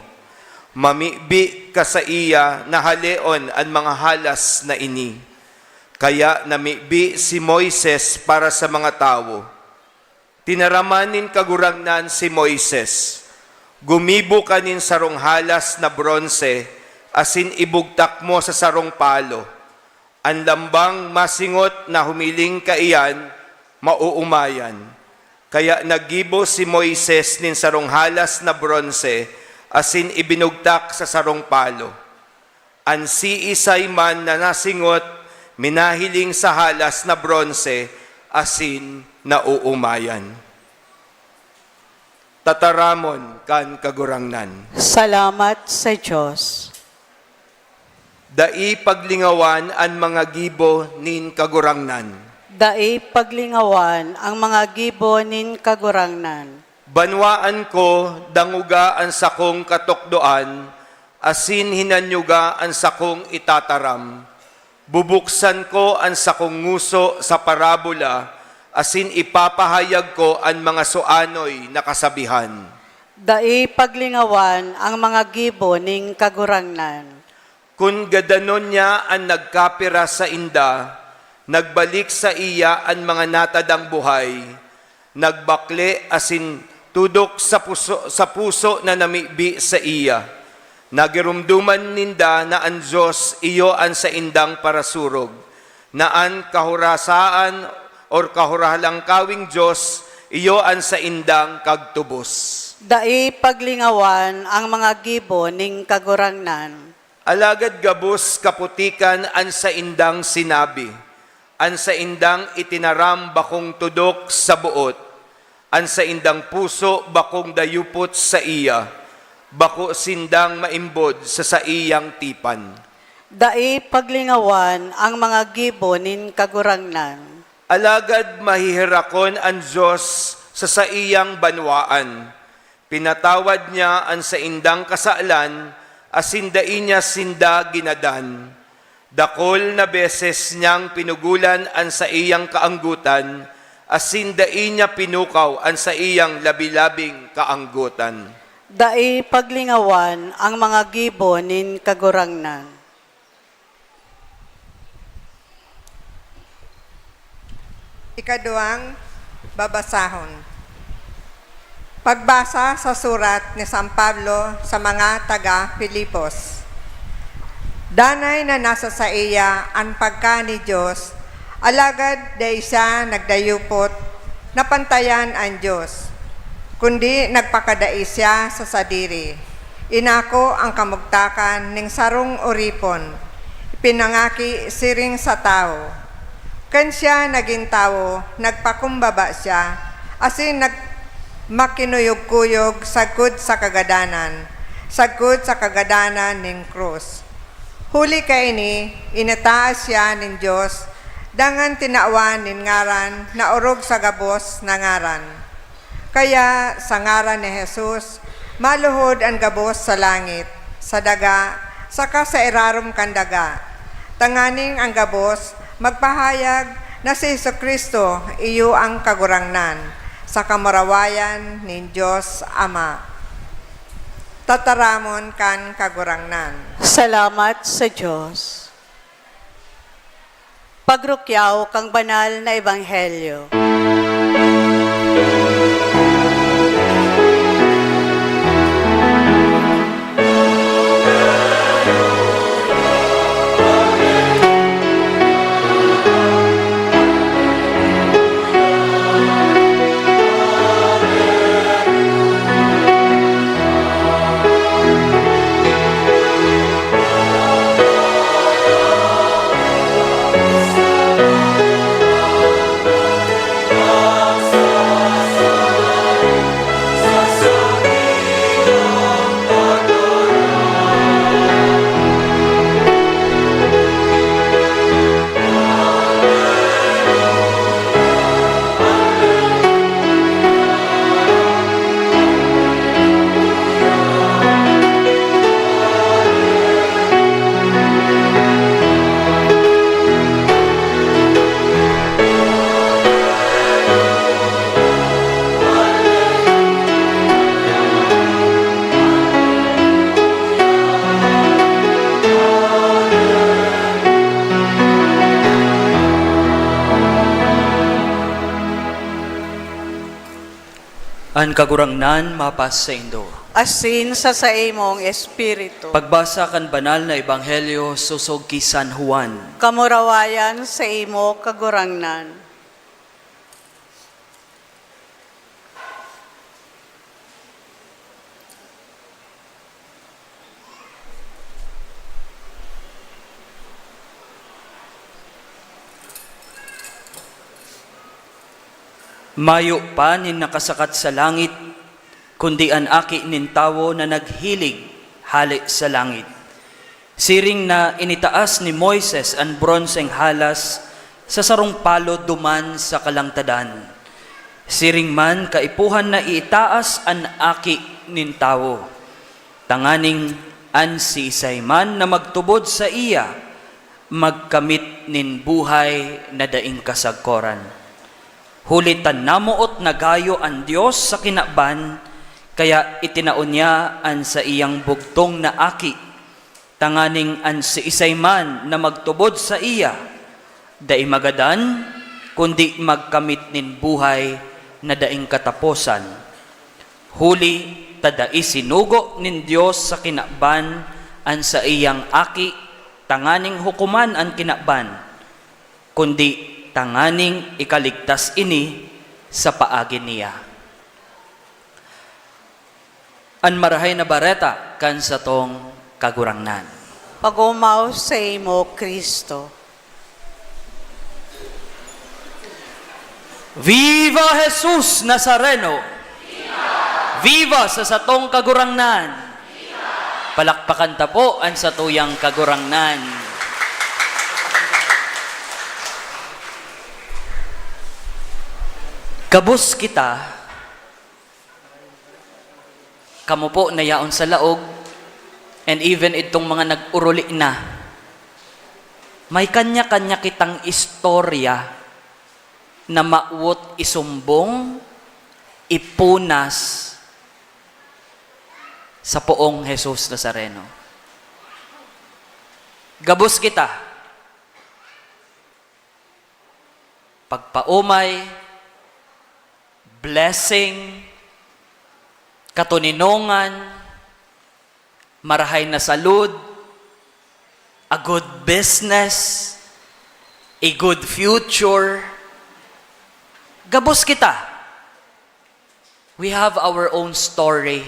Mamibi ka sa iya na haleon ang mga halas na ini. Kaya namibi si Moises para sa mga tawo. Tinaramanin kagurangnan si Moises. Gumibo kanin sarong halas na bronse, asin ibugtak mo sa sarong palo. Ang lambang masingot na humiling ka iyan, mauumayan. Kaya nagibo si Moises nin sarong halas na bronse, asin ibinugtak sa sarong palo. Ang si Isay man na nasingot, minahiling sa halas na bronse, asin nauumayan. Tataramon kan kagurangnan. Salamat sa Diyos. Dai paglingawan ang mga gibo nin kagurangnan. Dai paglingawan ang mga gibo nin kagurangnan. Banwaan ko danguga ang sakong katokdoan, asin hinanyuga ang sakong itataram. Bubuksan ko ang sakong nguso sa parabola, asin ipapahayag ko ang mga suanoy na kasabihan. Dai paglingawan ang mga gibo ning kagurangnan. Kung gadanon niya ang nagkapira sa inda, nagbalik sa iya ang mga natadang buhay, nagbakle asin tudok sa puso na namibi sa iya. Nagirumduman ninda na ang Diyos iyo ang sa indang parasurog, na ang kahurasaan or kahurahalang kawing Diyos, iyo ang sa indang kagtubos. Dai paglingawan ang mga gibo ning kagurangnan. Alagad gabos kaputikan ang sa indang sinabi, ang sa indang itinaram bakong tudok sa buot, ang sa indang puso bakong dayupot sa iya, bako sindang maimbod sa iyang tipan. Dai paglingawan ang mga gibo nin kagurangnan. Alagad mahihirakon ang Diyos sa iyang banwaan. Pinatawad niya ang sa indang kasaalan, asindain niya sinda ginadan. Dakol na beses niyang pinugulan ang sa iyang kaanggutan, asindain niya pinukaw ang sa iyang labilabing kaanggutan. Dai paglingawan ang mga gibo nin kagurangnan. Ikaduhang babasahon. Pagbasa sa surat ni San Pablo sa mga taga-Filipos. Danay na nasa sa iya ang pagka ni Diyos Alagad day siya nagdayupot, napantayan ang Diyos, kundi nagpakadai siya sa sadiri. Inako ang kamugtakan ning sarong uripon, pinangaki siring sa tao. Kan siya naging tao, nagpakumbaba siya, asin makinuyog-kuyog sagkod sa kagadanan ning krus. Huli kay ni, inataas siya nin Diyos, dangan tinawan nin ngaran, na urog sa gabos na ngaran. Kaya sa ngaran ni Jesus, maluhod ang gabos sa langit, sa daga, saka sa irarom kan daga. Tanganing ang gabos, magpahayag na si Jesucristo iyo ang kagurangnan sa kamarawayan ni Diyos Ama. Tataramon kan kagurangnan. Salamat sa Diyos. Pagrukyaw kang banal na ebanghelyo. An kagurangnan mapas sa Indo. Asin sa imong espiritu. Pagbasa kan banal na ebanghelyo susog ki San Juan. Kamurawayan sa imo kagurangnan. Mayo pa nin nakasakat sa langit, kundi an aki nin tawo na naghilig hali sa langit. Siring na initaas ni Moises ang bronseng halas sa sarong palo duman sa kalangtadan. Siring man kaipuhan na itaas an aki nin tawo. Tanganing an si man na magtubod sa iya, magkamit nin buhay na daing kasagkoran. Hulitan namuot na gayo ang Diyos sa kinaban, kaya itinaon niya an sa iyang bugtong na aki. Tanganing an si man na magtubod sa iya, dai magadan, kundi magkamit nin buhay na daing kataposan. Huli tadai sinugo nin Diyos sa kinaban an sa iyang aki, tanganing hukuman ang kinaban, kundi tanganing ikaligtas ini sa paagi niya. An marahay na bareta kan sa tong kagurangnan. Pagumaw sa imo, Kristo. Viva Jesus Nazareno! Viva sa satong kagurangnan! Palakpakan ta po ang satuyang kagurangnan. Kabus kita, kamo po nayaon sa laog, and even itong mga nag-uruli na, may kanya-kanya kitang istorya na mauwot isumbong, ipunas sa poong Jesus Nazareno. Gabus kita, pagpaumay, blessing, katuninongan, marahay na salud, a good business, a good future. Gabos kita. We have our own story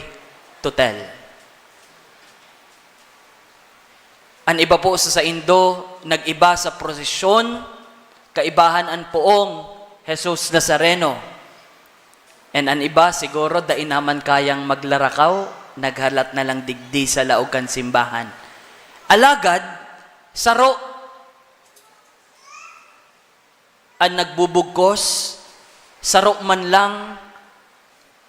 to tell. Ang iba po sa Indo, nag-iba sa prosesyon, kaibahan ang poong Jesus Nazareno. And ang iba siguro, dain naman kayang maglarakaw, naghalat na lang digdi sa laugan simbahan. Alagad, saro, ang nagbubugkos, saro man lang,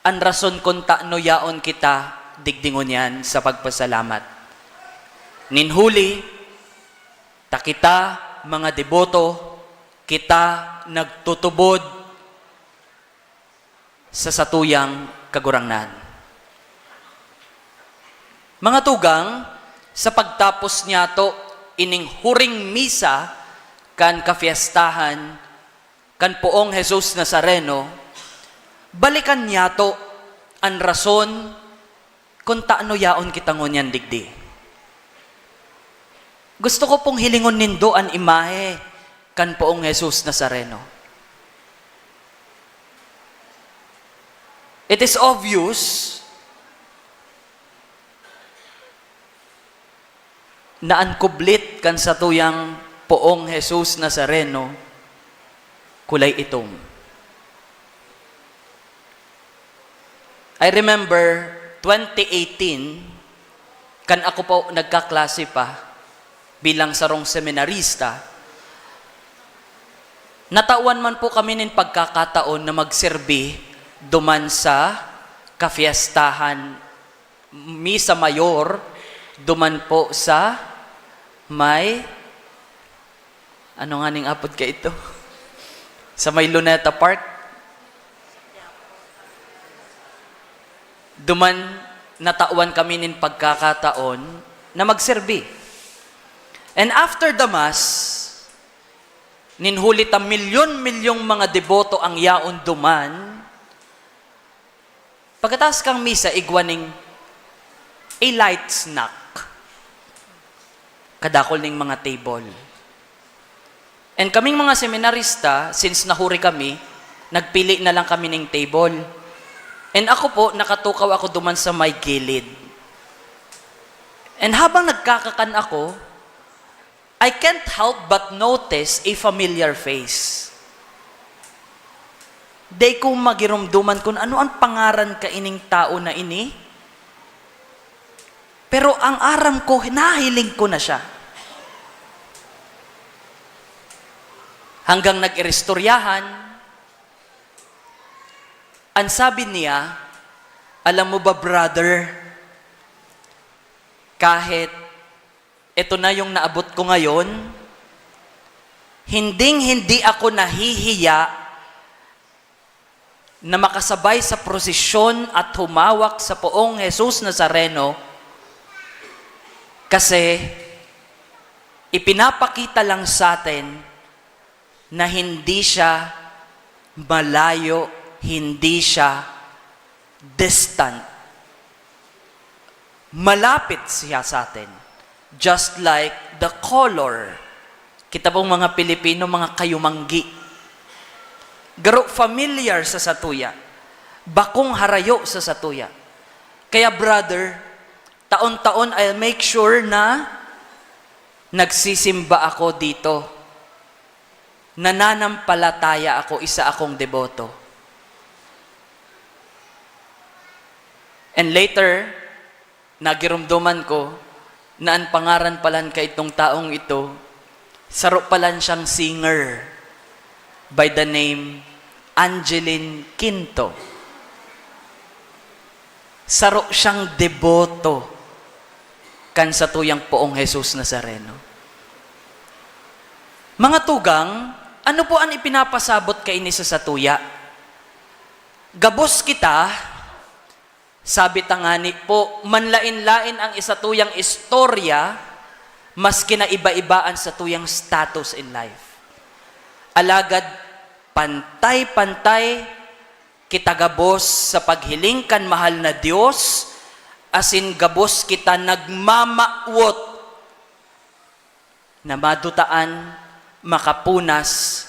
ang rason kung taano yaon kita, digdingon yan sa pagpasalamat. Ninhuli, takita, mga deboto, kita nagtutubod sa satuyang kagurangnan. Mga tugang, sa pagtapos niya to, ining huring misa, kan kafiestahan, kan poong Jesus Nazareno, balikan niya to ang rason kung taano yaon kita ngunyan digdi. Gusto ko pong hilingon nindo ang imahe kan poong Jesus Nazareno. It is obvious na ang kublit kan sa tuyang poong Jesus Nazareno kulay itom. I remember 2018, kan ako po nagkaklase pa bilang sarong seminarista, natawan man po kami ng pagkakataon na magserbi duman sa kafiestahan Misa Mayor, duman po sa may, ano nga ning apod ka ito? Sa may Luneta Park. Duman natawan kami ng pagkakataon na magserbi. And after the Mass, ninhulit ang milyon-milyong mga deboto ang yaon duman. Pagkatapos kang misa, igwaning a light snack. Kadakol ning mga table. And kaming mga seminarista, since nahuri kami, nagpili na lang kami ng table. And ako po, nakatukaw ako duman sa may gilid. And habang nagkakakan ako, I can't help but notice a familiar face. Day ko magirumduman kung ano ang pangaran ka ining tao na ini. Pero ang aram ko, nahiling ko na siya. Hanggang nag-irestoryahan, ang sabi niya, alam mo ba brother, kahit ito na yung naabot ko ngayon, hindi ako nahihiya na makasabay sa prosesyon at humawak sa poong Jesus Nazareno kasi ipinapakita lang sa atin na hindi siya malayo, hindi siya distant. Malapit siya sa atin. Just like the color. Kita pong mga Pilipino, mga kayumanggi. Garo familiar sa satuya. Bakong harayo sa satuya. Kaya brother, taon-taon I'll make sure na nagsisimba ako dito. Nananampalataya ako, isa akong deboto. And later, nagirumduman ko na ang pangaran palan ka itong taong ito, saro palan siyang singer by the name Angeline Quinto. Saro siyang deboto kan sa tuyang poong Jesus Nazareno. Mga tugang, ano po ang ipinapasabot kay ini sa satuya? Gabos kita, sabi tangani po, manlain-lain ang isa tuyang istorya, mas kinaiba-ibaan sa tuyang status in life. Alagad, pantay-pantay, kita gabos sa paghiling kan mahal na Diyos, asin gabos kita nagmamawot na madutaan makapunas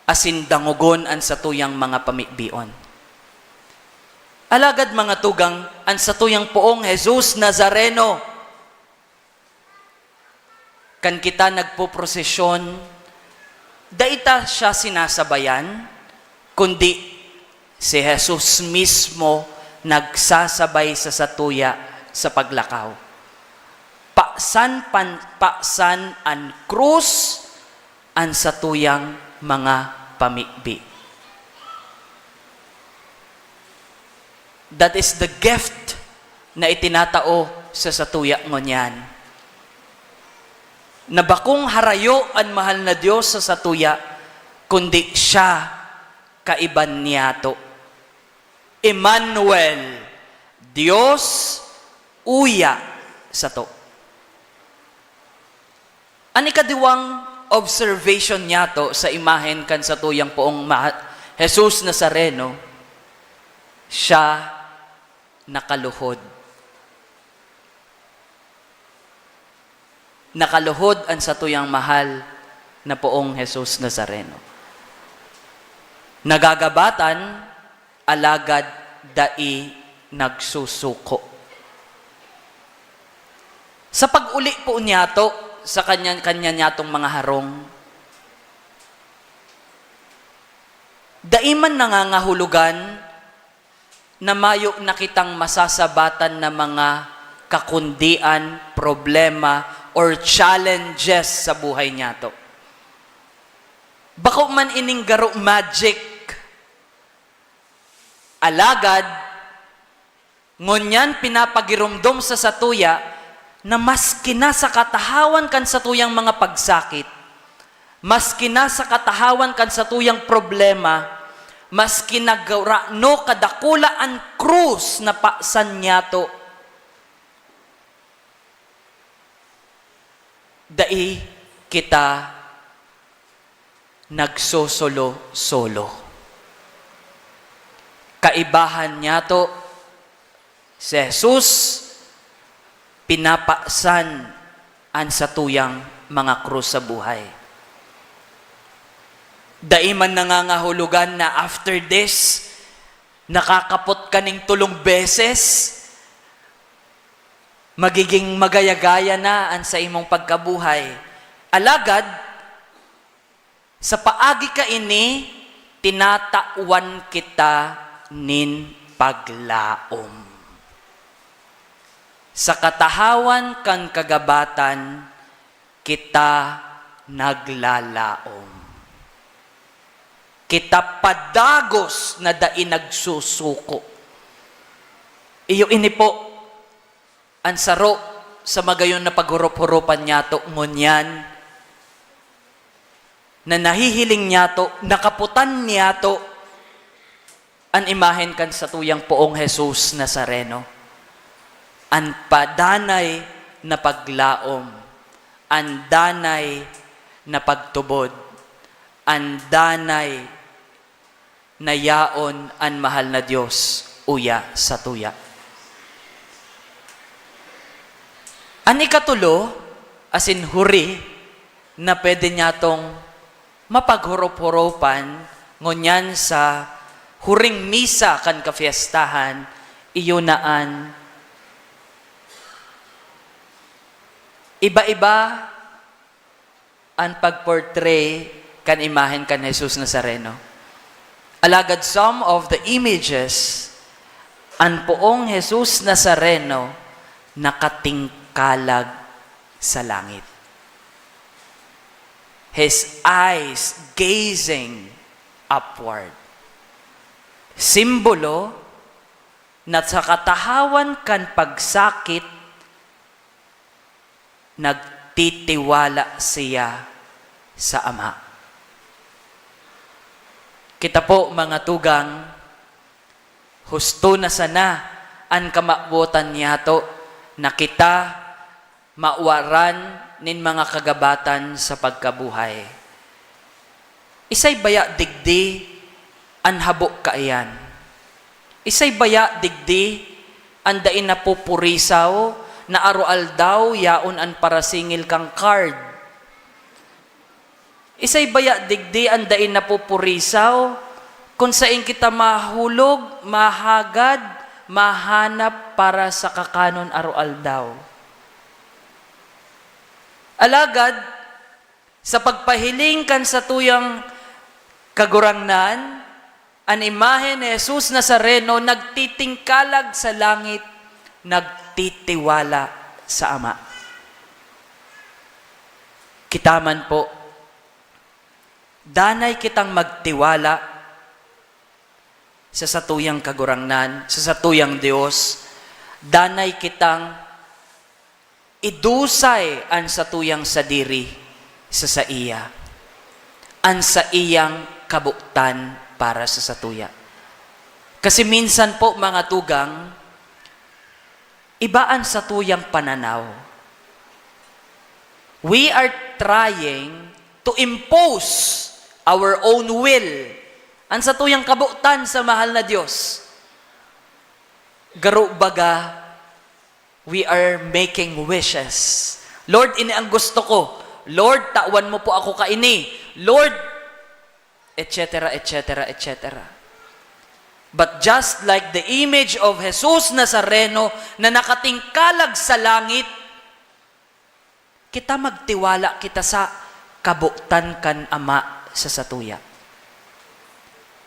asin dangugon an satuyang mga pamibion. Alagad mga tugang, an satuyang poong Jesus Nazareno, kan kita nagpoprosesyon, daita siya sinasabayan, kundi si Jesus mismo nagsasabay sa satuya sa paglakaw. Paksan an krus an satuyang mga pamibi. That is the gift na itinatao sa satuya ngunyan. Na bakong harayo ang mahal na Diyos sa satuya, kundi siya kaiban niyato. Emmanuel, Diyos uya sa to. Ani kadiwang observation niya to sa imahen kan sa tuyang poong Jesus Nazareno, siya nakaluhod. Nakaluhod ang sa tuyang mahal na poong Jesus Nazareno. Nagagabatan, alagad dai nagsusuko. Sa pag-uli po niya to, sa kanya niya tong mga harong, daiman nangangahulugan na mayo nakitang masasabatan na mga kakundian, problema, or challenges sa buhay niya to. Bako man ining garo magic, alagad, ngunyan pinapagirumdom sa satuya, na maski na sa katahawan kan satuyang mga pagsakit, maski na sa katahawan kan satuyang problema, maski nagano kadakula ang krus na paksan niya to, dai kita nagsosolo-solo. Kaibahan niya to, si Jesus, pinapaksan ang satuyang mga krus sa buhay. Daiman nangangahulugan na after this, nakakapot ka ning 3 beses, magiging magayagaya na ang sa imong pagkabuhay. Alagad, sa paagi ka ini, tinatawan kita nin paglaom. Sa katahawan kang kagabatan, kita naglalaom. Kita padagos na dai nagsusuko. Iyo ini po, ang saro sa magayon na paghurup-hurupan niya to, ngunyan, na nahihiling niya to, nakaputan niya to, ang imahen kan sa tuyang poong Jesus Nazareno. Ang padanay na paglaom, ang danay na pagtubod, ang danay na yaon ang mahal na Diyos uya sa tuya. Ani katulo, asin huri, na pwede niya tong mapaghurup-hurupan, ngunyan sa huring misa kan kafiestahan, iyunaan, iba-iba ang pagportray kan imahen kan Jesus Nazareno. Alagad some of the images, ang poong Jesus Nazareno nakatingkalag sa langit. His eyes gazing upward. Simbolo na sa katahawan kan pagsakit, nagtitiwala siya sa Ama. Kita po mga tugang, husto na sana ang kamabutan niya to, na kita mauwaran nin mga kagabatan sa pagkabuhay. Isay baya digdi an habok kaayan. Isay baya digdi an dain na pupurisaw na aroal daw yaon an parasingil kang card. Isay baya digdi ang dain na pupurisaw, kung saan kita mahulog, mahagad, mahanap para sa kakanon arual daw. Alagad, sa pagpahiling kan sa tuyang kagurangnan, ang imahe ni Jesus Nazareno nagtitingkalag sa langit, nagtitiwala sa Ama. Kitaman po, danay kitang magtiwala sa satuyang kagurangnan, sa satuyang Diyos, danay kitang idusay ang satuyang sadiri sa iya, ang sa iyang kabuktan para sa satuya. Kasi minsan po mga tugang, ibaan sa tuyang pananaw. We are trying to impose our own will ang sa tuyang kabuktan sa mahal na Diyos. Garo baga, we are making wishes. Lord, ini ang gusto ko. Lord, tawan mo po ako kaini. Lord, etc., etc., etc. But just like the image of Jesus Nazareno na nakatingkalag sa langit, kita magtiwala kita sa kabuktan kan Ama sa satuya.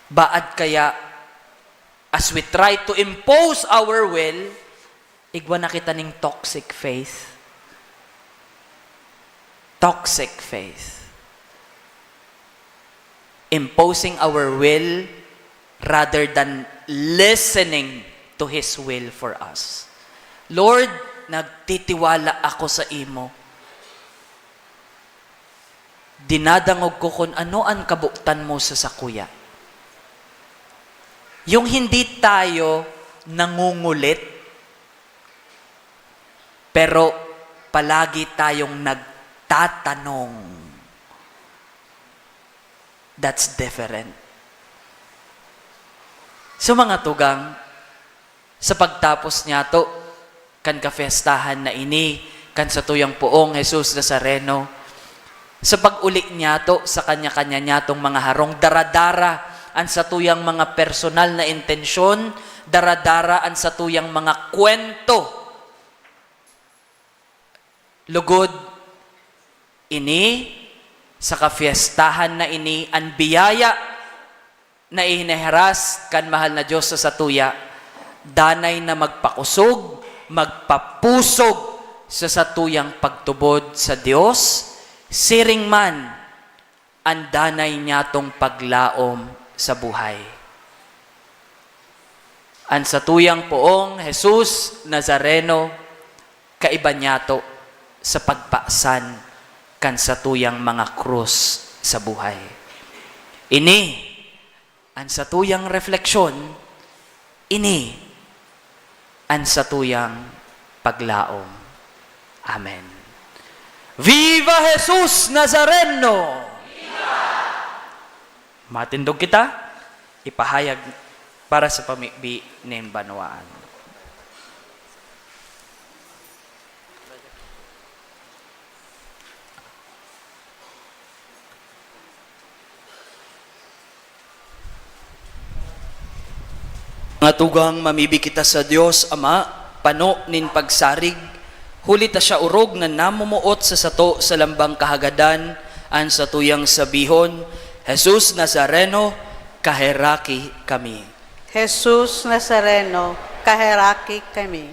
Baad kaya, as we try to impose our will, igwa na kita ning toxic faith. Toxic faith. Imposing our will rather than listening to His will for us. Lord, nagtitiwala ako sa imo. Dinadangog ko kung ano ang kabuktan mo sa sakuya. Yung hindi tayo nangungulit, pero palagi tayong nagtatanong. That's different. So mga tugang, sa pagtapos niya to, kan kafestahan na ini, kan sa tuyang poong Jesus Nazareno, sa pag-uli niya to, sa kanya-kanya niya tong mga harong daradara, ang sa tuyang mga personal na intensyon, daradara ang sa tuyang mga kwento. Lugod, ini, sa kafiestahan na ini, ang biyaya na ihinaharas kan mahal na Diyos sa satuya, danay na magpakusog, magpapusog sa satuyang pagtubod sa Diyos, siring man ang danay niya tong paglaom sa buhay. Ang satuyang poong Jesus Nazareno, kaiba niya to sa pagpaksan kan satuyang mga krus sa buhay. Ini, ang satuyang refleksyon, ini, ang satuyang paglaom. Amen. Viva Jesus Nazareno! Viva! Matindog kita, ipahayag para sa pamibi ng banwaan. Mga tugang, mamibi kita sa Diyos, Ama, pano nin pagsarig, huli ta siya urog na namumuot sa sato sa lambang kahagadan, an sa tuyang sabihon, Jesus Nazareno, kaheraki kami. Jesus Nazareno, kaheraki kami.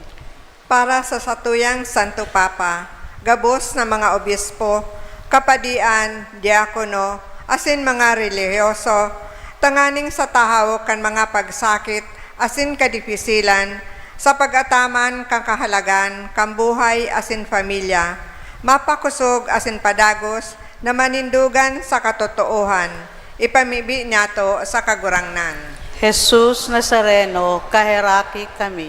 Para sa satuyang Santo Papa, gabos na mga obispo, kapadian, diakono, asin mga relihiyoso, tanganing sa tahaw kan mga pagsakit, asin kadipisilan, sa pag-ataman kang kahalagan, kambuhay asin pamilya, mapakusog asin padagos, na manindugan sa katotoohan, ipamibi niya to sa kagurangnan. Jesus Nazareno, kaheraki kami.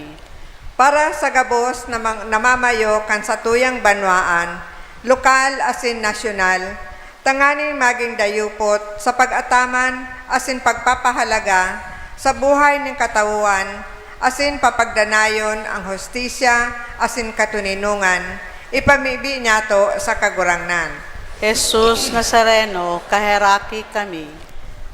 Para sa gabos na namamayo kan sa tuyang banwaan, lokal asin nasyonal, tanganin maging dayupot sa pag-ataman asin pagpapahalaga sa buhay ng katawuan, asin papagdanayon ang hostisya, asin katuninungan, ipamibi niya to sa kagurangnan. Jesus Nazareno, kaheraki kami.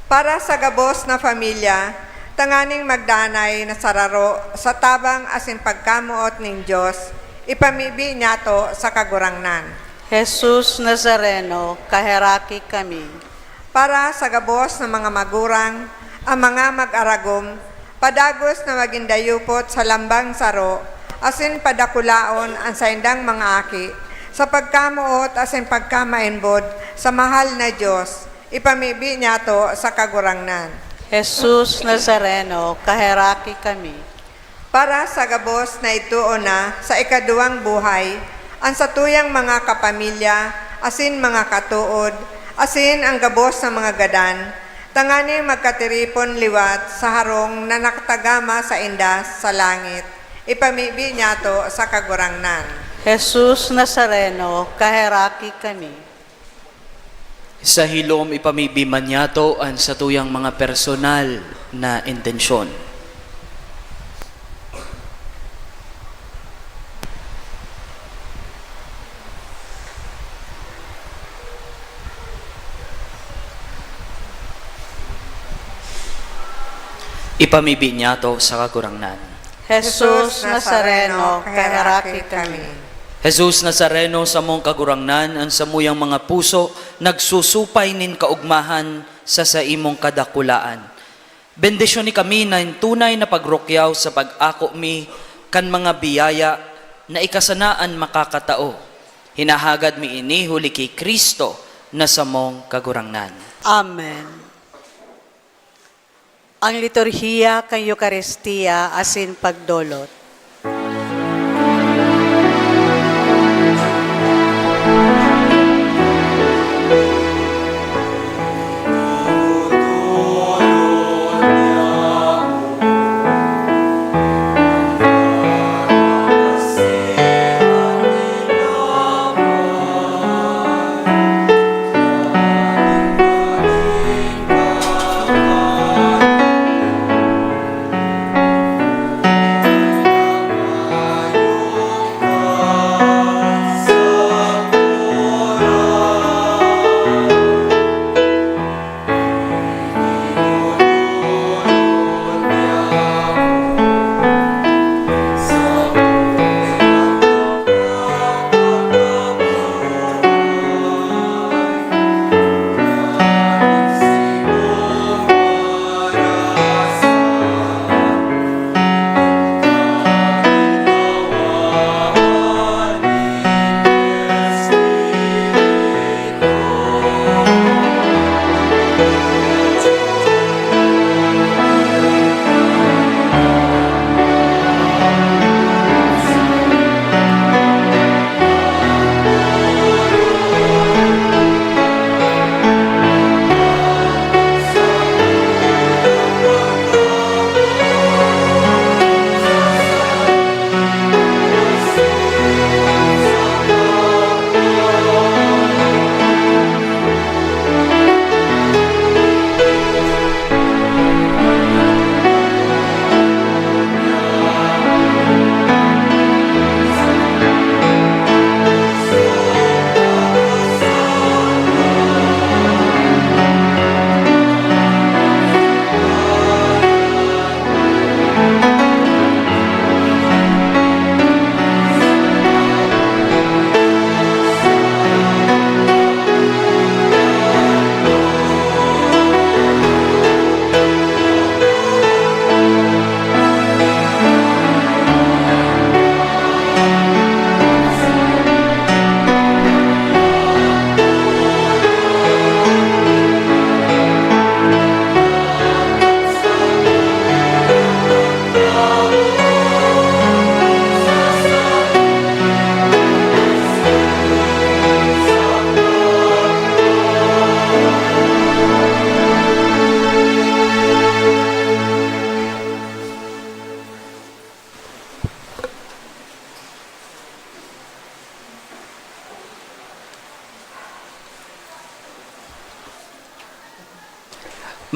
Para sa gabos na pamilya, tanganing magdanay na sararo sa tabang asin pagkamuot ning Diyos, ipamibi niya to sa kagurangnan. Jesus Nazareno, kaheraki kami. Para sa gabos ng mga magurang, ang mga mag-aragom, padagos na magindayupot sa lambang saro, asin padakulaon ang saindang mga aki, sa pagkamuot asin pagkamainbod sa mahal na Diyos, ipamibi niya to sa kagurangnan. Jesus Nazareno, kaheraki kami. Para sa gabos na ituon na sa ikaduwang buhay, ang satuyang mga kapamilya, asin mga katuod, asin ang gabos ng mga gadan, tangani magkatiripon liwat sa harong na nakatagama sa indas sa langit, ipamibi niya to sa kagurangnan. Jesus Nazareno, kaheraki kami. Sa hilom ipamibiman niya to ang satuyang mga personal na intensyon. Ipamibi niya to sa kagurangnan. Jesus Nazareno, kaheraki kami. Jesus Nazareno, sa mong kagurangnan, ang samuyang mga puso, nagsusupay nin kaugmahan sa imong kadakulaan. Bendisyon ni kami na tunay na pagrukyaw sa pag-ako mi, kan mga biyaya na ikasanaan makakatao. Hinahagad mi ini huli kay Kristo na sa mong kagurangnan. Amen. Ang liturhiya kang Eucharistia asin pagdolot.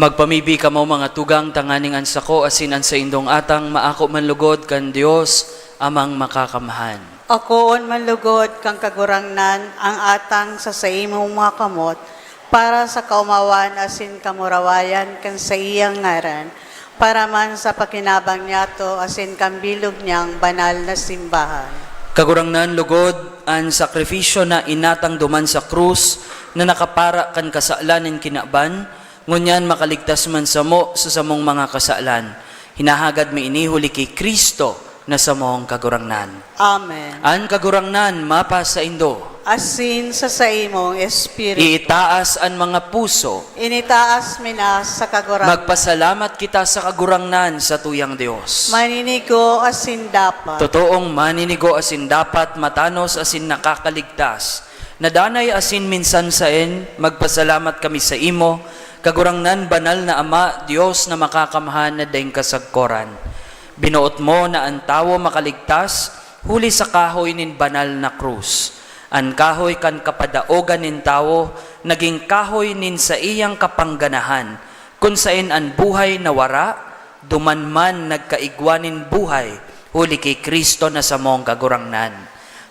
Magpamibi ka mo mga tugang tanganing ansako asin sa indong atang maako manlugod kan Dios amang makakamhan. Akoon manlugod kang kagurangnan ang atang sa imong mga kamot para sa kaumawan asin kamurawayan kan sa iyang ngaran para man sa pakinabang niyato asin kambilog niyang banal na simbahan. Kagurangnan lugod ang sakripisyo na inatang duman sa krus na nakapara kan kasalanan kinaban, ngunyan makaligtas man samo sa samong mga kasalan. Hinahagad mi inihuli kay Kristo na samong kagurangnan. Amen. Ang kagurangnan mapa sa indo. Asin sa imong espiritu. Iitaas ang mga puso. Initaas minas sa kagurangnan. Magpasalamat kita sa kagurangnan sa tuyang Dios. Maninigo asin dapat. Totoong maninigo asin dapat, matanos asin nakakaligtas. Nadanay asin minsan saen, magpasalamat kami sa imo, kagurangnan banal na Ama, Dios na makakamhan na daing kasagkoran. Binuot mo na ang tawo makaligtas, huli sa kahoy nin banal na krus. Ang kahoy kan kapadaogan nin tawo, naging kahoy nin sa iyang kapangganahan, kung sain ang buhay na wara, dumanman nagkaigwanin buhay, huli kay Kristo na samong kagurangnan.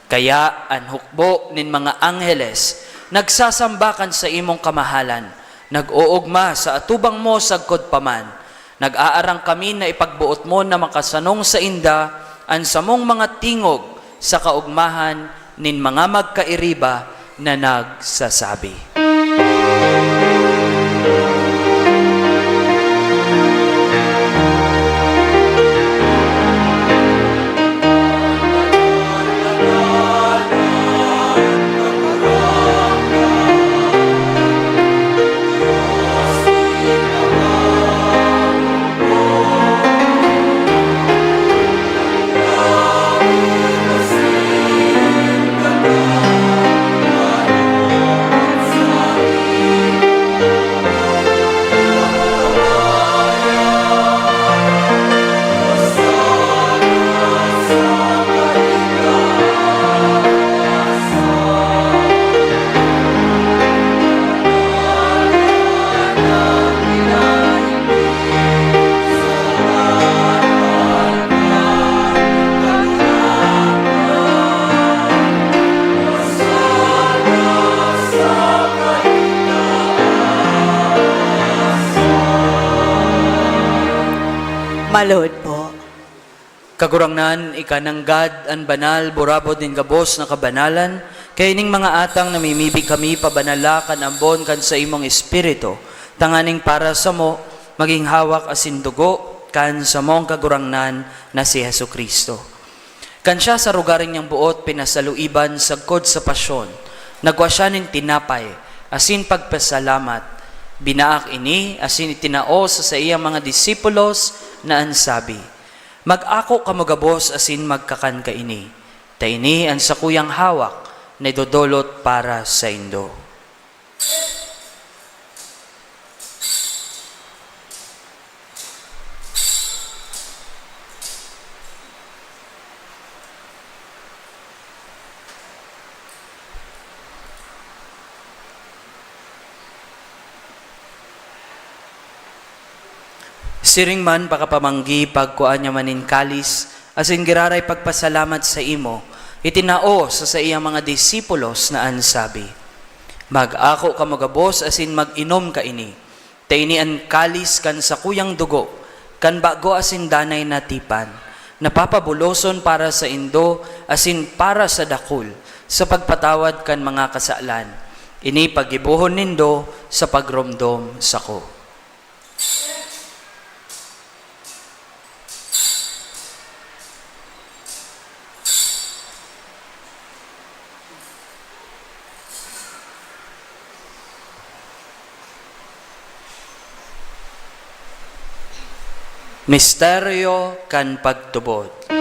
Kaya ang hukbo nin mga angheles, nagsasambakan sa imong kamahalan, nag-uugma sa atubang mo sagkod paman, nag-aarang kami na ipagbuot mo na makasanong sa inda, ang samong mga tingog sa kaugmahan nin mga magkairiba na nagsasabi. Malod po. Kagurangnan, ikananggad ang banal, burabod din gabos na kabanalan, kay ning mga atang namimibig kami pabanala kan ambon kan sa imong espiritu, tanganing para sa mo, maging hawak asin dugo, kan sa mong kagurangnan na si Hesu Kristo. Kan siya sa rugaring niyang buot, pinasaluiban sagkod sa pasyon, nagwa siya nin tinapay, asin pagpasalamat, binaak ini, asin itinao sa iyang mga disipulos, na ansabi, mag-ako kamagabos asin magkakan ka ini, ta ini ang sakuyang hawak na idodolot para sa indo. Siring man pakapamanggi pagkuan niya manin kalis, asin giraray pagpasalamat sa imo, itinao sa iyang mga disipulos na ansabi, mag-ako ka magabos asin mag-inom ka ini, ta ini ang kalis kan sa kuyang dugo, kan bago asin danay na tipan, napapabuloson para sa indo asin para sa dakul, sa pagpatawad kan mga kasalan, ini pagibuhon nindo sa pagromdom sako. Misteryo kan pagtubod.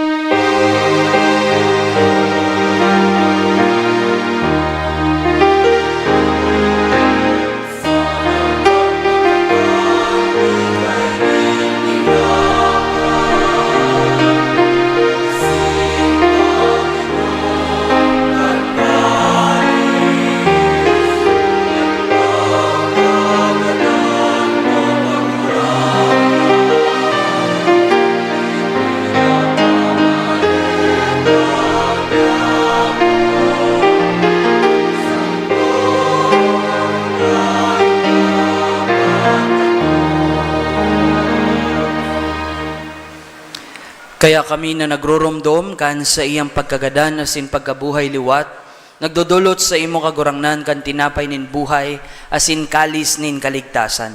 Kaya kami na nagrurumdom kan sa iyang pagkagadan asin pagkabuhay liwat, nagdudulot sa imo kagurangnan kan tinapay nin buhay asin kalis nin kaligtasan.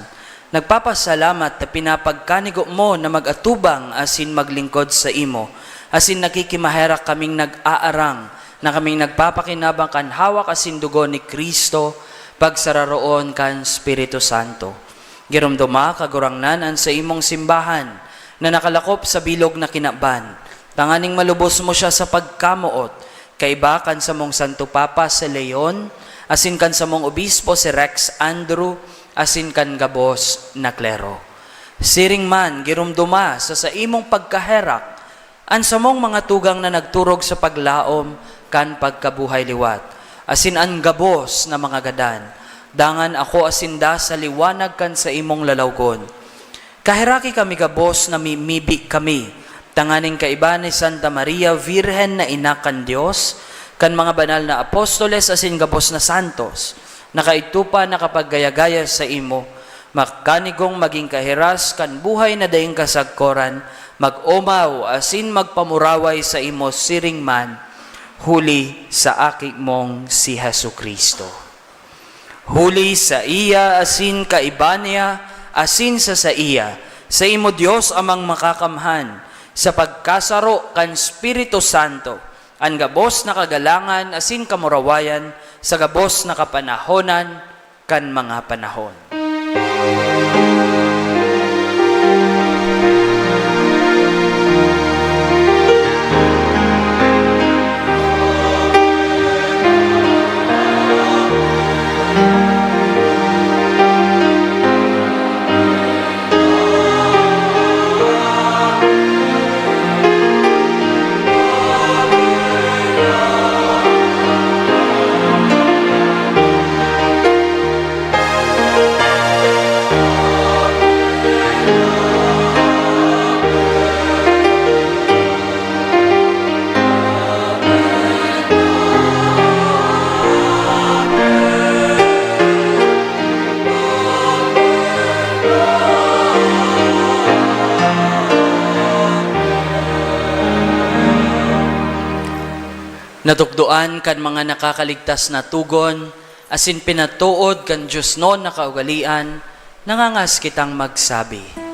Nagpapasalamat na pinapagkanigo mo na magatubang asin maglingkod sa imo, asin nakikimaherak kaming nag-aarang na kaming nagpapakinabang kan hawak asin dugo ni Kristo pagsararoon kan Espiritu Santo. Girumduma kagurangnan an sa imong simbahan na nakalakop sa bilog na kinaban. Tanganing malubos mo siya sa pagkamuot, kaiba kan sa mong Santo Papa sa Leon, asin kan sa mong Obispo si Rex Andrew, asin kan gabos na klero. Siring man, girumduma sa imong pagkaherak, an sa mong mga tugang na nagturog sa paglaom, kan pagkabuhay liwat, asin an gabos na mga gadan, dangan ako asinda sa liwanag kan sa imong lalawgon. Kahiraki kami gabos na mimibi kami, tanganing kaiba ni Santa Maria, Virhen na ina kan Diyos, kan mga banal na apostoles asin gabos na santos, nakaitupa na kapag gaya-gaya sa imo, makanigong maging kahiras kan buhay na daing kasagkoran, mag-umaw asin magpamuraway sa imo siring man, huli sa aki mong si Jesucristo. Huli sa iya asin kaiba niya, asin sa iya, sa imo Diyos amang makakamhan, sa pagkasaro kan Espiritu Santo, ang gabos na kagalangan asin kamurawayan, sa gabos na kapanahonan kan mga panahon. Natukdoan kan mga nakakaligtas na tugon, asin pinatuod kan Diyos noon na kaugalian, nangangas kitang magsabi.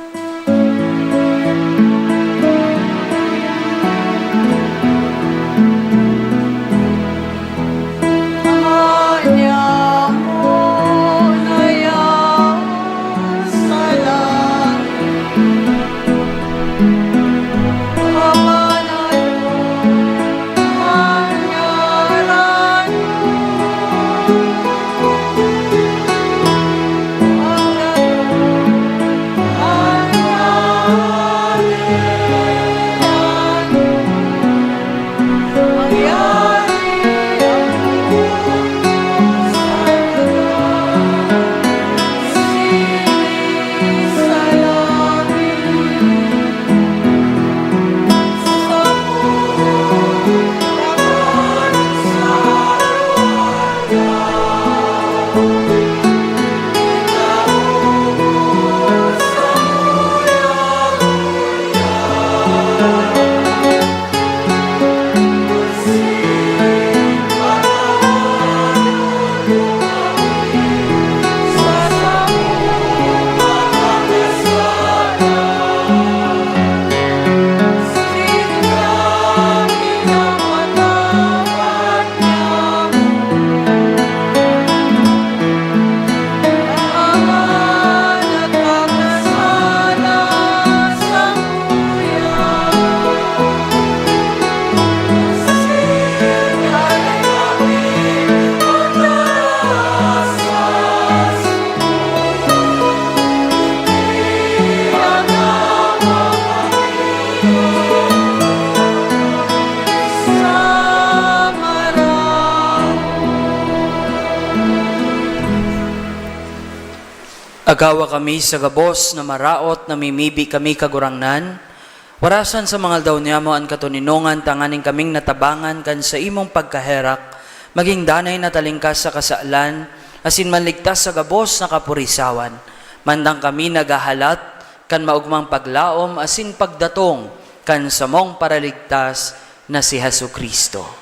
Agawa kami sa gabos na maraot na mimibi kami kagurangnan, warasan sa mga daw niya mo ang katuninongan tanganing kaming natabangan kan sa imong pagkaherak, maging danay na talingkas sa kasaalan, asin manligtas sa gabos na kapurisawan. Mandang kami nagahalat, kan maugmang paglaom, asin pagdatong, kan samong paraligtas na si Jesucristo.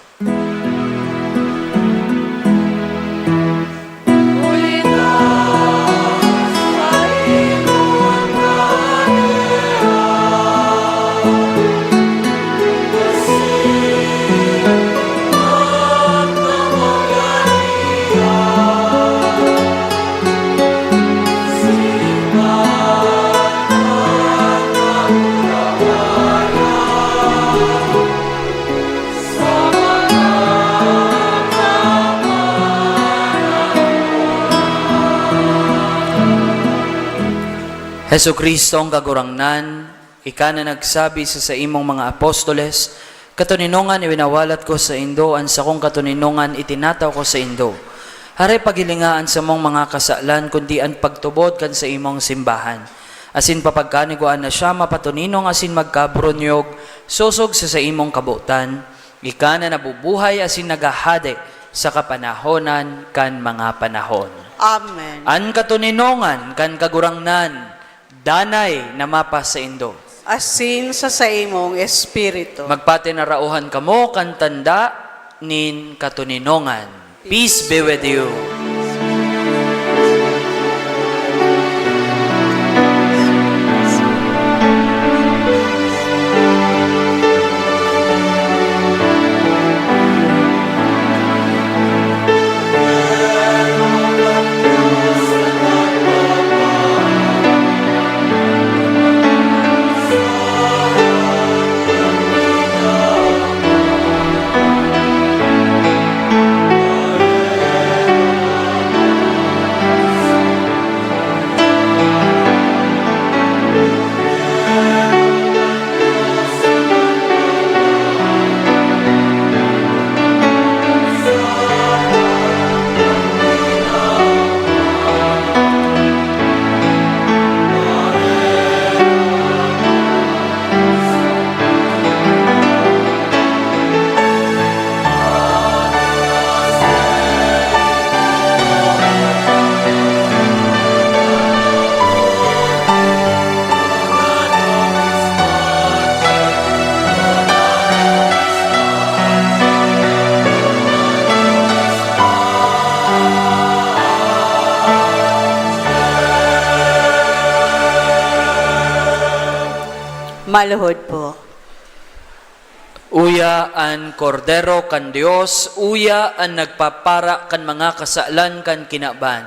Hesu Kristo ang kagurangnan, ika na nagsabi sa imong mga apostoles, katuninongan iwinawalat ko sa indo, ang sa kong katuninongan itinataw ko sa indo. Hare pagilingaan sa mong mga kasalan, kundi ang pagtubod kan sa imong simbahan. Asin papagkaniguan na siya mapatuninong asin magkabronyog, susog sa imong kabutan, ika na nabubuhay asin nagahade sa kapanahonan kan mga panahon. Amen. An katuninongan kan kagurangnan, danay na mapa sa indo. Asin sa imong espiritu. Magpatinarauhan kamo kan tanda nin katuninongan. Peace be with you. Maluhod po. Uya an kordero kan Dios, uya an nagpapara kan mga kasalan kan kinaban.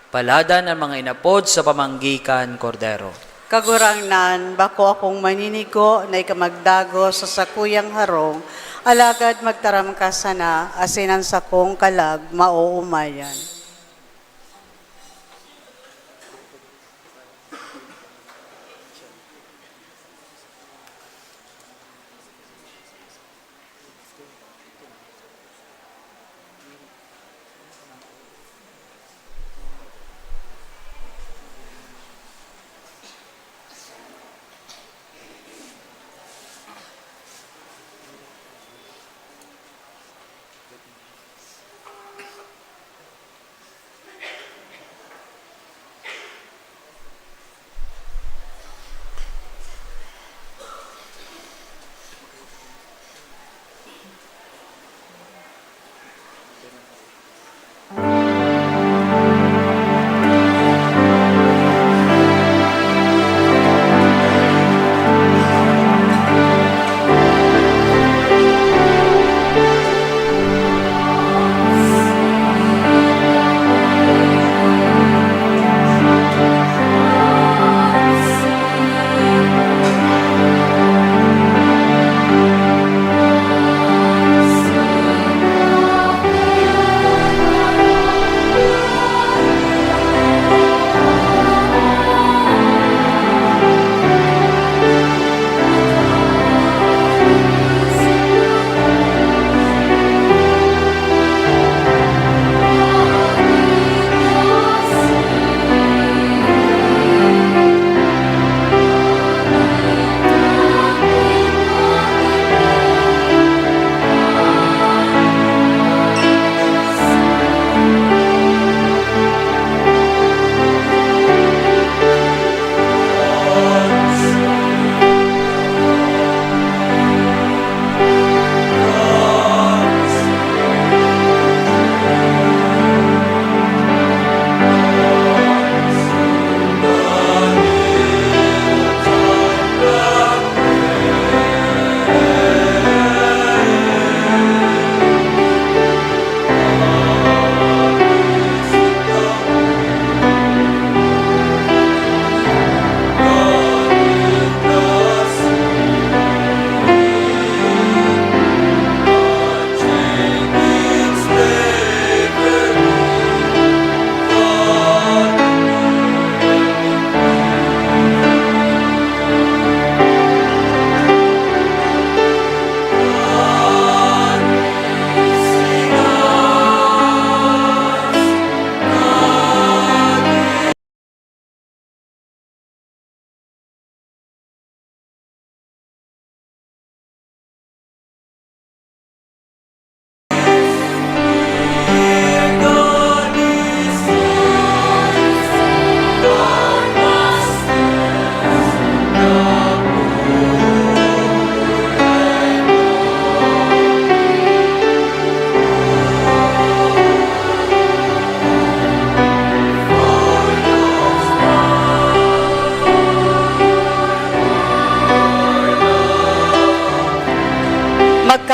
Paladan ang mga inapod sa pamanggikan kordero. Kagurangnan, bako akong maninigo na ikamagdago sa sakuyang harong, alagad magtaram ka sana, asinan sa kong kalag, mauumayan.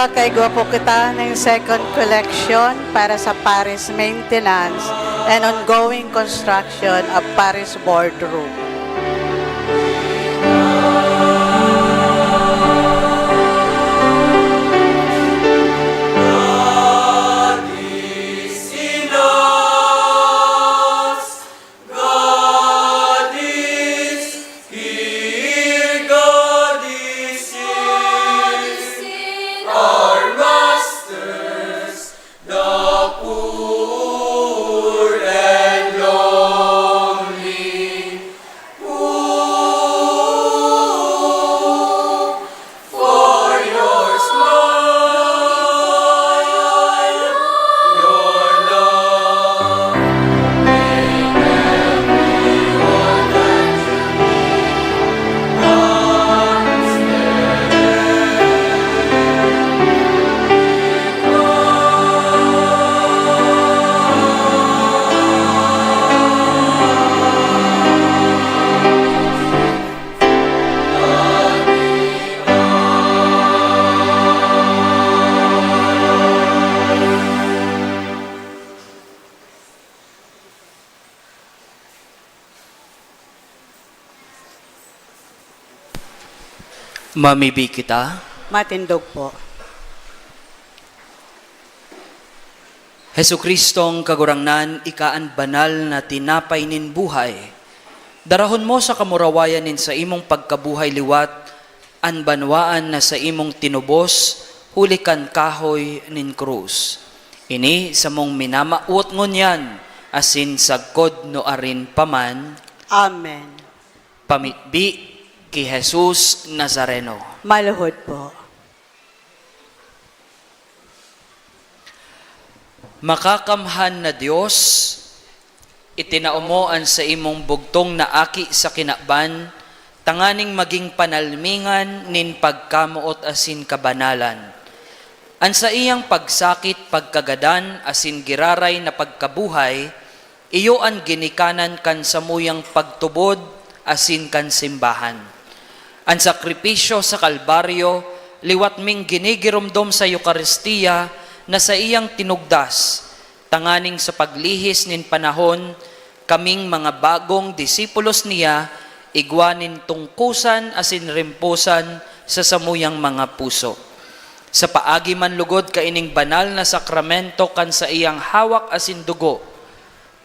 Magkakaigwa po kita ng second collection para sa Paris maintenance and ongoing construction of Paris boardroom. Mamibi kita. Matindog po. Jesukristong kagurangnan, ikaan banal na tinapay nin buhay. Darahon mo sa kamurawayan nin sa imong pagkabuhay liwat, anbanwaan na sa imong tinubos, hulikan kahoy nin krus. Ini sa mong minamaot ngunyan, asin sagkod no arin paman. Amen. Pamitbi kay Jesus Nazareno. Maluhod po. Makakamhan na Diyos, itinaumoan sa imong bugtong na aki sa kinakban, tanganing maging panalmingan nin pagkamuot asin kabanalan. An sa iyang pagsakit, pagkagadan, asin giraray na pagkabuhay, iyo ang ginikanan kan samuyang pagtubod, asin kan simbahan. Ang sakripisyo sa Kalbaryo, liwat ming ginigiromdom sa Eucharistia na sa iyang tinugdas, tanganing sa paglihis nin panahon, kaming mga bagong disipulos niya, igwanin tungkusan asin rimpusan sa samuyang mga puso. Sa paagi man lugod kaining banal na sakramento kan sa iyang hawak asin dugo,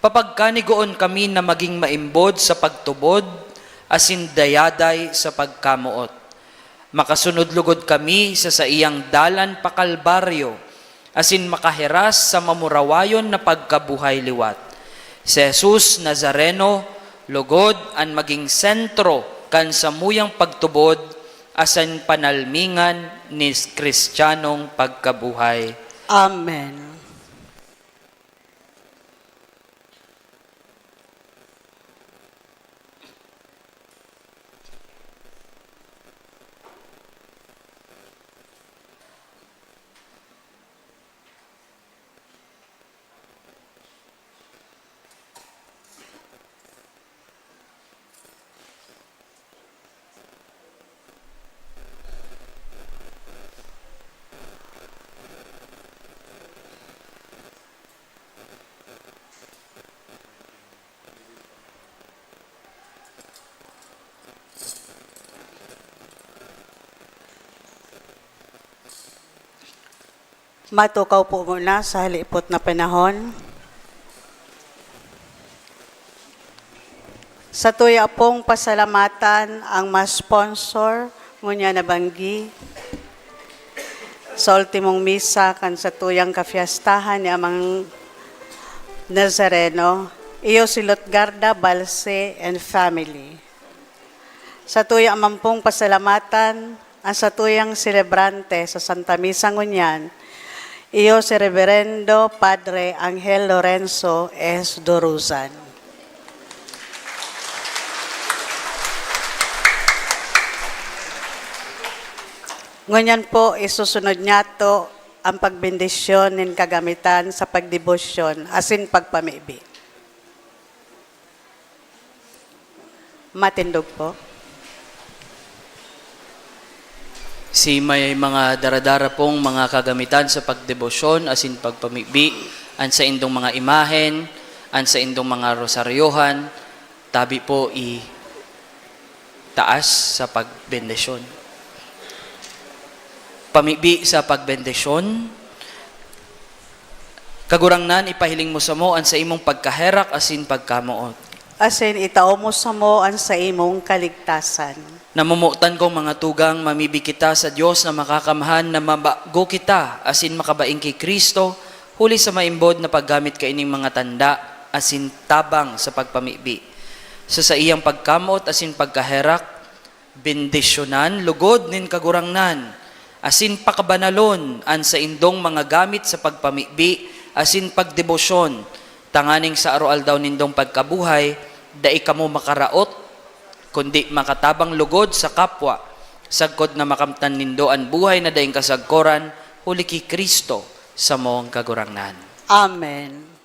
papagkanigoon kami na maging maimbod sa pagtubod, asin dayaday sa pagkamuot. Makasunod lugod kami sa iyang dalan pa Kalbaryo, asin makahiras sa mamurawayon na pagkabuhay liwat. Si Jesus Nazareno, lugod ang maging sentro kan samuyang pagtubod, asan panalmingan ni Kristiyanong pagkabuhay. Amen. Matukaw po muna sa halipot na panahon. Sa tuya pong pasalamatan ang ma-sponsor ngunya na banggi sa ultimong misa kan sa tuyang kafiestahan ni Amang Nazareno, iyo si Lutgarda Balse and family. Sa tuya amampong pasalamatan ang sa tuyang celebrante sa Santa Misa ngunyan, iyo si Reverendo Padre Angel Lorenzo S. Doruzan. Ngunyan po, isusunod niya to ang pagbendisyon nin kagamitan sa pagdebosyon asin pagpamibi. Matindog po. Si may mga daradara pong mga kagamitan sa pagdebosyon, asin pagpamibi, an sa indong mga imahen, an sa indong mga rosaryohan, tabi po taas sa pagbendisyon. Pamibi sa pagbendisyon, kagurangnan ipahiling mo sa mo an sa imong pagkaherak asin pagkamuot. Asin itao mo sa mo ang sa imong kaligtasan. Namumutan kong mga tugang, mamibi kita sa Diyos na makakamahan na mabago kita asin makabaing kay Kristo, huli sa maimbod na paggamit ka ining mga tanda asin tabang sa pagpamibi. Sa iyang pagkamot asin pagkaherak, bendisyonan, lugod nin kagurangnan, asin pakabanalon an sa indong mga gamit sa pagpamibi, asin pagdebosyon, tanganing sa aroaldaw nindong pagkabuhay, dai kamo makaraot, kundi makatabang lugod sa kapwa, sagkod na makamtan nindo an buhay na daing kasagkoran, huli ki Kristo sa mong kagurangnan. Amen.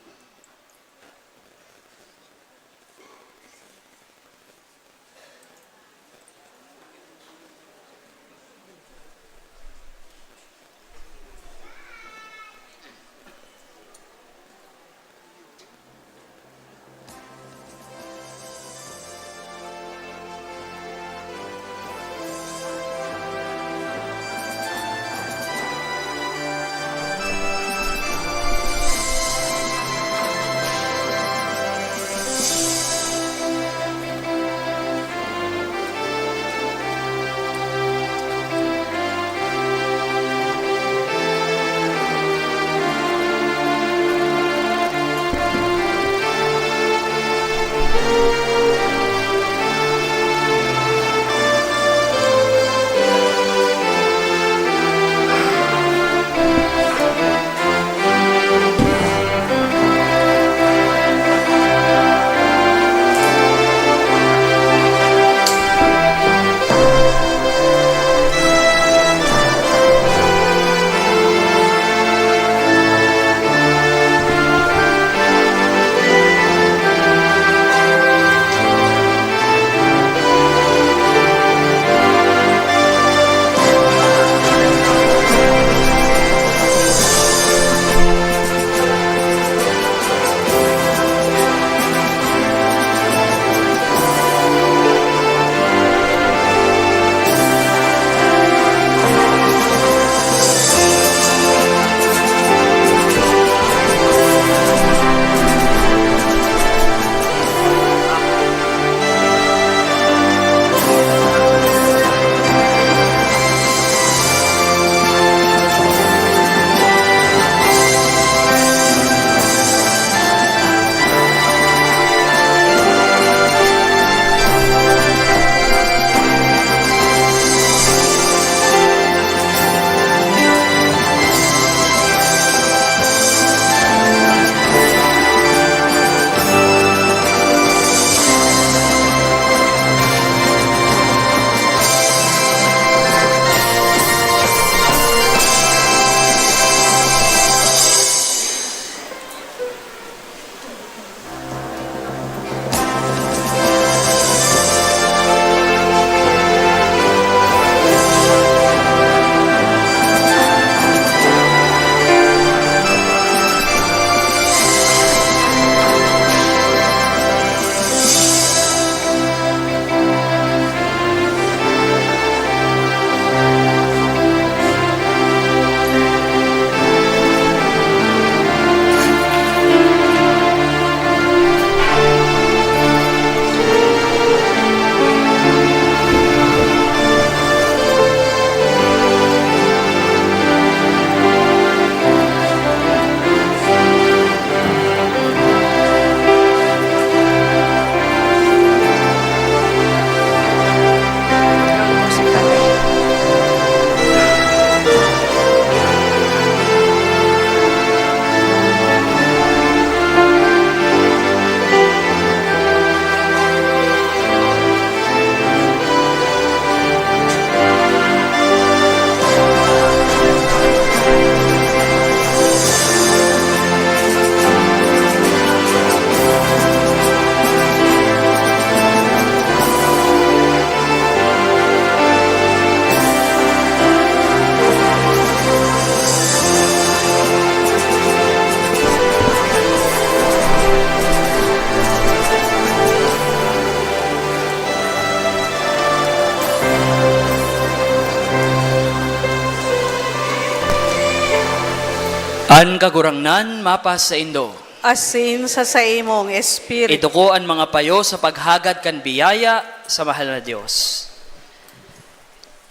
An kagurangnan mapas sa Indo. Asin sa imong espiritu. Ito ko ang mga payo sa paghagad kan biyaya sa mahal na Diyos.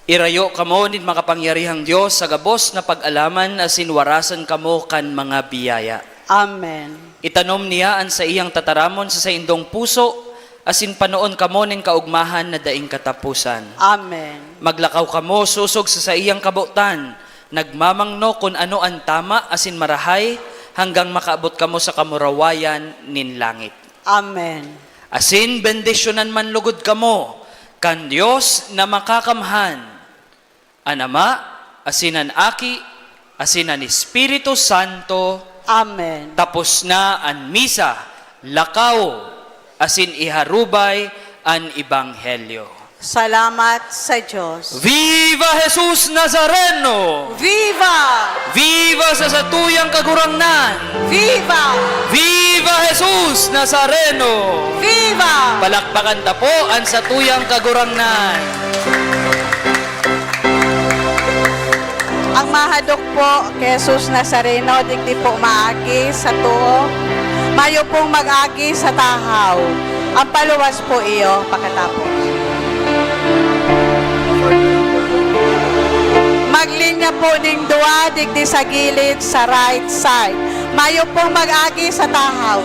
Irayo kamo nin makapangyarihang Diyos sa gabos na pag-alaman asin warasan kamo kan mga biyaya. Amen. Itanom niya an sa iyang tataramon sa indong puso asin panoon kamo nin kaugmahan na daing katapusan. Amen. Maglakaw kamo susog sa iyang kabutan, nagmamangno kung ano ang tama asin marahay hanggang makaabot kamo sa kamurawayan nin langit. Amen. Asin bendisyonan man lugod kamo kan Dios na makakamhan, an Ama, asin an Aki, asin an Espiritu Santo. Amen. Tapos na an misa, lakaw, asin iharubay an Ebanghelyo. Salamat sa Diyos. Viva Jesus Nazareno! Viva! Viva sa satuyang kagurangnan! Viva! Viva Jesus Nazareno! Viva! Palakpakan ta po ang satuyang kagurangnan. Ang mahadok po, Jesus Nazareno, digdi po maagi sa tuo. Mayo pong mag-agi sa tahaw. Ang paluwas po iyo pagkatapos. Maglinya po ning dua, digdi sa gilid sa right side. Mayo pong mag-agi sa tahaw.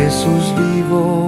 Jesús vivo